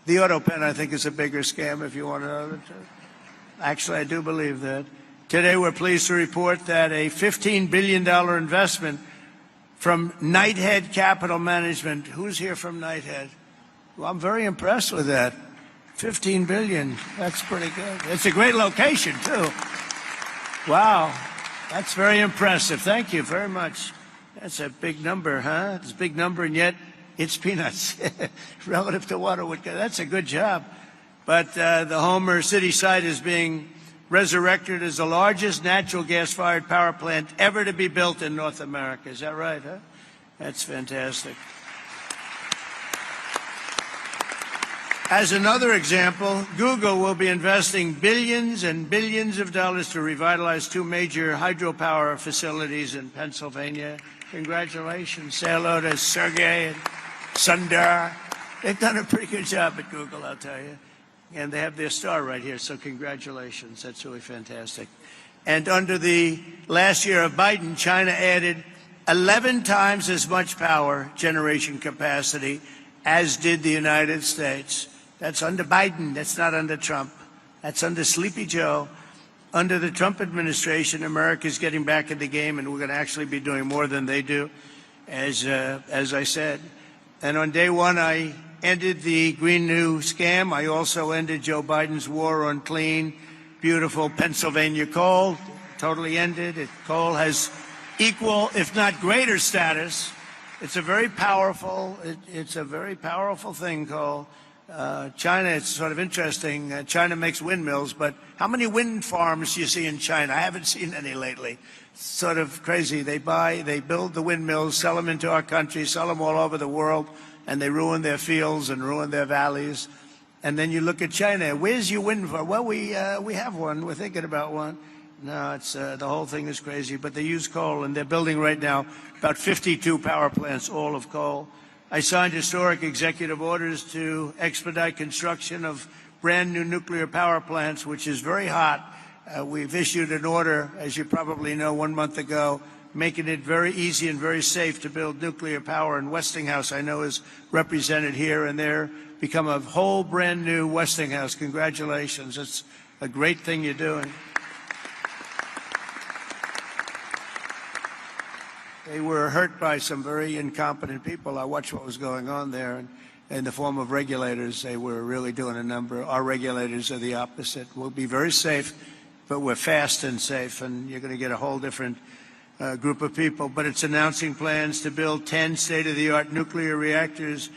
the auto pen, I think, is a bigger scam, if you want to know the truth. Actually, I do believe that. Today, we're pleased to report that a $15 billion investment from Knighthead Capital Management. Who's here from Knighthead? Well, I'm very impressed with that. $15 billion. That's pretty good. It's a great location, too. Wow. That's very impressive. Thank you very much. That's a big number, huh? It's a big number, and yet it's peanuts relative to what it would get. That's a good job. But the Homer City site is being resurrected as the largest natural gas-fired power plant ever to be built in North America. Is that right, huh? That's fantastic. As another example, Google will be investing billions and billions of dollars to revitalize two major hydropower facilities in Pennsylvania. Congratulations. Say hello to Sergey and Sundar. They've done a pretty good job at Google, I'll tell you. And they have their star right here, so congratulations. That's really fantastic. And under the last year of Biden, China added 11 times as much power generation capacity as did the United States. That's under Biden. That's not under Trump. That's under Sleepy Joe. Under the Trump administration, America's getting back in the game, and we're going to actually be doing more than they do, as I said. And on day one, I ended the Green New Scam. I also ended Joe Biden's war on clean, beautiful Pennsylvania coal. Totally ended. Coal has equal, if not greater, status. It's a very powerful. It's a very powerful thing, coal. China, it's sort of interesting. China makes windmills, but how many wind farms do you see in China? I haven't seen any lately. It's sort of crazy. They build the windmills, sell them into our country, sell them all over the world, and they ruin their fields and ruin their valleys. And then you look at China. Where's your wind farm? Well, we have one. We're thinking about one. No, it's the whole thing is crazy. But they use coal, and they're building right now about 52 power plants, all of coal. I signed historic executive orders to expedite construction of brand new nuclear power plants, which is very hot. We've issued an order, as you probably know, 1 month ago, making it very easy and very safe to build nuclear power. And Westinghouse, I know, is represented here, and they're become a whole brand new Westinghouse. Congratulations. It's a great thing you're doing. They were hurt by some very incompetent people. I watched what was going on there, and in the form of regulators, they were really doing a number. Our regulators are the opposite. We'll be very safe, but we're fast and safe, and you're going to get a whole different group of people. But it's announcing plans to build 10 state-of-the-art nuclear reactors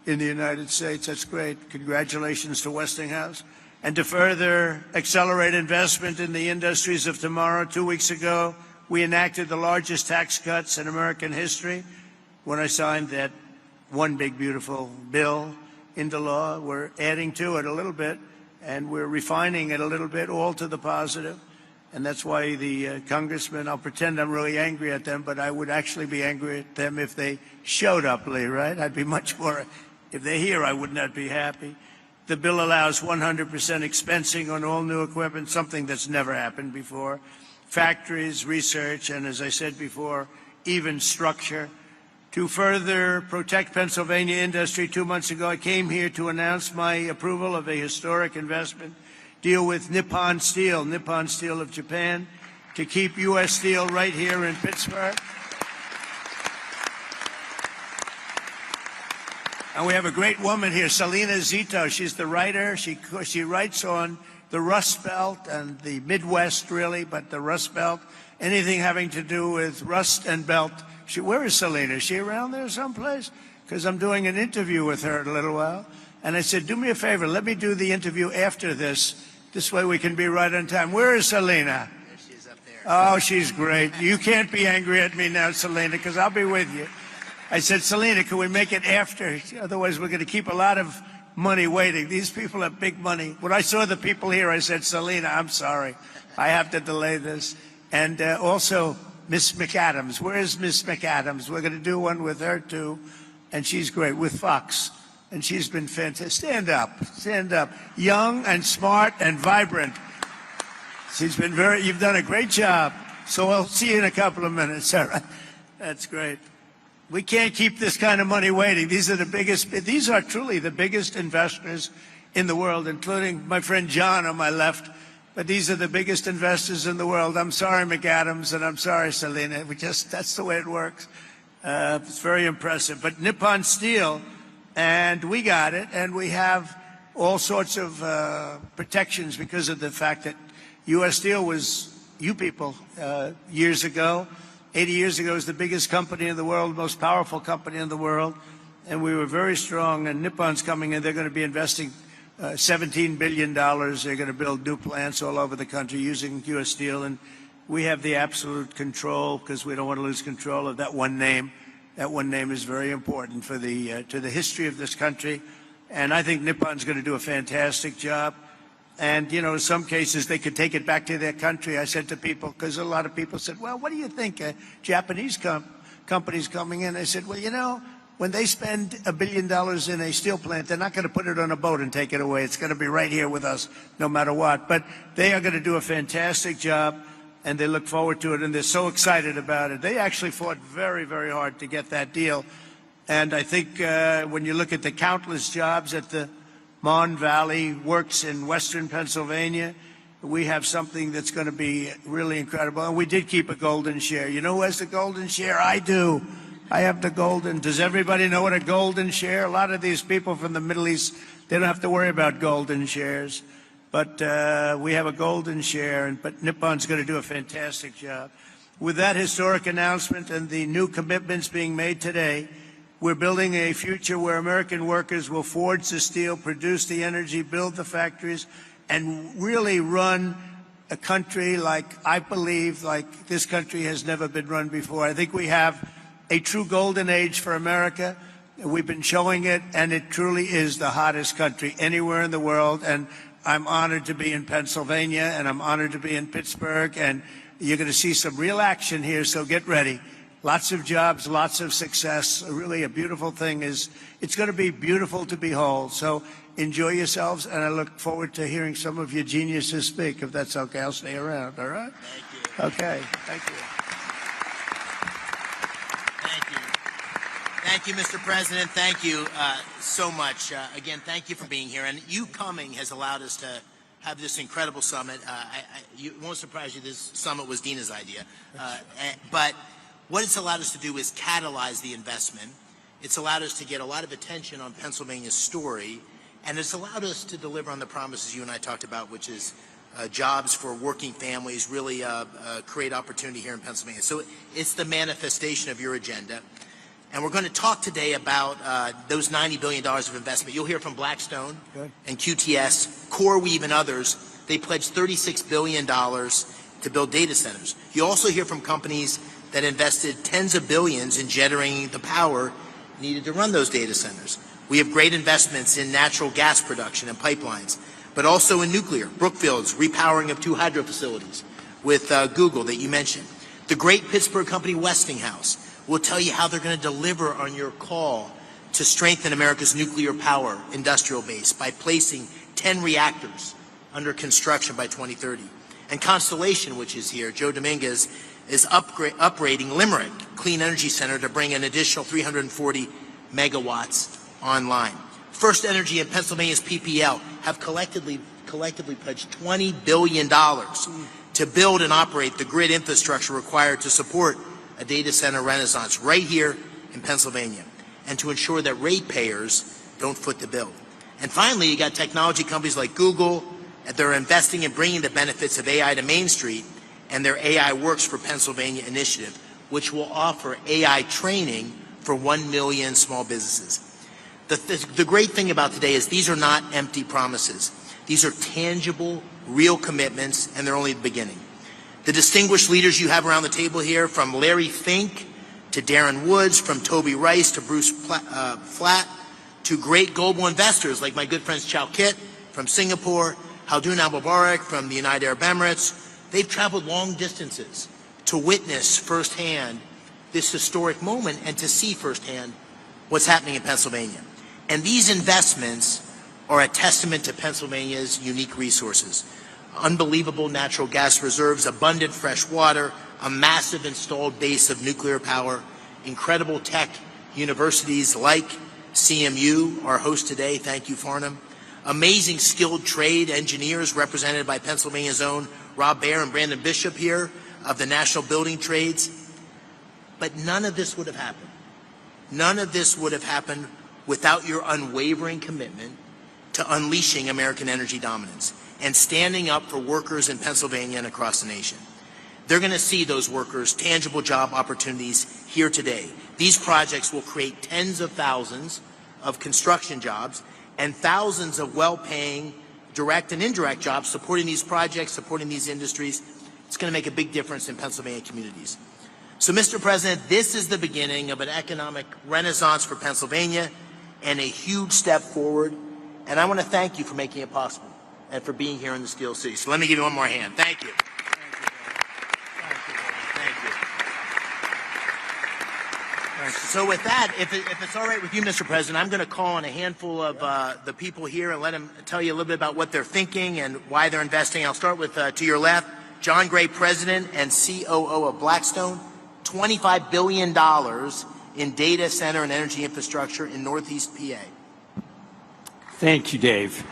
in the United States. That's great. Congratulations to Westinghouse. And to further accelerate investment in the industries of tomorrow, 2 weeks ago, we enacted the largest tax cuts in American history. When I signed that one big, beautiful bill into law, we're adding to it a little bit, and we're refining it a little bit, all to the positive. And that's why the congressmen, I'll pretend I'm really angry at them, but I would actually be angry at them if they showed up, Lee, right? I'd be much more, if they're here, I would not be happy. The bill allows 100% expensing on all new equipment, something that's never happened before. Factories, research, and as I said before, even structure. To further protect Pennsylvania industry, 2 months ago, I came here to announce my approval of a historic investment deal with Nippon Steel of Japan, to keep U.S. steel right here in Pittsburgh. And we have a great woman here, Selena Zito. She's the writer. She writes on the Rust Belt and the Midwest, really, but the Rust Belt, anything having to do with rust and belt. Where is Selena? Is she around there someplace? Because I'm doing an interview with her in a little while. And I said, do me a favor, let me do the interview after this. This way we can be right on time. Where is Selena? There she is up there. Oh, she's great. You can't be angry at me now, Selena, because I'll be with you. I said, Selena, can we make it after? Otherwise, we're going to keep a lot of money waiting. These people have big money. When I saw the people here, I said, Selena, I'm sorry. I have to delay this. And also, Miss McAdams. Where is Miss McAdams? We're going to do one with her, too. And she's great, with Fox. And she's been fantastic. Stand up. Stand up. Young and smart and vibrant. She's been you've done a great job. So I'll see you in a couple of minutes. All right. That's great. We can't keep this kind of money waiting. These are truly the biggest investors in the world, including my friend John on my left. But these are the biggest investors in the world. I'm sorry, McAdams, and I'm sorry, Selena. That's the way it works. It's very impressive. But Nippon Steel, and we got it, and we have all sorts of protections because of the fact that U.S. Steel was you people years ago. 80 years ago, it was the biggest company in the world, most powerful company in the world, and we were very strong. And Nippon's coming in. They're going to be investing $17 billion. They're going to build new plants all over the country using U.S. Steel, and we have the absolute control because we don't want to lose control of that one name. That one name is very important for to the history of this country, and I think Nippon's going to do a fantastic job. And, you know, in some cases, they could take it back to their country. I said to people, because a lot of people said, well, what do you think? Japanese companies coming in. I said, well, you know, when they spend $1 billion in a steel plant, they're not going to put it on a boat and take it away. It's going to be right here with us, no matter what. But they are going to do a fantastic job, and they look forward to it, and they're so excited about it. They actually fought very, very hard to get that deal. And I think when you look at the countless jobs at the Mon Valley Works in western Pennsylvania, we have something that's going to be really incredible. And we did keep a golden share. You know who has the golden share? I do. I have the golden. Does everybody know what a golden share? A lot of these people from the Middle East, they don't have to worry about golden shares. But we have a golden share, but Nippon's going to do a fantastic job. With that historic announcement and the new commitments being made today, we're building a future where American workers will forge the steel, produce the energy, build the factories, and really run a country like I believe like this country has never been run before. I think we have a true golden age for America. We've been showing it, and it truly is the hottest country anywhere in the world. And I'm honored to be in Pennsylvania, and I'm honored to be in Pittsburgh, and you're going to see some real action here, so get ready. Lots of jobs, lots of success. Really a beautiful thing is, it's going to be beautiful to behold. So enjoy yourselves, and I look forward to hearing some of your geniuses speak. If that's okay, I'll stay around, all right? Thank you. Okay, thank you. Thank you. Thank you, Mr. President. Thank you so much. Again, thank you for being here. And you coming has allowed us to have this incredible summit. It won't surprise you, this summit was Dina's idea. But what it's allowed us to do is catalyze the investment. It's allowed us to get a lot of attention on Pennsylvania's story, and it's allowed us to deliver on the promises you and I talked about, which is jobs for working families, really create opportunity here in Pennsylvania. So it's the manifestation of your agenda. And we're going to talk today about those $90 billion of investment. You'll hear from Blackstone and QTS, CoreWeave, and others. They pledged $36 billion to build data centers. You also hear from companies that invested tens of billions in generating the power needed to run those data centers. We have great investments in natural gas production and pipelines, but also in nuclear. Brookfield's repowering of 2 hydro facilities with Google that you mentioned. The great Pittsburgh company Westinghouse will tell you how they're going to deliver on your call to strengthen America's nuclear power industrial base by placing 10 reactors under construction by 2030. And Constellation, which is here, Joe Dominguez, is upgrading Limerick Clean Energy Center to bring an additional 340 megawatts online. First Energy and Pennsylvania's PPL have collectively pledged $20 billion to build and operate the grid infrastructure required to support a data center renaissance right here in Pennsylvania, and to ensure that ratepayers don't foot the bill. And finally, you got technology companies like Google, that they're investing in bringing the benefits of AI to Main Street, and their AI Works for Pennsylvania initiative, which will offer AI training for 1 million small businesses. The great thing about today is these are not empty promises. These are tangible, real commitments, and they're only the beginning. The distinguished leaders you have around the table here, from Larry Fink to Darren Woods, from Toby Rice to Bruce Flatt, to great global investors like my good friends Chow Kit from Singapore, Haldun Al-Mubarak from the United Arab Emirates. They've traveled long distances to witness firsthand this historic moment and to see firsthand what's happening in Pennsylvania. And these investments are a testament to Pennsylvania's unique resources. Unbelievable natural gas reserves, abundant fresh water, a massive installed base of nuclear power, incredible tech universities like CMU, our host today, thank you, Farnham, amazing skilled trade engineers represented by Pennsylvania's own Rob Baer and Brandon Bishop here of the National Building Trades. But none of this would have happened. None of this would have happened without your unwavering commitment to unleashing American energy dominance and standing up for workers in Pennsylvania and across the nation. They're going to see those workers tangible job opportunities here today. These projects will create tens of thousands of construction jobs and thousands of well-paying direct and indirect jobs supporting these projects, supporting these industries. It's going to make a big difference in Pennsylvania communities. So, Mr. President, this is the beginning of an economic renaissance for Pennsylvania and a huge step forward. And I want to thank you for making it possible and for being here in the Steel City. So let me give you one more hand. Thank you. So with that, if it's all right with you, Mr. President, I'm going to call on a handful of the people here and let them tell you a little bit about what they're thinking and why they're investing. I'll start with, to your left, John Gray, President and COO of Blackstone, $25 billion in data center and energy infrastructure in Northeast PA. Thank you, Dave.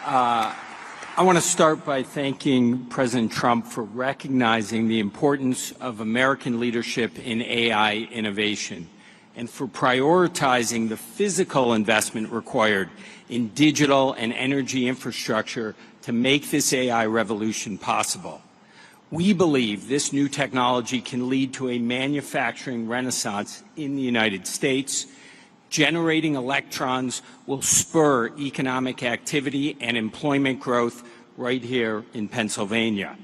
I want to start by thanking President Trump for recognizing the importance of American leadership in AI innovation and for prioritizing the physical investment required in digital and energy infrastructure to make this AI revolution possible. We believe this new technology can lead to a manufacturing renaissance in the United States. Generating electrons will spur economic activity and employment growth right here in Pennsylvania.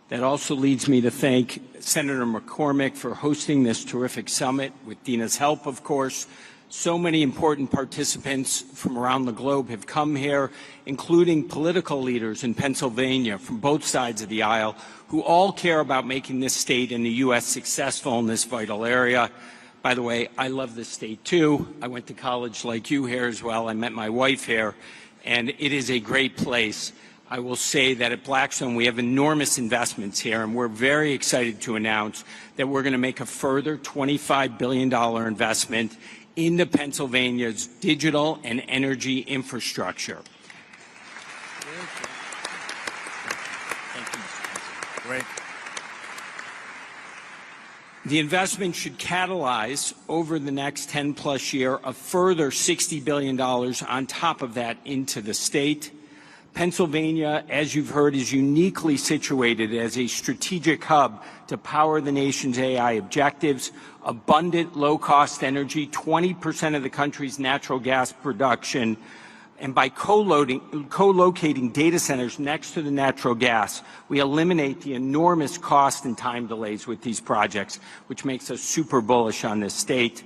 That also leads me to thank Senator McCormick for hosting this terrific summit, with Dina's help, of course. So many important participants from around the globe have come here, including political leaders in Pennsylvania from both sides of the aisle, who all care about making this state and the U.S. successful in this vital area. By the way, I love this state too. I went to college like you here as well. I met my wife here, and it is a great place. I will say that at Blackstone we have enormous investments here, and we're very excited to announce that we're going to make a further $25 billion investment into Pennsylvania's digital and energy infrastructure. Thank you, Mr. President. Great. The investment should catalyze over the next 10-plus year a further $60 billion on top of that into the state. Pennsylvania, as you've heard, is uniquely situated as a strategic hub to power the nation's AI objectives. Abundant, low-cost energy, 20% of the country's natural gas production, and by co-locating data centers next to the natural gas, we eliminate the enormous cost and time delays with these projects, which makes us super bullish on this state.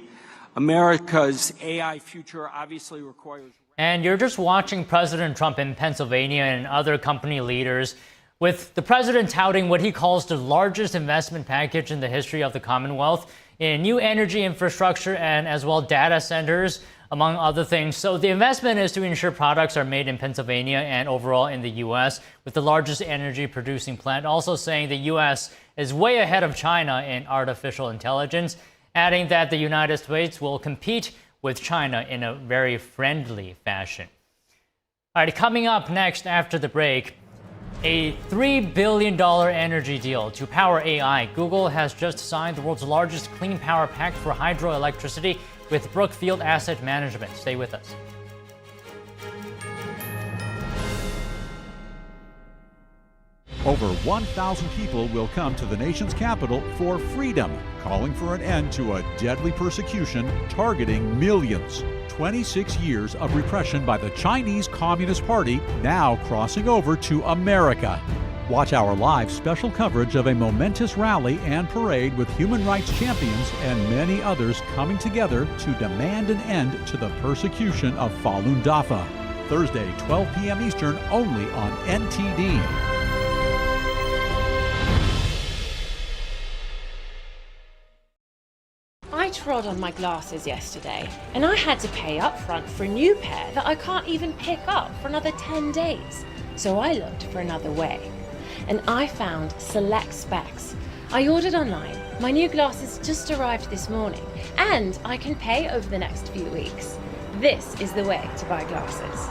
America's AI future obviously requires... And you're just watching President Trump in Pennsylvania and other company leaders, with the president touting what he calls the largest investment package in the history of the Commonwealth in new energy infrastructure and as well data centers, among other things. So the investment is to ensure products are made in Pennsylvania and overall in the U.S., with the largest energy producing plant, also saying the U.S. is way ahead of China in artificial intelligence, adding that the United States will compete with China in a very friendly fashion. All right, coming up next after the break, a $3 billion energy deal to power AI. Google has just signed the world's largest clean power pact for hydroelectricity with Brookfield Asset Management. Stay with us. Over 1,000 people will come to the nation's capital for freedom, calling for an end to a deadly persecution targeting millions. 26 years of repression by the Chinese Communist Party now crossing over to America. Watch our live special coverage of a momentous rally and parade with human rights champions and many others coming together to demand an end to the persecution of Falun Dafa. Thursday, 12 p.m. Eastern, only on NTD. I trod on my glasses yesterday, and I had to pay up front for a new pair that I can't even pick up for another 10 days. So I looked for another way. And I found Select Specs. I ordered online. My new glasses just arrived this morning, and I can pay over the next few weeks. This is the way to buy glasses.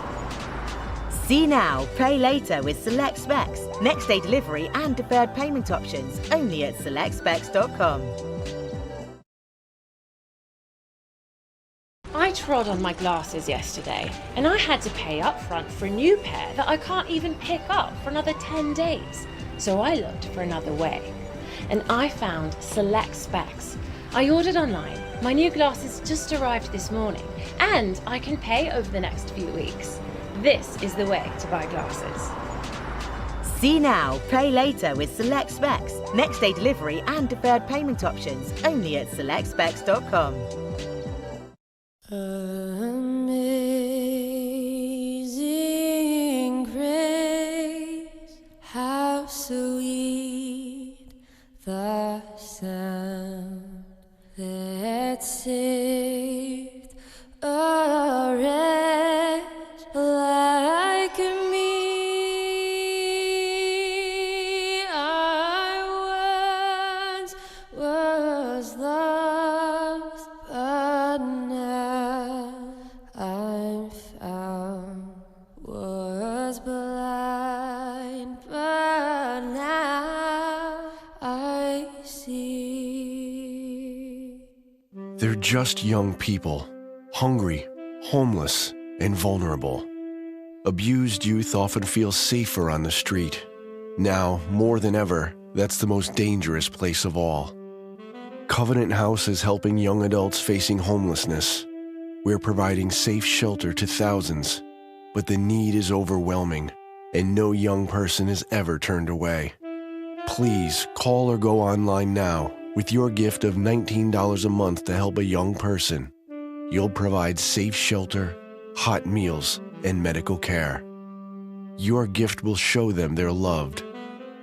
See now, pay later with Select Specs. Next day delivery and deferred payment options only at selectspecs.com. I trod on my glasses yesterday, and I had to pay up front for a new pair that I can't even pick up for another 10 days. So I looked for another way. And I found Select Specs. I ordered online. My new glasses just arrived this morning, and I can pay over the next few weeks. This is the way to buy glasses. See now, pay later with Select Specs. Next day delivery and deferred payment options only at selectspecs.com. Amazing grace, how sweet the sound that saved a wretch like me. I once was lost, but now I'm found. Was blind, but now I see. They're just young people, hungry, homeless, and vulnerable. Abused youth often feel safer on the street. Now, more than ever, that's the most dangerous place of all. Covenant House is helping young adults facing homelessness. We're providing safe shelter to thousands, but the need is overwhelming, and no young person is ever turned away. Please call or go online now with your gift of $19 a month to help a young person. You'll provide safe shelter, hot meals, and medical care. Your gift will show them they're loved.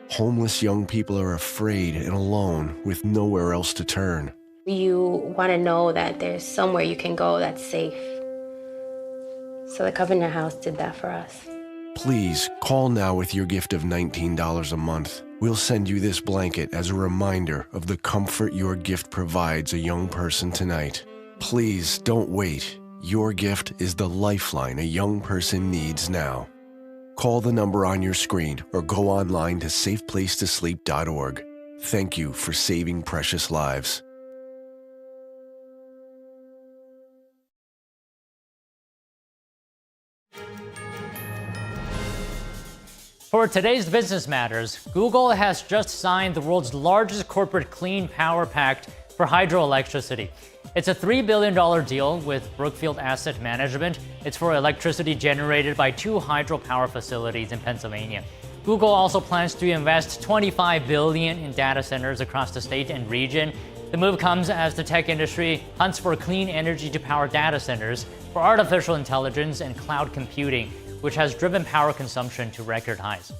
Homeless young people are afraid and alone with nowhere else to turn. You want to know that there's somewhere you can go that's safe. So the Covenant House did that for us. Please call now with your gift of $19 a month. We'll send you this blanket as a reminder of the comfort your gift provides a young person tonight. Please don't wait. Your gift is the lifeline a young person needs now. Call the number on your screen or go online to safeplacetosleep.org. Thank you for saving precious lives. For today's Business Matters, Google has just signed the world's largest corporate clean power pact for hydroelectricity. It's a $3 billion deal with Brookfield Asset Management. It's for electricity generated by 2 hydropower facilities in Pennsylvania. Google also plans to invest $25 billion in data centers across the state and region. The move comes as the tech industry hunts for clean energy to power data centers for artificial intelligence and cloud computing, which has driven power consumption to record highs.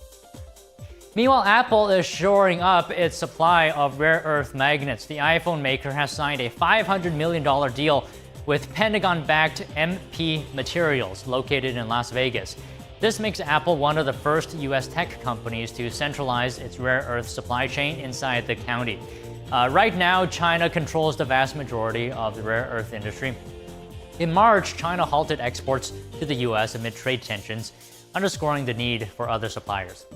Meanwhile, Apple is shoring up its supply of rare earth magnets. The iPhone maker has signed a $500 million deal with Pentagon-backed MP Materials, located in Las Vegas. This makes Apple one of the first U.S. tech companies to centralize its rare earth supply chain inside the county. Right now, China controls the vast majority of the rare earth industry. In March, China halted exports to the U.S. amid trade tensions, underscoring the need for other suppliers.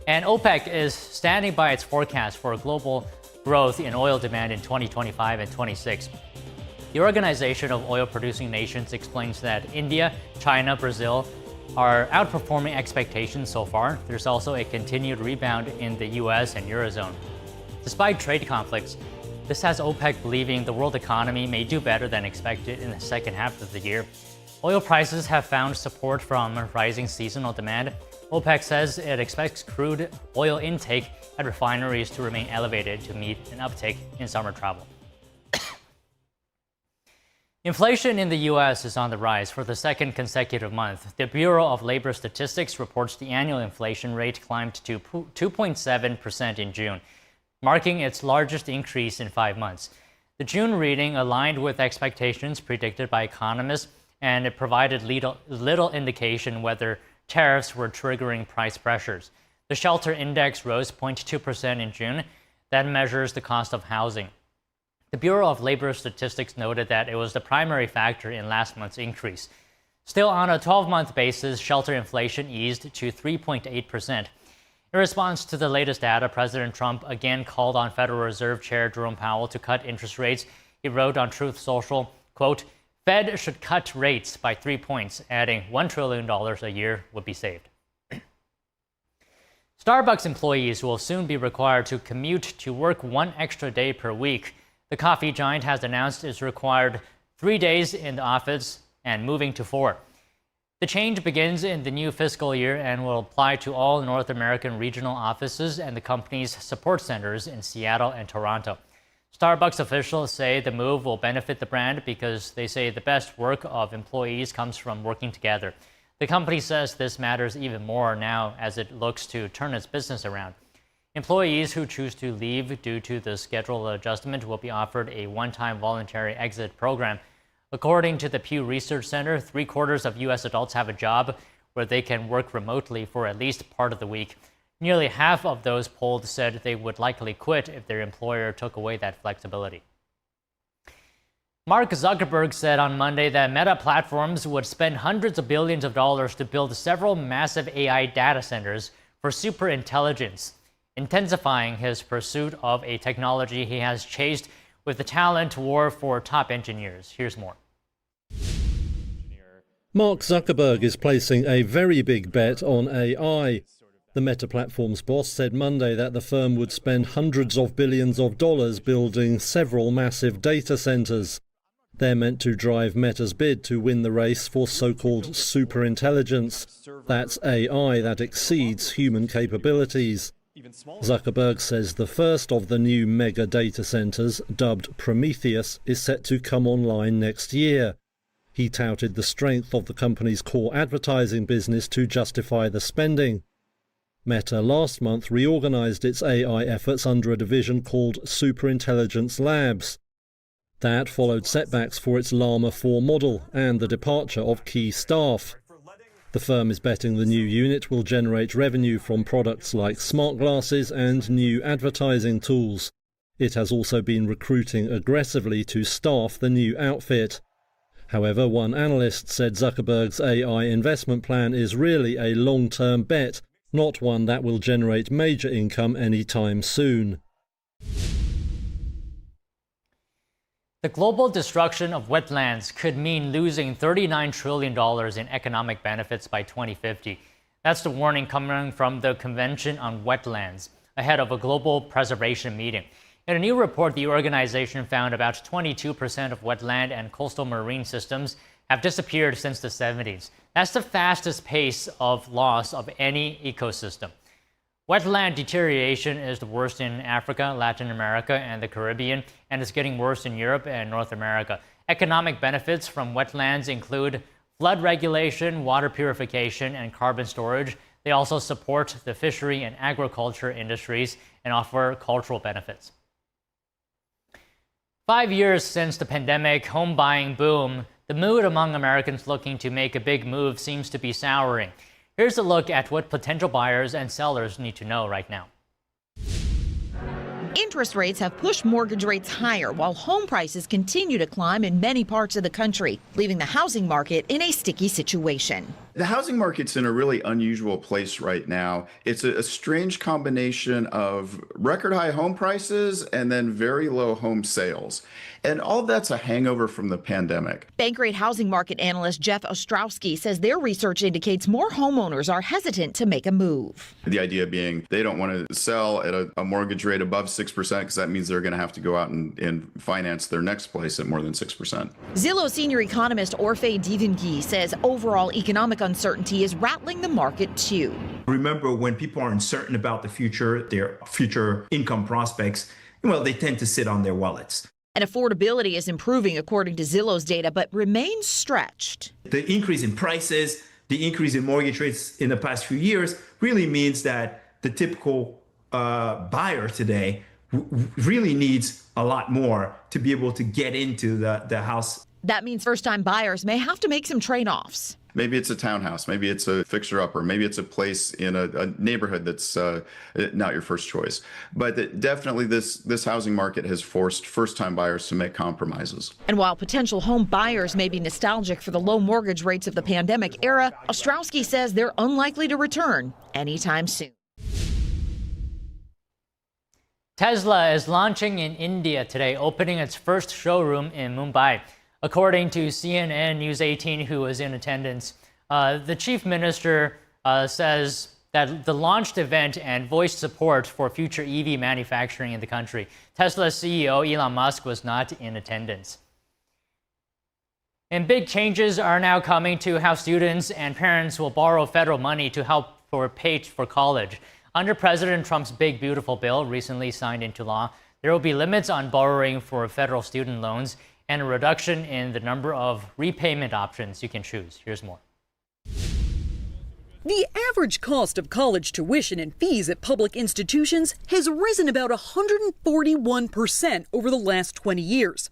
And OPEC is standing by its forecast for global growth in oil demand in 2025 and 26. The Organization of Oil-Producing Nations explains that India, China, Brazil are outperforming expectations so far. There's also a continued rebound in the U.S. and Eurozone. Despite trade conflicts, this has OPEC believing the world economy may do better than expected in the second half of the year. Oil prices have found support from rising seasonal demand. OPEC says it expects crude oil intake at refineries to remain elevated to meet an uptick in summer travel. Inflation in the U.S. is on the rise for the second consecutive month. The Bureau of Labor Statistics reports the annual inflation rate climbed to 2.7% in June, marking its largest increase in 5 months. The June reading aligned with expectations predicted by economists, and it provided little indication whether tariffs were triggering price pressures. The shelter index rose 0.2% in June. That measures the cost of housing. The Bureau of Labor Statistics noted that it was the primary factor in last month's increase. Still, on a 12-month basis, shelter inflation eased to 3.8%. In response to the latest data, President Trump again called on Federal Reserve Chair Jerome Powell to cut interest rates. He wrote on Truth Social, quote, "Fed should cut rates by 3 points, adding $1 trillion a year would be saved." Starbucks employees will soon be required to commute to work 1 extra day per week. The coffee giant has announced it's required 3 days in the office and moving to 4. The change begins in the new fiscal year and will apply to all North American regional offices and the company's support centers in Seattle and Toronto. Starbucks officials say the move will benefit the brand because they say the best work of employees comes from working together. The company says this matters even more now as it looks to turn its business around. Employees who choose to leave due to the schedule adjustment will be offered a one-time voluntary exit program. According to the Pew Research Center, 3/4 of U.S. adults have a job where they can work remotely for at least part of the week. Nearly half of those polled said they would likely quit if their employer took away that flexibility. Mark Zuckerberg said on Monday that Meta Platforms would spend hundreds of billions of dollars to build several massive AI data centers for superintelligence, intensifying his pursuit of a technology he has chased with the talent war for top engineers. Here's more. Mark Zuckerberg is placing a very big bet on AI. The Meta Platforms boss said Monday that the firm would spend hundreds of billions of dollars building several massive data centers. They're meant to drive Meta's bid to win the race for so-called superintelligence. That's AI that exceeds human capabilities. Zuckerberg says the first of the new mega data centers, dubbed Prometheus, is set to come online next year. He touted the strength of the company's core advertising business to justify the spending. Meta last month reorganized its AI efforts under a division called Superintelligence Labs. That followed setbacks for its Llama 4 model and the departure of key staff. The firm is betting the new unit will generate revenue from products like smart glasses and new advertising tools. It has also been recruiting aggressively to staff the new outfit. However, one analyst said Zuckerberg's AI investment plan is really a long-term bet, not one that will generate major income anytime soon. The global destruction of wetlands could mean losing $39 trillion in economic benefits by 2050. That's the warning coming from the Convention on Wetlands ahead of a global preservation meeting. In a new report, the organization found about 22% of wetland and coastal marine systems have disappeared since the 70s. That's the fastest pace of loss of any ecosystem. Wetland deterioration is the worst in Africa, Latin America, and the Caribbean, and is getting worse in Europe and North America. Economic benefits from wetlands include flood regulation, water purification, and carbon storage. They also support the fishery and agriculture industries and offer cultural benefits. 5 years since the pandemic home buying boom, the mood among Americans looking to make a big move seems to be souring. Here's a look at what potential buyers and sellers need to know right now. Interest rates have pushed mortgage rates higher while home prices continue to climb in many parts of the country, leaving the housing market in a sticky situation. The housing market's in a really unusual place right now. It's a strange combination of record high home prices and then very low home sales. And all of that's a hangover from the pandemic. Bankrate housing market analyst Jeff Ostrowski says their research indicates more homeowners are hesitant to make a move. The idea being they don't want to sell at a mortgage rate above 6% because that means they're going to have to go out and finance their next place at more than 6%. Zillow senior economist Orphe Divingi says overall economic uncertainty is rattling the market too. Remember, when people are uncertain about the future, their future income prospects, well, they tend to sit on their wallets. And affordability is improving according to Zillow's data, but remains stretched. The increase in prices, the increase in mortgage rates in the past few years really means that the typical buyer today really needs a lot more to be able to get into the house. That means first-time buyers may have to make some trade-offs. Maybe it's a townhouse, maybe it's a fixer-upper, maybe it's a place in a neighborhood that's not your first choice. But definitely this housing market has forced first-time buyers to make compromises. And while potential home buyers may be nostalgic for the low mortgage rates of the pandemic era, Ostrowski says they're unlikely to return anytime soon. Tesla is launching in India today, opening its first showroom in Mumbai. According to CNN News 18, who was in attendance, the chief minister says that the launched event and voiced support for future EV manufacturing in the country. Tesla's CEO Elon Musk was not in attendance. And big changes are now coming to how students and parents will borrow federal money to help pay for college. Under President Trump's Big Beautiful Bill, recently signed into law, there will be limits on borrowing for federal student loans and a reduction in the number of repayment options you can choose. Here's more. The average cost of college tuition and fees at public institutions has risen about 141% over the last 20 years.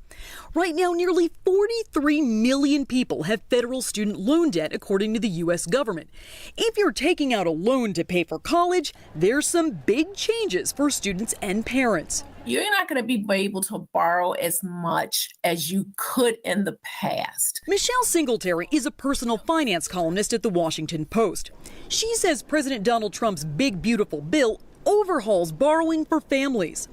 Right now, nearly 43 million people have federal student loan debt, according to the U.S. government. If you're taking out a loan to pay for college, there's some big changes for students and parents. You're not going to be able to borrow as much as you could in the past. Michelle Singletary is a personal finance columnist at the Washington Post. She says President Donald Trump's Big Beautiful Bill overhauls borrowing for families.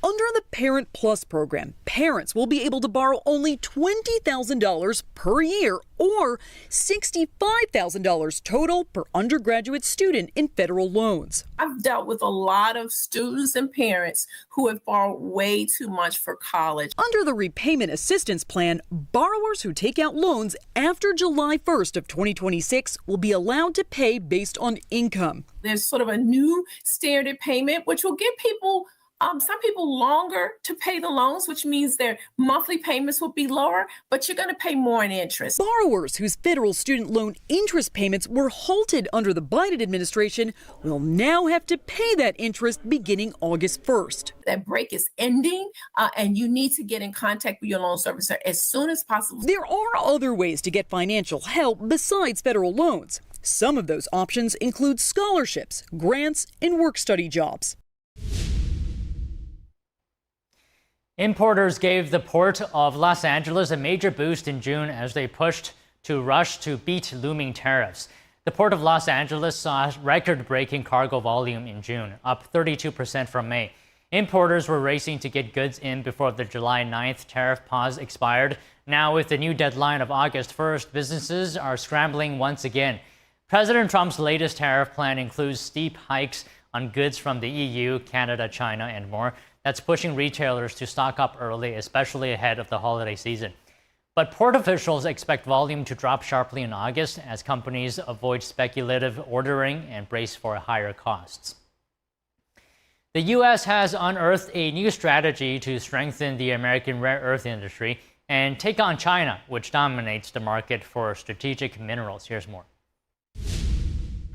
Under the Parent Plus program, parents will be able to borrow only $20,000 per year or $65,000 total per undergraduate student in federal loans. I've dealt with a lot of students and parents who have borrowed way too much for college. Under the Repayment Assistance Plan, borrowers who take out loans after July 1st of 2026 will be allowed to pay based on income. There's sort of a new standard payment, which will give people some people longer to pay the loans, which means their monthly payments will be lower, but you're going to pay more in interest. Borrowers whose federal student loan interest payments were halted under the Biden administration will now have to pay that interest beginning August 1st. That break is ending, and you need to get in contact with your loan servicer as soon as possible. There are other ways to get financial help besides federal loans. Some of those options include scholarships, grants, and work-study jobs. Importers gave the port of Los Angeles a major boost in June as they pushed to rush to beat looming tariffs. The port of Los Angeles saw record-breaking cargo volume in June, up 32% from May. Importers were racing to get goods in before the July 9th tariff pause expired. Now, with the new deadline of August 1st, businesses are scrambling once again. President Trump's latest tariff plan includes steep hikes on goods from the EU, Canada, China, and more. That's pushing retailers to stock up early, especially ahead of the holiday season. But port officials expect volume to drop sharply in August as companies avoid speculative ordering and brace for higher costs. The U.S. has unearthed a new strategy to strengthen the American rare earth industry and take on China, which dominates the market for strategic minerals. Here's more.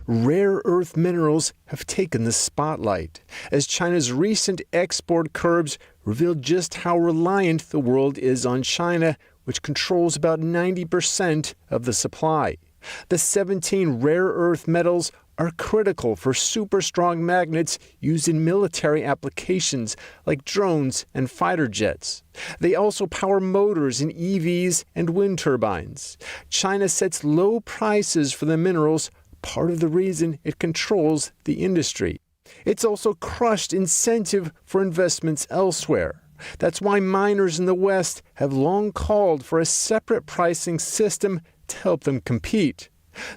Rare earth minerals have taken the spotlight as China's recent export curbs revealed just how reliant the world is on China, which controls about 90% of the supply. The 17 rare earth metals are critical for super strong magnets used in military applications like drones and fighter jets. They also power motors in EVs and wind turbines. China sets low prices for the minerals, part of the reason it controls the industry. It's also crushed incentive for investments elsewhere. That's why miners in the West have long called for a separate pricing system to help them compete.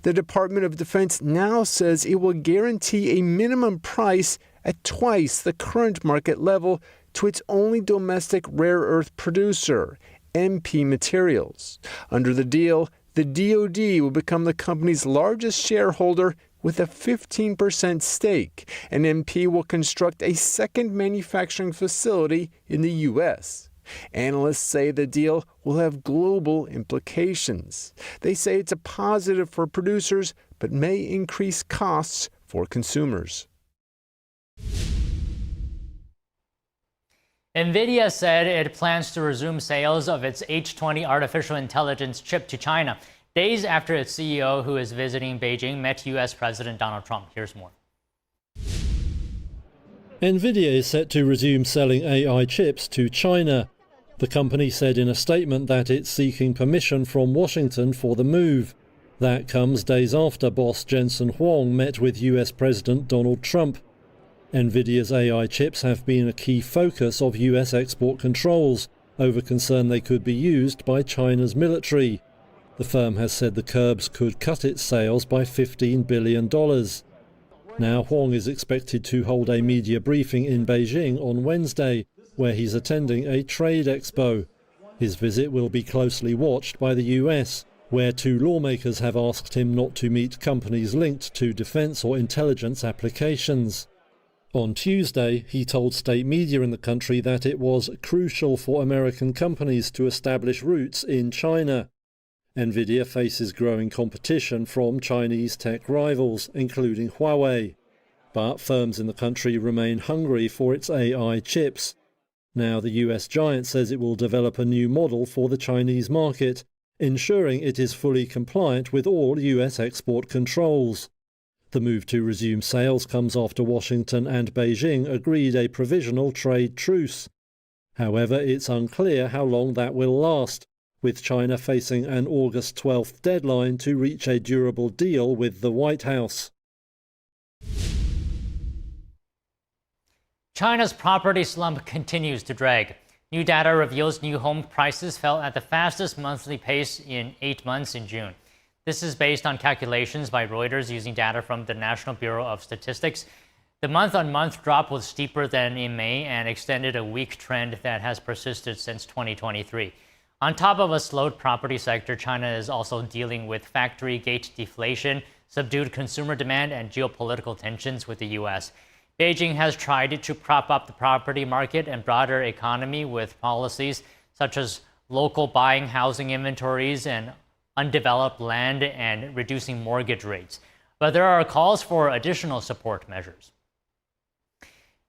The Department of Defense now says it will guarantee a minimum price at twice the current market level to its only domestic rare earth producer, MP Materials. Under the deal, the DoD will become the company's largest shareholder with a 15% stake. An MP will construct a second manufacturing facility in the U.S. Analysts say the deal will have global implications. They say it's a positive for producers, but may increase costs for consumers. NVIDIA said it plans to resume sales of its H20 artificial intelligence chip to China, days after its CEO, who is visiting Beijing, met U.S. President Donald Trump. Here's more. NVIDIA is set to resume selling AI chips to China. The company said in a statement that it's seeking permission from Washington for the move. That comes days after boss Jensen Huang met with US President Donald Trump. NVIDIA's AI chips have been a key focus of US export controls over concern they could be used by China's military. The firm has said the curbs could cut its sales by $15 billion. Now Huang is expected to hold a media briefing in Beijing on Wednesday, where he's attending a trade expo. His visit will be closely watched by the US, where 2 lawmakers have asked him not to meet companies linked to defense or intelligence applications. On Tuesday, he told state media in the country that it was crucial for American companies to establish roots in China. NVIDIA faces growing competition from Chinese tech rivals, including Huawei. But firms in the country remain hungry for its AI chips. Now the US giant says it will develop a new model for the Chinese market, ensuring it is fully compliant with all US export controls. The move to resume sales comes after Washington and Beijing agreed a provisional trade truce. However, it's unclear how long that will last, with China facing an August 12th deadline to reach a durable deal with the White House. China's property slump continues to drag. New data reveals new home prices fell at the fastest monthly pace in 8 months in June. This is based on calculations by Reuters using data from the National Bureau of Statistics. The month-on-month drop was steeper than in May and extended a weak trend that has persisted since 2023. On top of a slowed property sector, China is also dealing with factory gate deflation, subdued consumer demand, and geopolitical tensions with the U.S. Beijing has tried to prop up the property market and broader economy with policies such as local buying housing inventories and undeveloped land and reducing mortgage rates. But there are calls for additional support measures.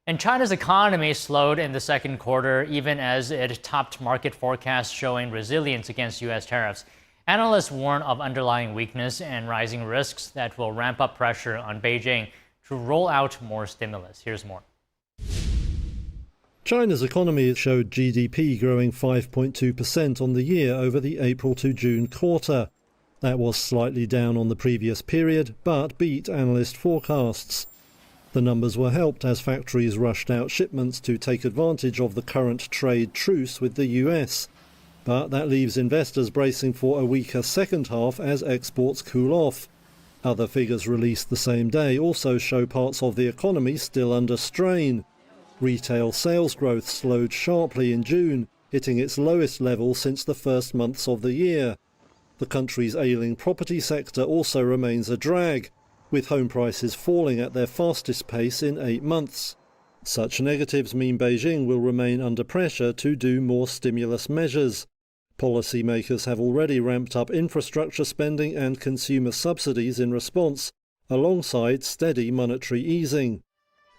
And China's economy slowed in the second quarter, even as it topped market forecasts showing resilience against U.S. tariffs. Analysts warn of underlying weakness and rising risks that will ramp up pressure on Beijing to roll out more stimulus. Here's more. China's economy showed GDP growing 5.2% on the year over the April to June quarter. That was slightly down on the previous period, but beat analyst forecasts. The numbers were helped as factories rushed out shipments to take advantage of the current trade truce with the US. But that leaves investors bracing for a weaker second half as exports cool off. Other figures released the same day also show parts of the economy still under strain. Retail sales growth slowed sharply in June, hitting its lowest level since the first months of the year. The country's ailing property sector also remains a drag, with home prices falling at their fastest pace in 8 months. Such negatives mean Beijing will remain under pressure to do more stimulus measures. Policymakers have already ramped up infrastructure spending and consumer subsidies in response, alongside steady monetary easing.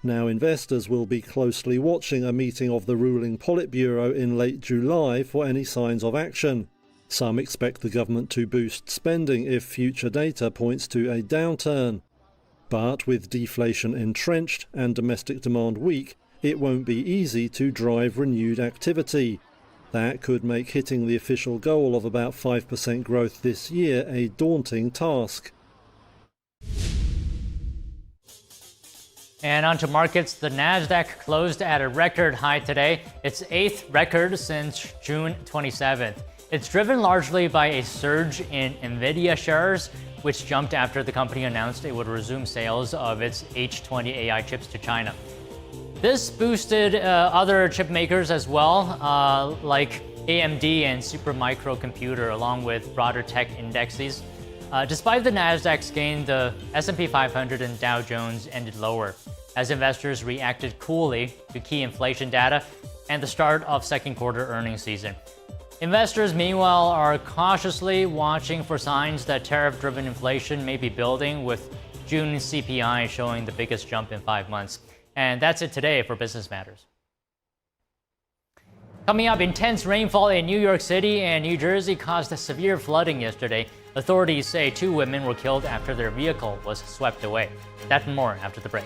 Now investors will be closely watching a meeting of the ruling Politburo in late July for any signs of action. Some expect the government to boost spending if future data points to a downturn. But with deflation entrenched and domestic demand weak, it won't be easy to drive renewed activity. That could make hitting the official goal of about 5% growth this year a daunting task. And onto markets, the Nasdaq closed at a record high today, its 8th record since June 27th. It's driven largely by a surge in NVIDIA shares, which jumped after the company announced it would resume sales of its H20 AI chips to China. This boosted other chip makers as well, like AMD and Supermicro Computer, along with broader tech indexes. Despite the Nasdaq's gain, the S&P 500 and Dow Jones ended lower, as investors reacted coolly to key inflation data and the start of second quarter earnings season. Investors, meanwhile, are cautiously watching for signs that tariff-driven inflation may be building, with June CPI showing the biggest jump in 5 months. And that's it today for Business Matters. Coming up, intense rainfall in New York City and New Jersey caused severe flooding yesterday. Authorities say 2 women were killed after their vehicle was swept away. That and more after the break.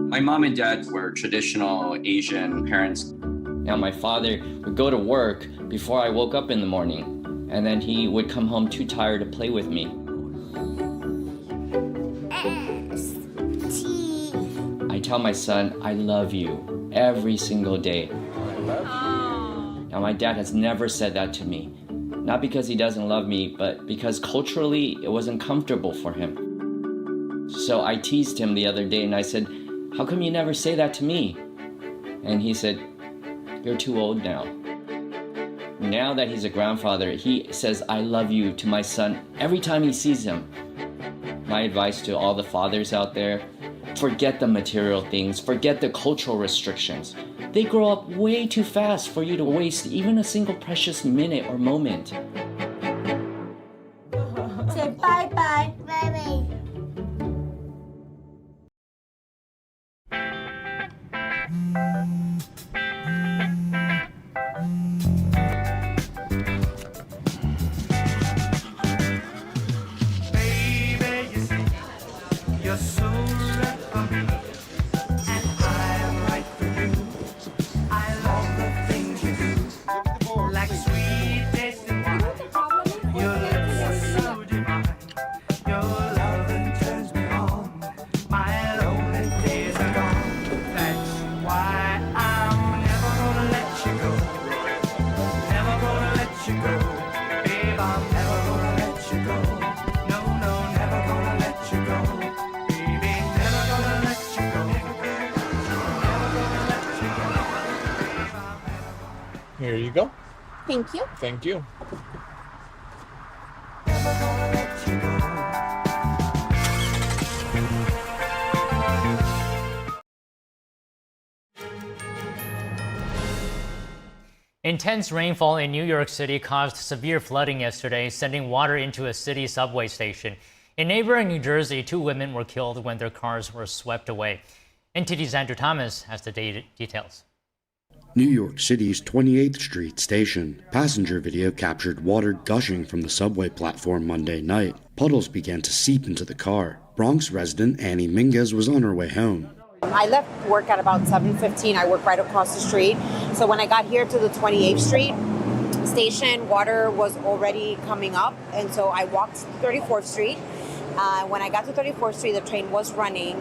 My mom and dad were traditional Asian parents. Now my father would go to work before I woke up in the morning, and then he would come home too tired to play with me. I tell my son, I love you every single day. Now my dad has never said that to me. Not because he doesn't love me, but because culturally it wasn't comfortable for him. So I teased him the other day and I said, how come you never say that to me? And he said, you're too old now. Now that he's a grandfather, he says, I love you to my son every time he sees him. My advice to all the fathers out there, forget the material things, forget the cultural restrictions. They grow up way too fast for you to waste even a single precious minute or moment. Say bye-bye. Bye-bye. Here you go. Thank you. Thank you. Intense rainfall in New York City caused severe flooding yesterday, sending water into a city subway station. In neighboring New Jersey, 2 women were killed when their cars were swept away. NTD's Andrew Thomas has the details. New York City's 28th Street station. Passenger video captured water gushing from the subway platform Monday night. Puddles began to seep into the car. Bronx resident Annie Minguez was on her way home. I left work at about 7:15. I work right across the street. So when I got here to the 28th Street station, water was already coming up. And so I walked to 34th Street. When I got to 34th Street, the train was running.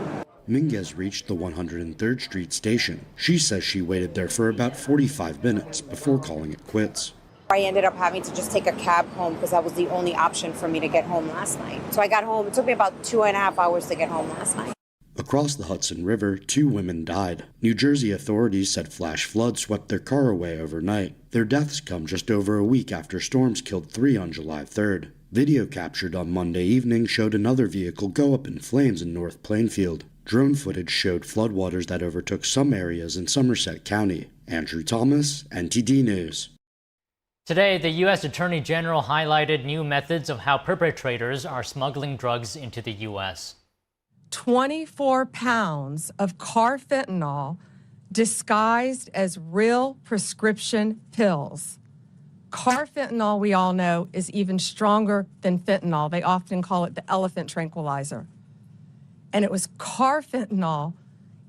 Minguez reached the 103rd Street station. She says she waited there for about 45 minutes before calling it quits. I ended up having to just take a cab home because that was the only option for me to get home last night. So I got home. It took me about 2.5 hours to get home last night. Across the Hudson River, 2 women died. New Jersey authorities said flash floods swept their car away overnight. Their deaths come just over a week after storms killed 3 on July 3rd. Video captured on Monday evening showed another vehicle go up in flames in North Plainfield. Drone footage showed floodwaters that overtook some areas in Somerset County. Andrew Thomas, NTD News. Today, the U.S. Attorney General highlighted new methods of how perpetrators are smuggling drugs into the U.S. 24 pounds of carfentanil disguised as real prescription pills. Carfentanil, we all know, is even stronger than fentanyl. They often call it the elephant tranquilizer. And it was carfentanil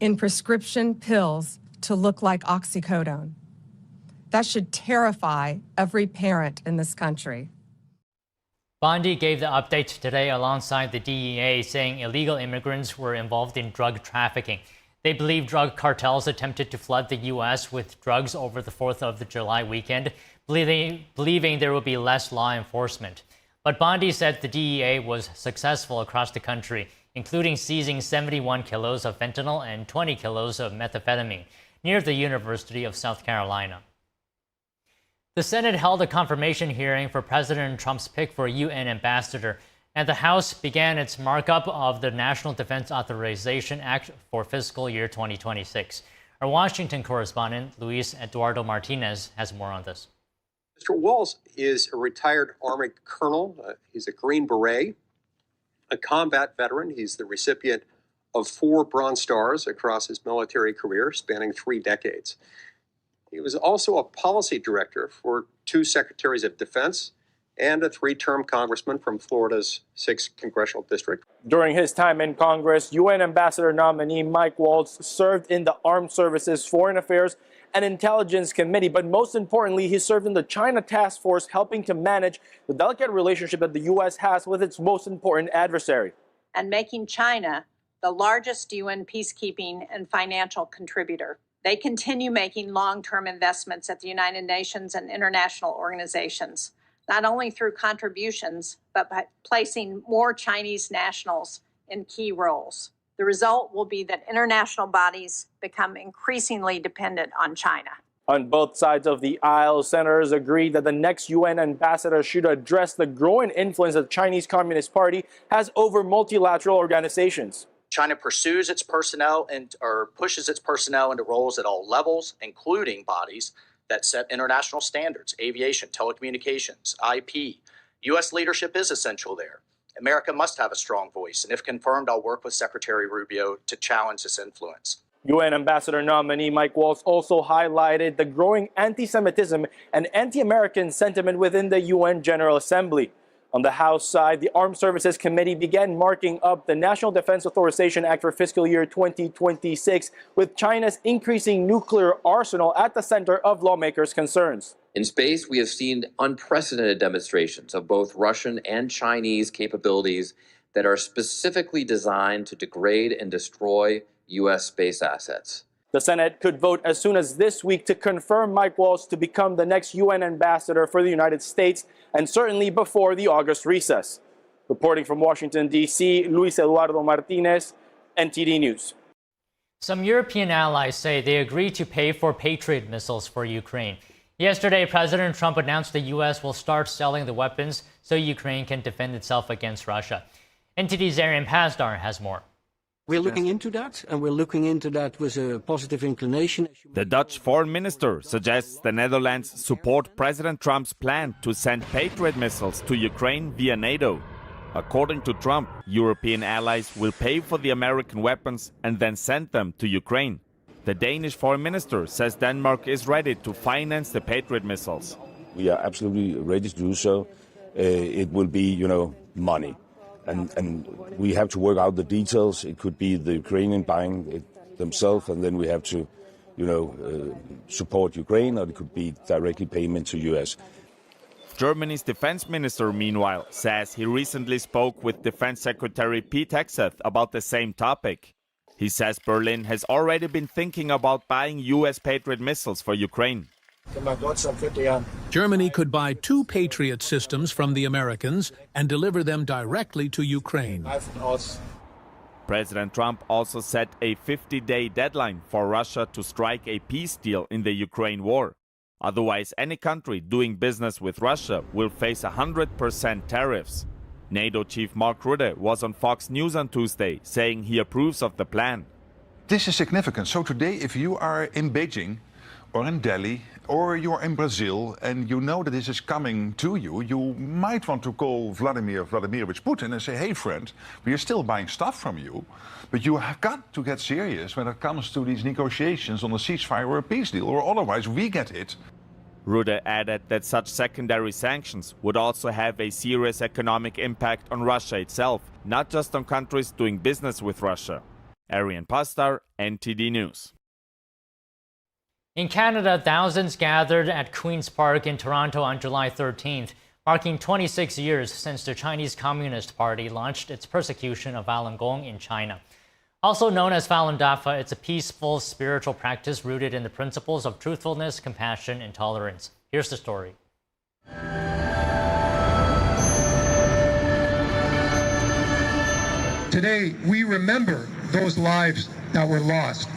in prescription pills to look like oxycodone. That should terrify every parent in this country. Bondi gave the update today alongside the DEA, saying illegal immigrants were involved in drug trafficking. They believe drug cartels attempted to flood the U.S. with drugs over the 4th of July weekend, believing there would be less law enforcement. But Bondi said the DEA was successful across the country, including seizing 71 kilos of fentanyl and 20 kilos of methamphetamine near the University of South Carolina. The Senate held a confirmation hearing for President Trump's pick for UN ambassador, and the House began its markup of the National Defense Authorization Act for fiscal year 2026. Our Washington correspondent, Luis Eduardo Martinez, has more on this. Mr. Waltz is a retired Army colonel. He's a Green Beret, a combat veteran. He's the recipient of 4 Bronze Stars across his military career, spanning 3 decades. He was also a policy director for 2 secretaries of defense and a 3-term congressman from Florida's 6th congressional district. During his time in Congress, UN Ambassador nominee Mike Waltz served in the Armed Services, Foreign Affairs, and Intelligence Committee, but most importantly, he served in the China Task Force, helping to manage the delicate relationship that the U.S. has with its most important adversary. And making China the largest UN peacekeeping and financial contributor. They continue making long-term investments at the United Nations and international organizations, not only through contributions, but by placing more Chinese nationals in key roles. The result will be that international bodies become increasingly dependent on China. On both sides of the aisle, senators agreed that the next UN ambassador should address the growing influence that the Chinese Communist Party has over multilateral organizations. China pursues its personnel or pushes its personnel into roles at all levels, including bodies that set international standards, aviation, telecommunications, IP. U.S. leadership is essential there. America must have a strong voice, and if confirmed, I'll work with Secretary Rubio to challenge this influence. UN Ambassador nominee Mike Waltz also highlighted the growing anti-Semitism and anti-American sentiment within the UN General Assembly. On the House side, the Armed Services Committee began marking up the National Defense Authorization Act for fiscal year 2026, with China's increasing nuclear arsenal at the center of lawmakers' concerns. In space, we have seen unprecedented demonstrations of both Russian and Chinese capabilities that are specifically designed to degrade and destroy U.S. space assets. The Senate could vote as soon as this week to confirm Mike Waltz to become the next UN ambassador for the United States, and certainly before the August recess. Reporting from Washington, D.C., Luis Eduardo Martinez, NTD News. Some European allies say they agreed to pay for Patriot missiles for Ukraine. Yesterday, President Trump announced the U.S. will start selling the weapons so Ukraine can defend itself against Russia. NTD's Arian Pasdar has more. We're looking into that, and we're looking into that with a positive inclination. The Dutch foreign minister suggests the Netherlands support President Trump's plan to send Patriot missiles to Ukraine via NATO. According to Trump, European allies will pay for the American weapons and then send them to Ukraine. The Danish foreign minister says Denmark is ready to finance the Patriot missiles. We are absolutely ready to do so. It will be, money. And we have to work out the details. It could be the Ukrainian buying it themselves, and then we have to, support Ukraine, or it could be directly payment to U.S. Germany's defense minister, meanwhile, says he recently spoke with Defense Secretary Pete Hegseth about the same topic. He says Berlin has already been thinking about buying U.S. Patriot missiles for Ukraine. Germany could buy 2 Patriot systems from the Americans and deliver them directly to Ukraine. President Trump also set a 50-day deadline for Russia to strike a peace deal in the Ukraine war. Otherwise, any country doing business with Russia will face 100% tariffs. NATO chief Mark Rutte was on Fox News on Tuesday, saying he approves of the plan. This is significant. So today, if you are in Beijing, or in Delhi, or you're in Brazil and you know that this is coming to you, you might want to call Vladimir Vladimirovich Putin and say, hey friend, we are still buying stuff from you, but you have got to get serious when it comes to these negotiations on a ceasefire or a peace deal, or otherwise we get hit. Rutte added that such secondary sanctions would also have a serious economic impact on Russia itself, not just on countries doing business with Russia. Arian Pastar, NTD News. In Canada, thousands gathered at Queen's Park in Toronto on July 13th, marking 26 years since the Chinese Communist Party launched its persecution of Falun Gong in China. Also known as Falun Dafa, it's a peaceful spiritual practice rooted in the principles of truthfulness, compassion, and tolerance. Here's the story. Today, we remember those lives that were lost.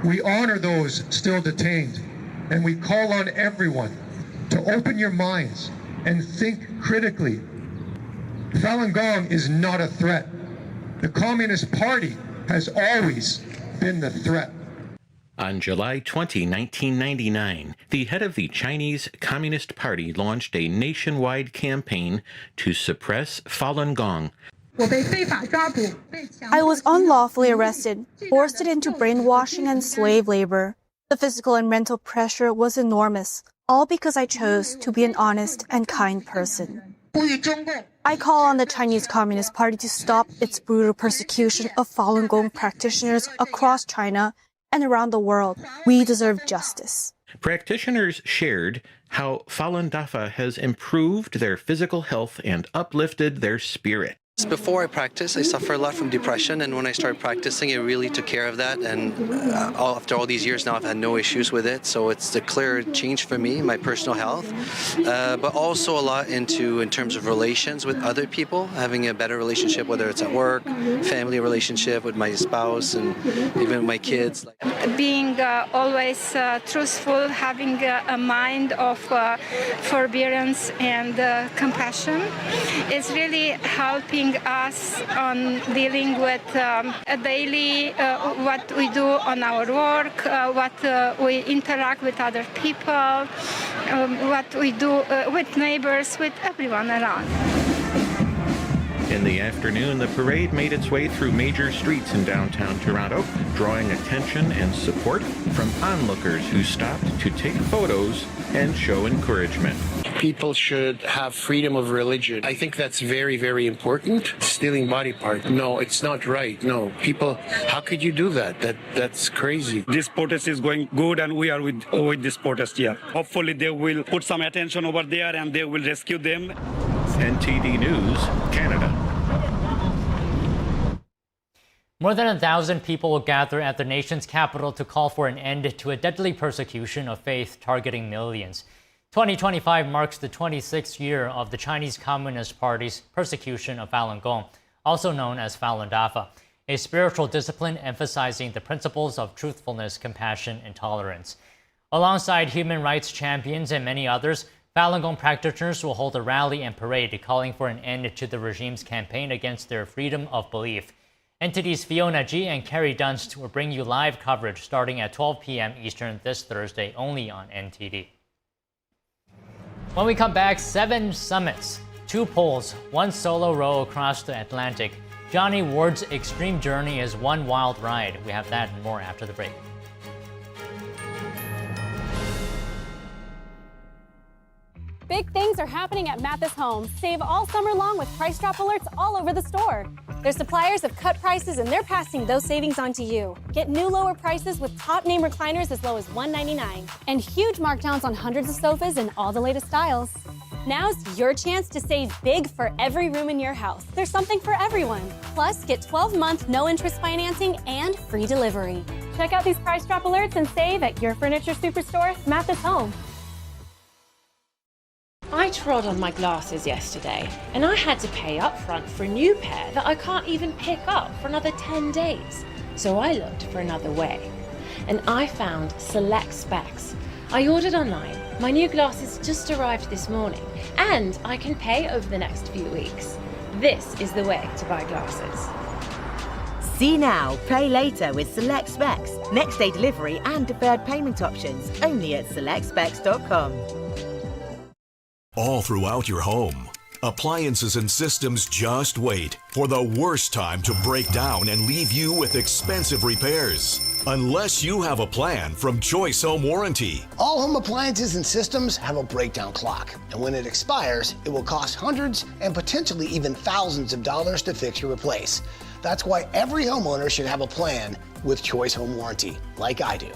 We honor those still detained, and we call on everyone to open your minds and think critically. Falun Gong is not a threat. The Communist Party has always been the threat. On July 20, 1999, the head of the Chinese Communist Party launched a nationwide campaign to suppress Falun Gong. I was unlawfully arrested, forced into brainwashing and slave labor. The physical and mental pressure was enormous, all because I chose to be an honest and kind person. I call on the Chinese Communist Party to stop its brutal persecution of Falun Gong practitioners across China and around the world. We deserve justice. Practitioners shared how Falun Dafa has improved their physical health and uplifted their spirit. Before I practiced, I suffered a lot from depression, and when I started practicing, it really took care of that. And after all these years now, I've had no issues with it. So it's a clear change for me, my personal health, but also a lot in terms of relations with other people, having a better relationship, whether it's at work, family relationship with my spouse, and even my kids. Being always truthful, having a mind of forbearance and compassion is really helping us on dealing with a daily what we do on our work, what we interact with other people, what we do with neighbors, with everyone around. In the afternoon, the parade made its way through major streets in downtown Toronto, drawing attention and support from onlookers who stopped to take photos and show encouragement. People should have freedom of religion. I think that's very, very important. Stealing body parts, no, it's not right. No, people, how could you do that? That's crazy. This protest is going good, and we are with this protest here. Hopefully they will put some attention over there and they will rescue them. NTD News, Canada. More than 1,000 people will gather at the nation's capital to call for an end to a deadly persecution of faith targeting millions. 2025 marks the 26th year of the Chinese Communist Party's persecution of Falun Gong, also known as Falun Dafa, a spiritual discipline emphasizing the principles of truthfulness, compassion, and tolerance. Alongside human rights champions and many others, Falun Gong practitioners will hold a rally and parade calling for an end to the regime's campaign against their freedom of belief. NTD's Fiona G and Carrie Dunst will bring you live coverage starting at 12 p.m. Eastern this Thursday only on NTD. When we come back, 7 summits, 2 poles, 1 solo row across the Atlantic. Johnny Ward's extreme journey is one wild ride. We have that and more after the break. Big things are happening at Mathis Homes. Save all summer long with price drop alerts all over the store. Their suppliers have cut prices and they're passing those savings on to you. Get new lower prices with top name recliners as low as $199. And huge markdowns on hundreds of sofas in all the latest styles. Now's your chance to save big for every room in your house. There's something for everyone. Plus, get 12-month no-interest financing and free delivery. Check out these price drop alerts and save at your furniture superstore, Mathis Home. I trod on my glasses yesterday, and I had to pay up front for a new pair that I can't even pick up for another 10 days. So I looked for another way, and I found Select Specs. I ordered online. My new glasses just arrived this morning, and I can pay over the next few weeks. This is the way to buy glasses. See now, pay later with Select Specs. Next day delivery and deferred payment options. Only at selectspecs.com. All throughout your home, appliances and systems just wait for the worst time to break down and leave you with expensive repairs. Unless you have a plan from Choice Home Warranty. All home appliances and systems have a breakdown clock, and when it expires, it will cost hundreds and potentially even thousands of dollars to fix or replace. That's why every homeowner should have a plan with Choice Home Warranty, like I do.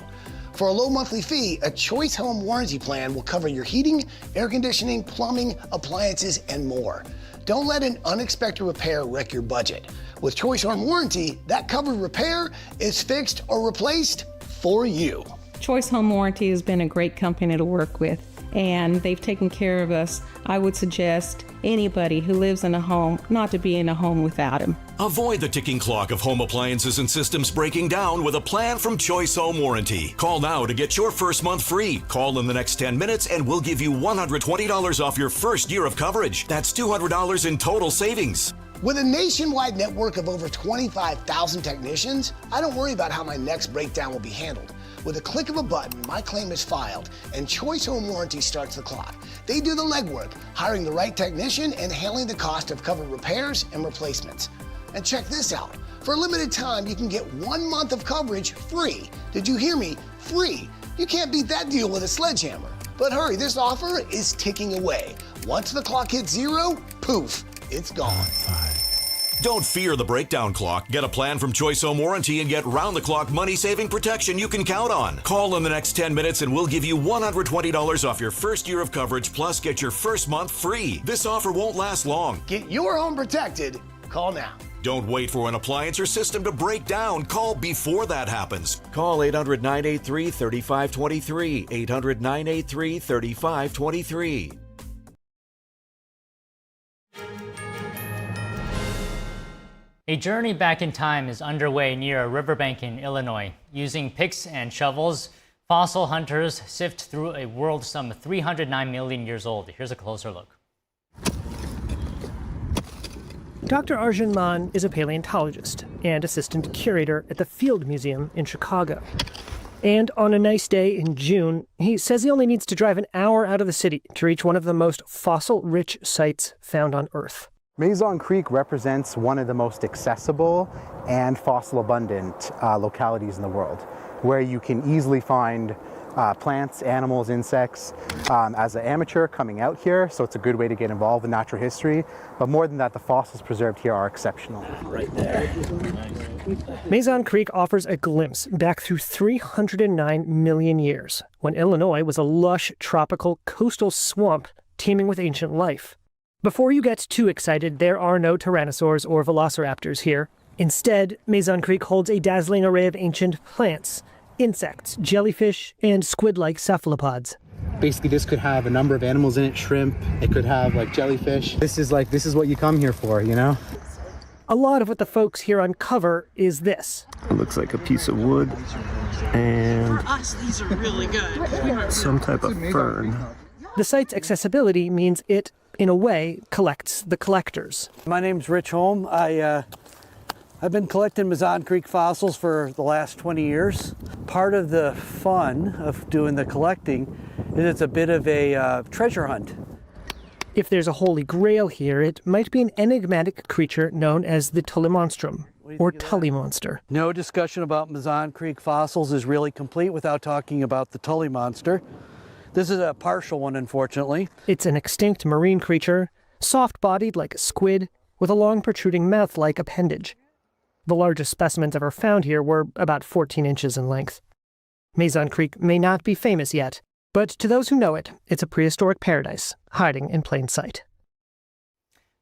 For a low monthly fee, a Choice Home Warranty plan will cover your heating, air conditioning, plumbing, appliances, and more. Don't let an unexpected repair wreck your budget. With Choice Home Warranty, that covered repair is fixed or replaced for you. Choice Home Warranty has been a great company to work with, and they've taken care of us. I would suggest anybody who lives in a home not to be in a home without them. Avoid the ticking clock of home appliances and systems breaking down with a plan from Choice Home Warranty. Call now to get your first month free. Call in the next 10 minutes and we'll give you $120 off your first year of coverage. That's $200 in total savings. With a nationwide network of over 25,000 technicians, I don't worry about how my next breakdown will be handled. With a click of a button, my claim is filed, and Choice Home Warranty starts the clock. They do the legwork, hiring the right technician and handling the cost of covered repairs and replacements. And check this out. For a limited time, you can get 1 month of coverage free. Did you hear me? Free. You can't beat that deal with a sledgehammer. But hurry, this offer is ticking away. Once the clock hits zero, poof, it's gone. Don't fear the breakdown clock. Get a plan from Choice Home Warranty and get round-the-clock money-saving protection you can count on. Call in the next 10 minutes and we'll give you $120 off your first year of coverage, plus get your first month free. This offer won't last long. Get your home protected. Call now. Don't wait for an appliance or system to break down. Call before that happens. Call 800-983-3523. 800-983-3523. A journey back in time is underway near a riverbank in Illinois. Using picks and shovels, fossil hunters sift through a world some 309 million years old. Here's a closer look. Dr. Arjun Maan is a paleontologist and assistant curator at the Field Museum in Chicago. And on a nice day in June, he says he only needs to drive an hour out of the city to reach one of the most fossil-rich sites found on Earth. Mazon Creek represents one of the most accessible and fossil-abundant localities in the world, where you can easily find plants, animals, insects. As an amateur coming out here, so it's a good way to get involved in natural history. But more than that, the fossils preserved here are exceptional. Right there. Mazon Creek offers a glimpse back through 309 million years, when Illinois was a lush, tropical, coastal swamp teeming with ancient life. Before you get too excited, there are no tyrannosaurs or velociraptors here. Instead, Mazon Creek holds a dazzling array of ancient plants, insects, jellyfish, and squid-like cephalopods. Basically, this could have a number of animals in it, shrimp, it could have like jellyfish. This is what you come here for, you know? A lot of what the folks here uncover is this. It looks like a piece of wood and for us, these are really good. Some type of fern. The site's accessibility means it, in a way, collects the collectors. My name's Rich Holm. I've been collecting Mazon Creek fossils for the last 20 years. Part of the fun of doing the collecting is it's a bit of a treasure hunt. If there's a holy grail here, it might be an enigmatic creature known as the Tully monstrum, or Tully monster. No discussion about Mazon Creek fossils is really complete without talking about the Tully monster. This is a partial one, unfortunately. It's an extinct marine creature, soft-bodied like a squid, with a long protruding mouth-like appendage. The largest specimens ever found here were about 14 inches in length. Mazon Creek may not be famous yet, but to those who know it, it's a prehistoric paradise, hiding in plain sight.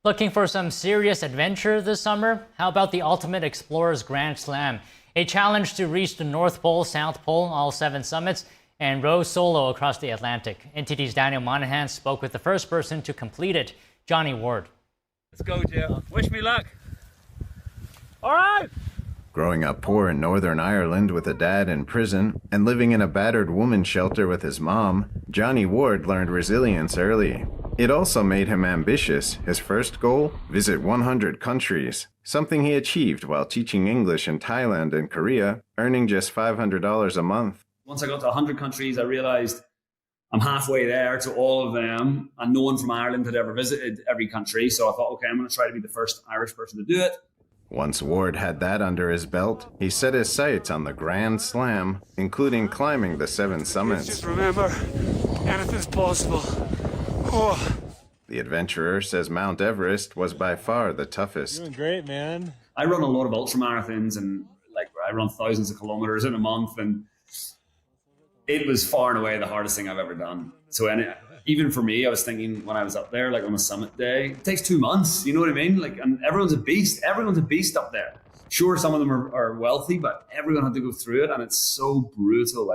Looking for some serious adventure this summer? How about the Ultimate Explorers Grand Slam? A challenge to reach the North Pole, South Pole, all 7 summits, and row solo across the Atlantic. NTD's Daniel Monahan spoke with the first person to complete it, Johnny Ward. Let's go, Jill. Wish me luck. All right. Growing up poor in Northern Ireland with a dad in prison and living in a battered woman's shelter with his mom, Johnny Ward learned resilience early. It also made him ambitious. His first goal? Visit 100 countries, something he achieved while teaching English in Thailand and Korea, earning just $500 a month. Once I got to 100 countries, I realized I'm halfway there to all of them, and no one from Ireland had ever visited every country. So I thought, okay, I'm going to try to be the first Irish person to do it. Once Ward had that under his belt, he set his sights on the Grand Slam, including climbing the 7 summits. Just remember, anything's possible. Oh. The adventurer says Mount Everest was by far the toughest. Doing great, man. I run a lot of ultramarathons, and I run thousands of kilometers in a month, and it was far and away the hardest thing I've ever done. So even for me, I was thinking when I was up there, on a summit day, it takes 2 months, you know what I mean? And everyone's a beast. Everyone's a beast up there. Sure, some of them are wealthy, but everyone had to go through it, and it's so brutal.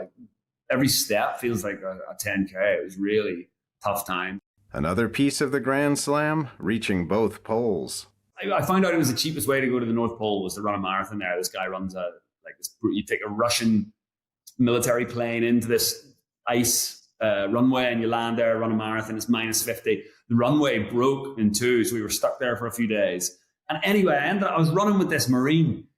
Every step feels like a 10K. It was really tough time. Another piece of the Grand Slam, reaching both poles. I found out it was the cheapest way to go to the North Pole was to run a marathon there. This guy runs you take a Russian military plane into this ice runway, and you land there, run a marathon. It's -50. The runway broke in 2, so we were stuck there for a few days. And anyway, I was running with this Marine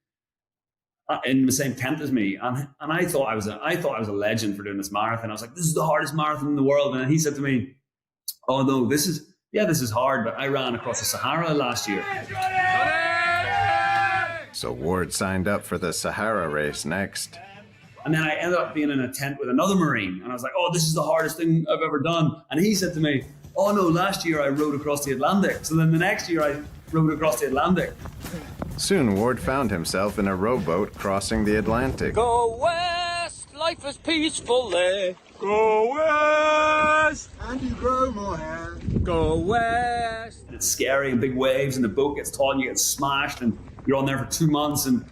in the same tent as me, and I thought I was a legend for doing this marathon. I was like, this is the hardest marathon in the world, and he said to me, "Oh no, this is hard, but I ran across the Sahara last year." So Ward signed up for the Sahara race next. And then I ended up being in a tent with another Marine, and I was like, "Oh, this is the hardest thing I've ever done." And he said to me, "Oh no, last year I rowed across the Atlantic." So then the next year I rowed across the Atlantic. Soon Ward found himself in a rowboat crossing the Atlantic. Go west, life is peacefully. Go west, and you grow more hair. Go west. It's scary, and big waves, and the boat gets taut, and you get smashed, and you're on there for 2 months, and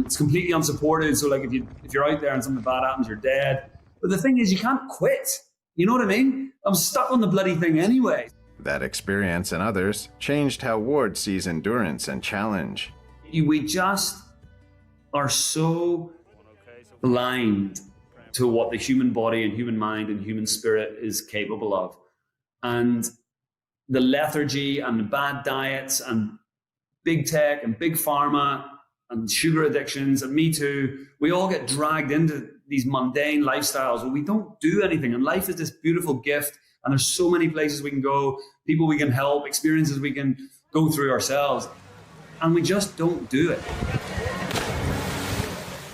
it's completely unsupported. So if you're out there and something bad happens, you're dead. But the thing is, you can't quit. You know what I mean? I'm stuck on the bloody thing anyway. That experience and others changed how Ward sees endurance and challenge. We just are so blind to what the human body and human mind and human spirit is capable of. And the lethargy and the bad diets and big tech and big pharma and sugar addictions, and me too, we all get dragged into these mundane lifestyles where we don't do anything. And life is this beautiful gift, and there's so many places we can go, people we can help, experiences we can go through ourselves, and we just don't do it.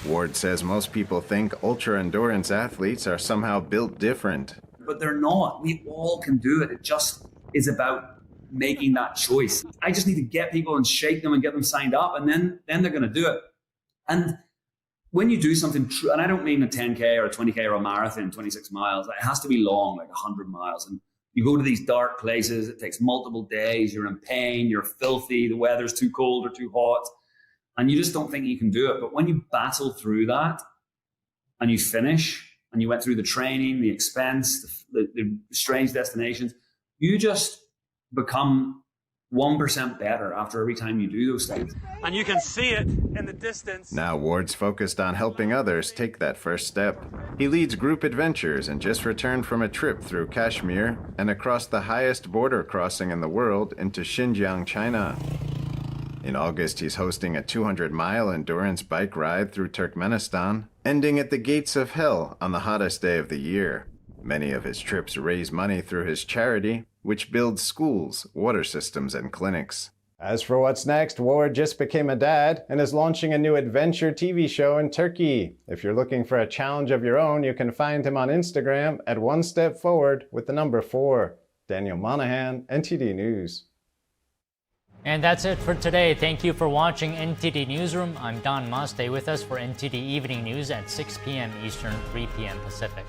Ward says most people think ultra-endurance athletes are somehow built different. But they're not. We all can do it. It just is about making that choice. I just need to get people and shake them and get them signed up, and then they're going to do it. And when you do something true, and I don't mean a 10K or a 20K or a marathon, 26 miles, it has to be long, like 100 miles. And you go to these dark places, it takes multiple days, you're in pain, you're filthy, the weather's too cold or too hot, and you just don't think you can do it. But when you battle through that and you finish, and you went through the training, the expense, the strange destinations, you just become 1% better after every time you do those things. And you can see it in the distance. Now Ward's focused on helping others take that first step. He leads group adventures and just returned from a trip through Kashmir and across the highest border crossing in the world into Xinjiang, China. In August, he's hosting a 200-mile endurance bike ride through Turkmenistan, ending at the gates of hell on the hottest day of the year. Many of his trips raise money through his charity, which builds schools, water systems, and clinics. As for what's next, Ward just became a dad and is launching a new adventure TV show in Turkey. If you're looking for a challenge of your own, you can find him on Instagram at One Step Forward with the number 4. Daniel Monahan, NTD News. And that's it for today. Thank you for watching NTD Newsroom. I'm Don Ma. Stay with us for NTD Evening News at 6 p.m. Eastern, 3 p.m. Pacific.